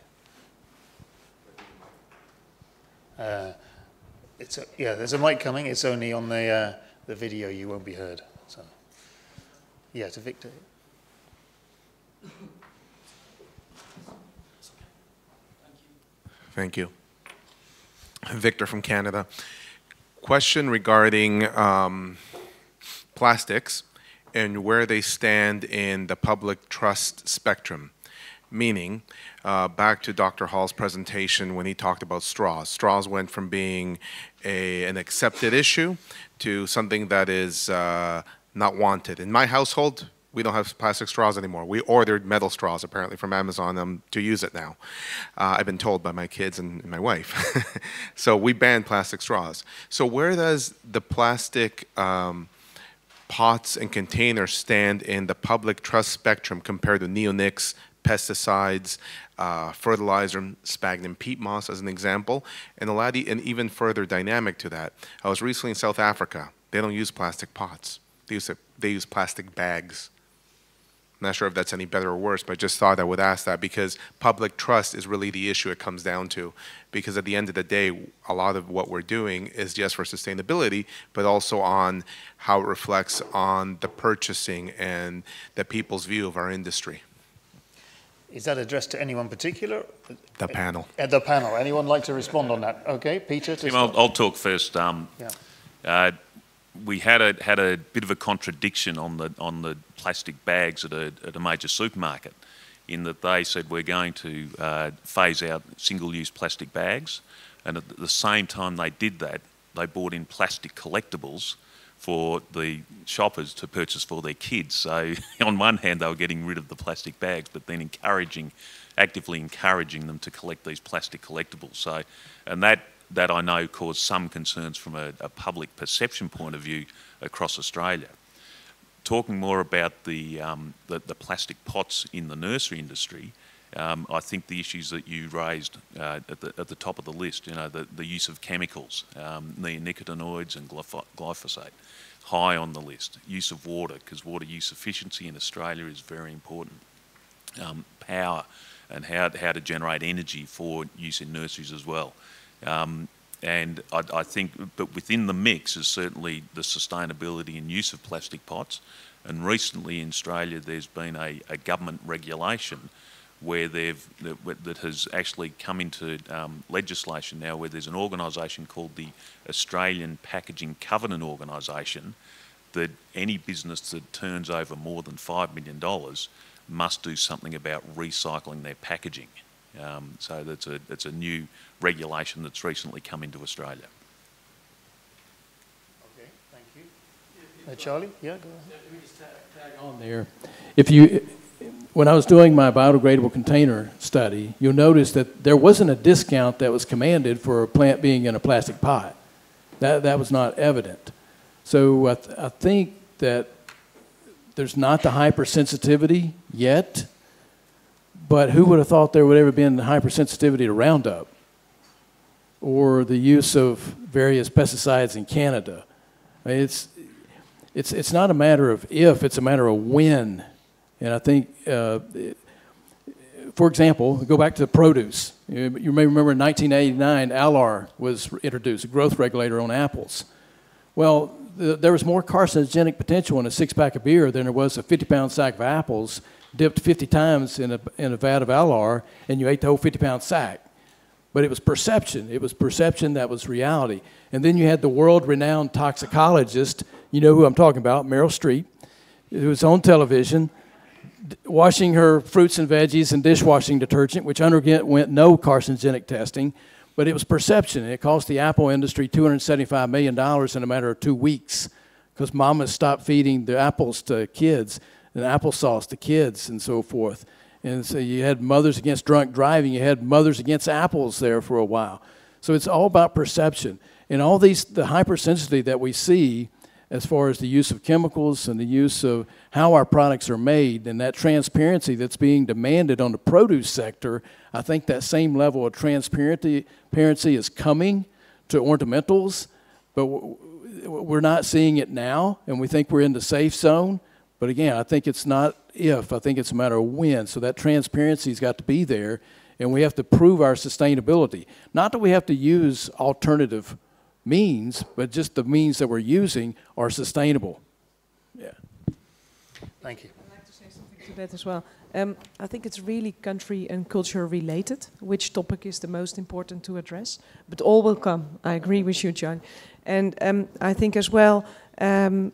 There's a mic coming. It's only on the video. You won't be heard. So, yeah, to Victor. Thank you. Victor from Canada. Question regarding plastics and where they stand in the public trust spectrum. Meaning, back to Dr. Hall's presentation when he talked about straws. Straws went from being an accepted issue to something that is not wanted. In my household, We don't have plastic straws anymore. We ordered metal straws, apparently, from Amazon to use it now. I've been told by my kids and my wife. So we banned plastic straws. So where does the plastic pots and containers stand in the public trust spectrum compared to neonics, pesticides, fertilizer, sphagnum peat moss as an example, and an even further dynamic to that? I was recently in South Africa. They don't use plastic pots. They use plastic bags. I'm not sure if that's any better or worse, but I just thought I would ask that because public trust is really the issue it comes down to. Because at the end of the day, a lot of what we're doing is just for sustainability, but also on how it reflects on the purchasing and the people's view of our industry. Is that addressed to anyone particular? The panel. At the panel. Anyone like to respond on that? Okay, Peter. Tim, I'll talk first. We had a bit of a contradiction on the plastic bags at a major supermarket, in that they said we're going to phase out single-use plastic bags, and at the same time they did that, they bought in plastic collectibles for the shoppers to purchase for their kids. So on one hand they were getting rid of the plastic bags, but then actively encouraging them to collect these plastic collectibles. So, and that I know caused some concerns from a public perception point of view across Australia. Talking more about the plastic pots in the nursery industry, I think the issues that you raised at the top of the list, the use of chemicals, neonicotinoids and glyphosate, high on the list. Use of water, because water use efficiency in Australia is very important. Power and how to generate energy for use in nurseries as well. And I think, but within the mix is certainly the sustainability and use of plastic pots. And recently in Australia, there's been a government regulation where that has actually come into legislation now, where there's an organisation called the Australian Packaging Covenant Organisation, that any business that turns over more than $5 million must do something about recycling their packaging. So that's a new regulation that's recently come into Australia. Okay, thank you. Charlie, yeah, go ahead. Let me just tag on there. When I was doing my biodegradable container study, you'll notice that there wasn't a discount that was commanded for a plant being in a plastic pot. That was not evident. So I think that there's not the hypersensitivity yet. But who would have thought there would ever been hypersensitivity to Roundup or the use of various pesticides in Canada? I mean, it's not a matter of if, it's a matter of when. And I think, for example, go back to produce. You may remember in 1989, ALAR was introduced, a growth regulator on apples. Well, there was more carcinogenic potential in a six-pack of beer than there was a 50-pound sack of apples dipped 50 times in a vat of ALAR, and you ate the whole 50-pound sack. But it was perception. It was perception that was reality. And then you had the world-renowned toxicologist, you know who I'm talking about, Meryl Streep, who was on television, washing her fruits and veggies in dishwashing detergent, which underwent no carcinogenic testing. But it was perception. It cost the apple industry $275 million in a matter of 2 weeks because mamas stopped feeding the apples to kids and applesauce to kids and so forth. And so you had Mothers Against Drunk Driving. You had Mothers Against Apples there for a while. So it's all about perception. And all the hypersensitivity that we see as far as the use of chemicals and the use of how our products are made and that transparency that's being demanded on the produce sector, I think that same level of transparency is coming to ornamentals, but we're not seeing it now, and we think we're in the safe zone. But again, I think it's not if, I think it's a matter of when. So that transparency's got to be there, and we have to prove our sustainability. Not that we have to use alternative means, but just the means that we're using are sustainable. Yeah. Thank you. I'd like to say something to that as well. I think it's really country and culture related, which topic is the most important to address. But all will come. I agree with you, John. And I think as well, the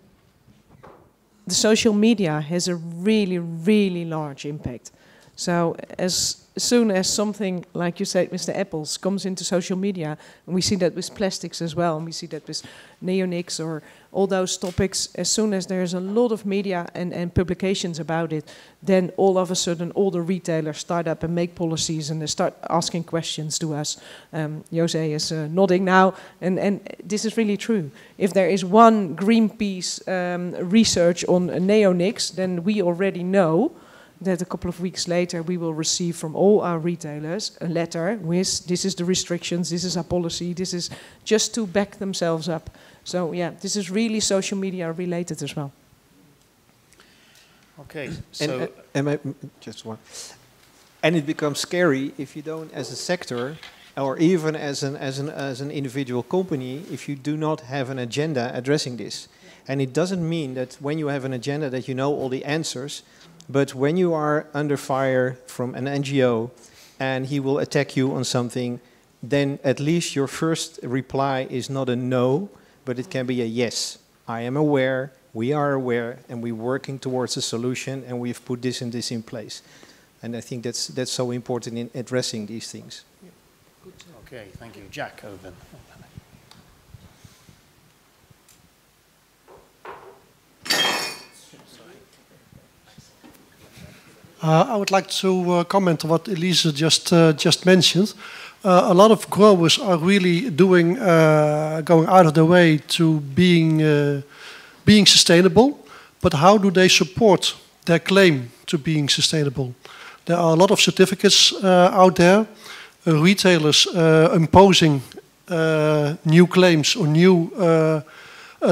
social media has a really, really large impact. So as soon as something, like you said, Mr. Apples, comes into social media, and we see that with plastics as well, and we see that with neonics or all those topics, as soon as there's a lot of media and publications about it, then all of a sudden all the retailers start up and make policies and they start asking questions to us. Jose is nodding now, and this is really true. If there is one Greenpeace research on neonics, then we already know that a couple of weeks later we will receive from all our retailers a letter with this is the restrictions, this is our policy, this is just to back themselves up. So yeah, this is really social media related as well. Okay, so just one. And it becomes scary if you don't, as a sector, or even as an individual company, if you do not have an agenda addressing this. And it doesn't mean that when you have an agenda that you know all the answers. But when you are under fire from an NGO and he will attack you on something, then at least your first reply is not a no, but it can be a yes. I am aware, we are aware, and we're working towards a solution, and we've put this and this in place. And I think that's so important in addressing these things. Okay, thank you. Jack, over there. I would like to comment on what Elise just mentioned. A lot of growers are really going out of their way to being sustainable, but how do they support their claim to being sustainable? There are a lot of certificates out there, retailers imposing new claims or new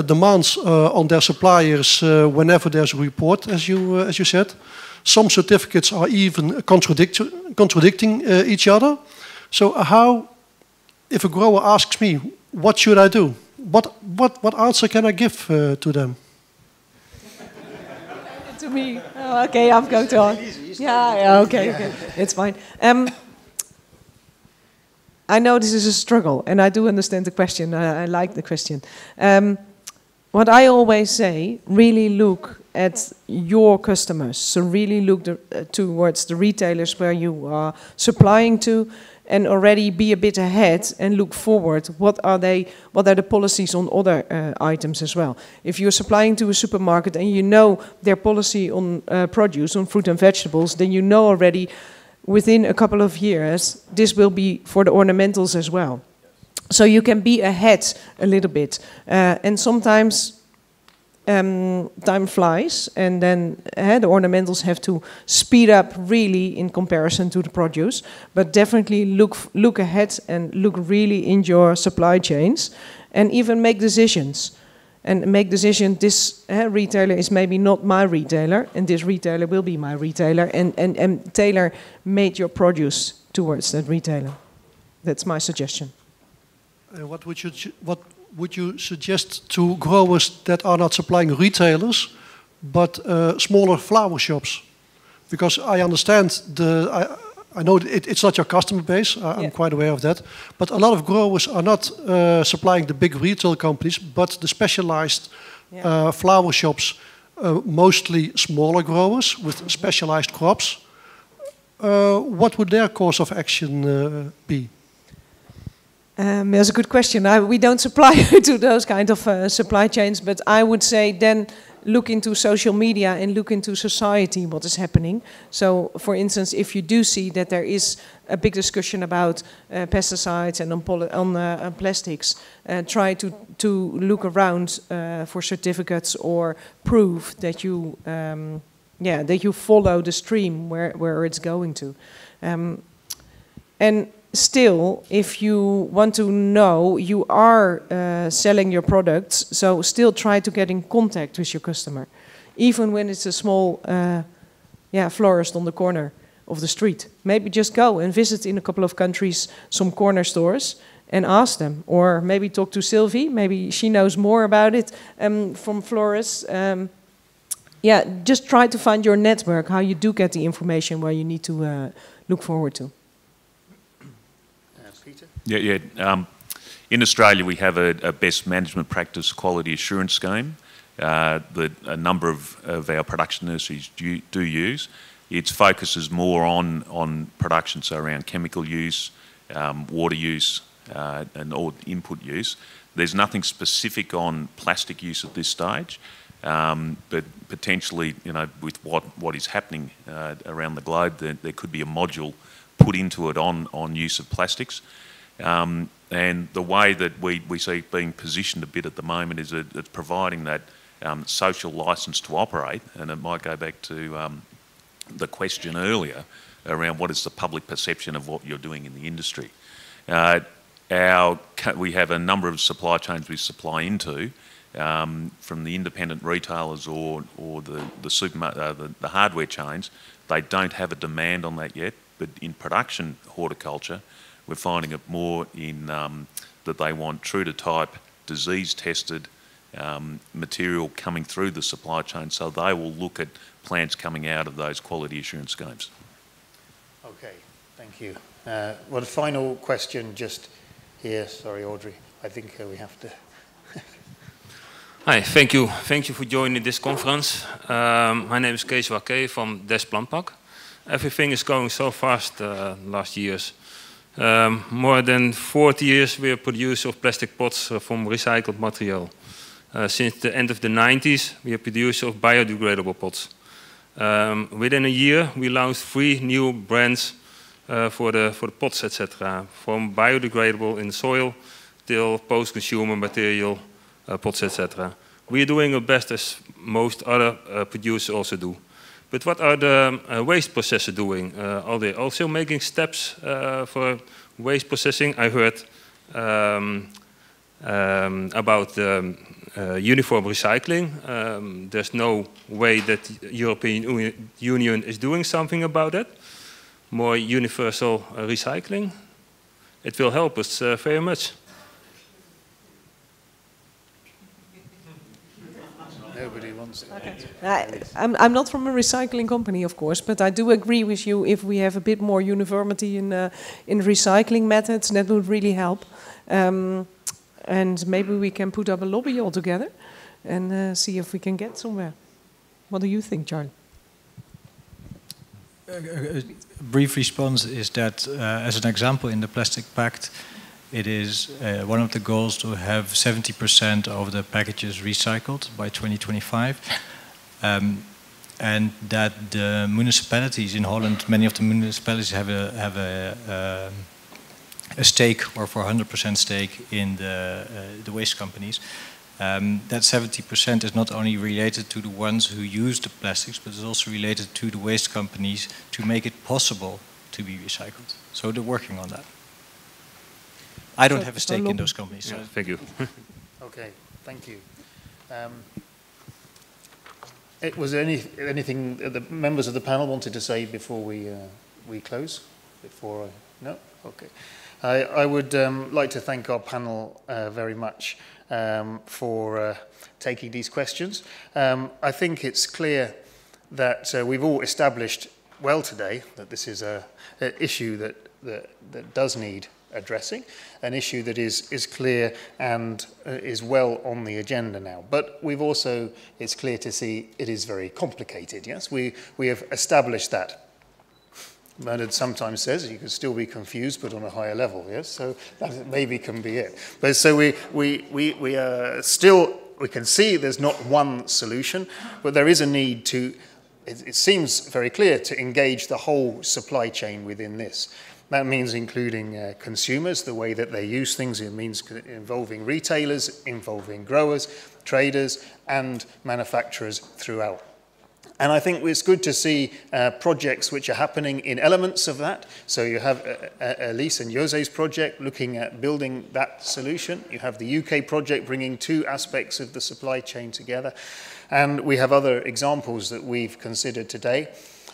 demands on their suppliers whenever there's a report, as you said. Some certificates are even contradicting each other. So how, if a grower asks me, what should I do? What answer can I give to them? To me. Oh, okay, I'm going to on. Yeah, okay. It's fine. I know this is a struggle, and I do understand the question. I like the question. What I always say, really look at your customers. So really look towards the retailers where you are supplying to, and already be a bit ahead and look forward. What are the policies on other items as well? If you're supplying to a supermarket and you know their policy on produce, on fruit and vegetables, then you know already within a couple of years this will be for the ornamentals as well. So you can be ahead a little bit. And sometimes time flies, and then the ornamentals have to speed up really in comparison to the produce. But definitely look ahead and look really in your supply chains, and even make decisions. And make decision, this retailer is maybe not my retailer, and this retailer will be my retailer, and tailor made your produce towards that retailer. That's my suggestion. What would you suggest to growers that are not supplying retailers, but smaller flower shops? Because I understand I know it's not your customer base. I'm quite aware of that. But a lot of growers are not supplying the big retail companies, but the specialized flower shops, mostly smaller growers with specialized crops. What would their course of action be? That's a good question. We don't supply to those kind of supply chains, but I would say then look into social media and look into society, what is happening. So, for instance, if you do see that there is a big discussion about pesticides and on plastics, try to look around for certificates or proof that you that you follow the stream where it's going to. And still, if you want to know, you are selling your products, so still try to get in contact with your customer. Even when it's a small florist on the corner of the street. Maybe just go and visit in a couple of countries some corner stores and ask them. Or maybe talk to Sylvie, maybe she knows more about it from florists. Just try to find your network, how you do get the information where you need to look forward to. In Australia, we have a best management practice quality assurance scheme that a number of our production nurseries do use. Its focus is more on production, so around chemical use, water use, and all input use. There's nothing specific on plastic use at this stage, but potentially, with what is happening around the globe, there could be a module put into it on use of plastics. And the way that we see it being positioned a bit at the moment is that it's providing that social licence to operate, and it might go back to the question earlier around what is the public perception of what you're doing in the industry. We have a number of supply chains we supply into, from the independent retailers or the hardware chains. They don't have a demand on that yet, but in production horticulture, we're finding it more in that they want true to type, disease tested material coming through the supply chain, so they will look at plants coming out of those quality assurance schemes. Okay, thank you. Well, the final question just here. Sorry, Audrey. I think we have to. Hi, thank you. Thank you for joining this conference. My name is Kees Wakke from Des Planpak. Everything is going so fast last years. More than 40 years we are producer of plastic pots from recycled material. Since the end of the 90s, we are producer of biodegradable pots. Within a year, we launched 3 new brands for the pots, etc. From biodegradable in soil till post-consumer material pots, etc. We are doing our best as most other producers also do. But what are the waste processors doing? Are they also making steps for waste processing? I heard about uniform recycling. There's no way that the European Union is doing something about it. More universal recycling. It will help us very much. Nobody wants to. Okay. I'm not from a recycling company, of course, but I do agree with you. If we have a bit more uniformity in recycling methods, that would really help. And maybe we can put up a lobby all together and see if we can get somewhere. What do you think, Charlie? A brief response is that, as an example, in the Plastic Pact, it is one of the goals to have 70% of the packages recycled by 2025. And that the municipalities in Holland, many of the municipalities have a stake, or for 100% stake in the waste companies. That 70% is not only related to the ones who use the plastics, but it's also related to the waste companies to make it possible to be recycled. So they're working on that. I don't have a stake in those companies. So. Yeah, thank you. Okay, thank you. Was there anything the members of the panel wanted to say before we close? No? Okay. I would like to thank our panel very much for taking these questions. I think it's clear that we've all established well today that this is an issue that does need addressing, an issue that is clear and is well on the agenda now. But we've also, it's clear to see it is very complicated, yes? We have established that. Bernard sometimes says you can still be confused, but on a higher level, yes? So that maybe can be it. But so we are still, we can see there's not one solution, but there is a need to, it seems very clear, to engage the whole supply chain within this. That means including consumers, the way that they use things. It means involving retailers, involving growers, traders, and manufacturers throughout. And I think it's good to see projects which are happening in elements of that. So you have Elise and Jose's project looking at building that solution. You have the UK project bringing 2 aspects of the supply chain together. And we have other examples that we've considered today.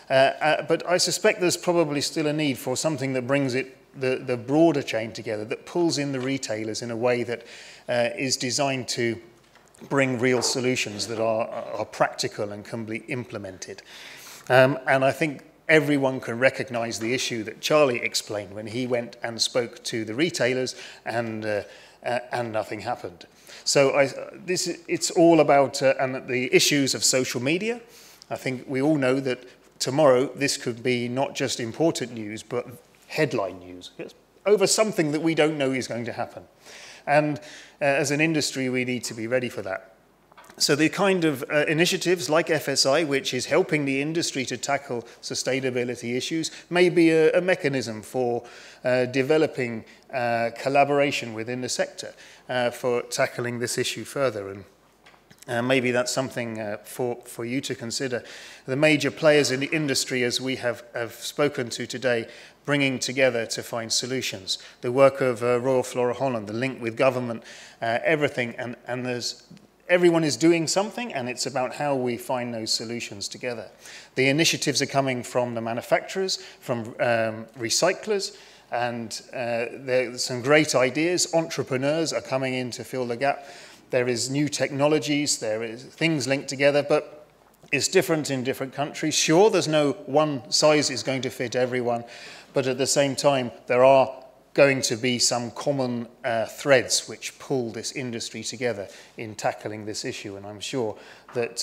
But I suspect there's probably still a need for something that brings the broader chain together, that pulls in the retailers in a way that is designed to bring real solutions that are practical and can be implemented. And I think everyone can recognize the issue that Charlie explained when he went and spoke to the retailers and nothing happened. So it's all about and the issues of social media. I think we all know that tomorrow this could be not just important news, but headline news over something that we don't know is going to happen. And as an industry, we need to be ready for that. So the kind of initiatives like FSI, which is helping the industry to tackle sustainability issues, may be a mechanism for developing collaboration within the sector for tackling this issue further. And maybe that's something for you to consider. The major players in the industry, as we have spoken to today, bringing together to find solutions. The work of Royal Flora Holland, the link with government, everything, and everyone is doing something, and it's about how we find those solutions together. The initiatives are coming from the manufacturers, from recyclers, and there's some great ideas. Entrepreneurs are coming in to fill the gap. There is new technologies, there is things linked together, but it's different in different countries. Sure, there's no one size is going to fit everyone, but at the same time, there are going to be some common threads which pull this industry together in tackling this issue. And I'm sure that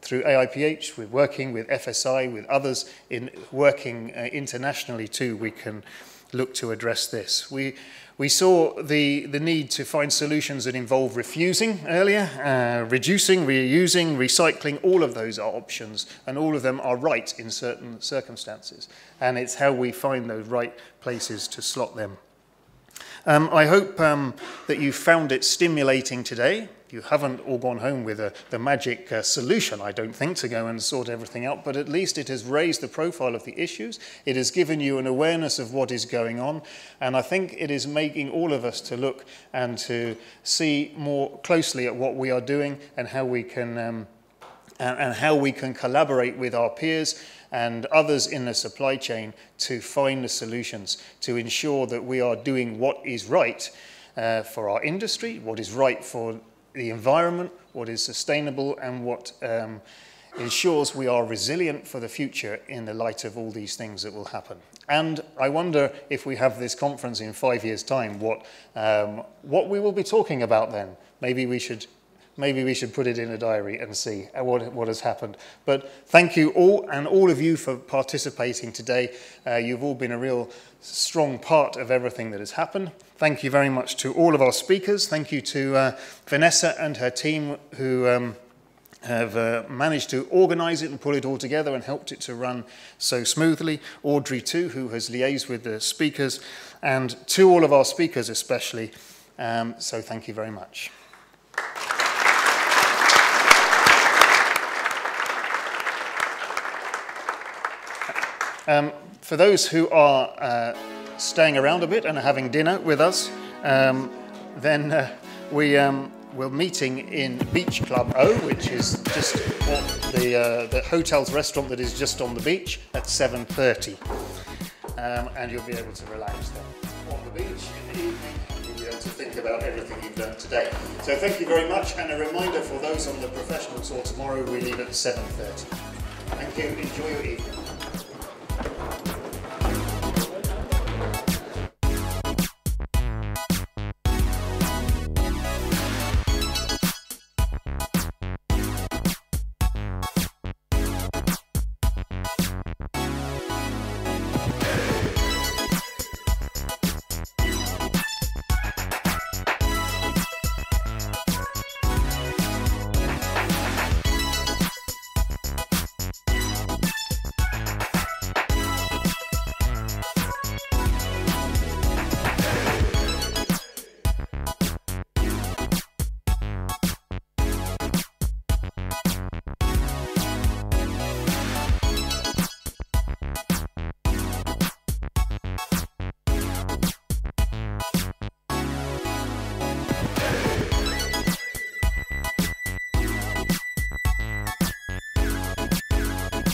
through AIPH, we're working with FSI, with others, in working internationally too, we can look to address this. We saw the need to find solutions that involve refusing earlier, reducing, reusing, recycling. All of those are options, and all of them are right in certain circumstances. And it's how we find those right places to slot them. I hope that you found it stimulating today. You haven't all gone home with the magic solution, I don't think, to go and sort everything out, but at least it has raised the profile of the issues. It has given you an awareness of what is going on, and I think it is making all of us to look and to see more closely at what we are doing and how we can collaborate with our peers and others in the supply chain to find the solutions, to ensure that we are doing what is right for our industry, what is right for the environment, what is sustainable, and what ensures we are resilient for the future in the light of all these things that will happen. And I wonder if we have this conference in 5 years' time, what we will be talking about then. Maybe we should put it in a diary and see what has happened. But thank you all, and all of you, for participating today. You've all been a real strong part of everything that has happened. Thank you very much to all of our speakers. Thank you to Vanessa and her team who have managed to organise it and put it all together and helped it to run so smoothly. Audrey too, who has liaised with the speakers, and to all of our speakers especially. So thank you very much. For those who are staying around a bit and are having dinner with us, then we're meeting in Beach Club O, which is just the hotel's restaurant that is just on the beach, at 7:30. And you'll be able to relax there on the beach in the evening. You'll be able to think about everything you've learned today. So thank you very much, and a reminder for those on the professional tour tomorrow, we leave at 7:30. Thank you. Enjoy your evening.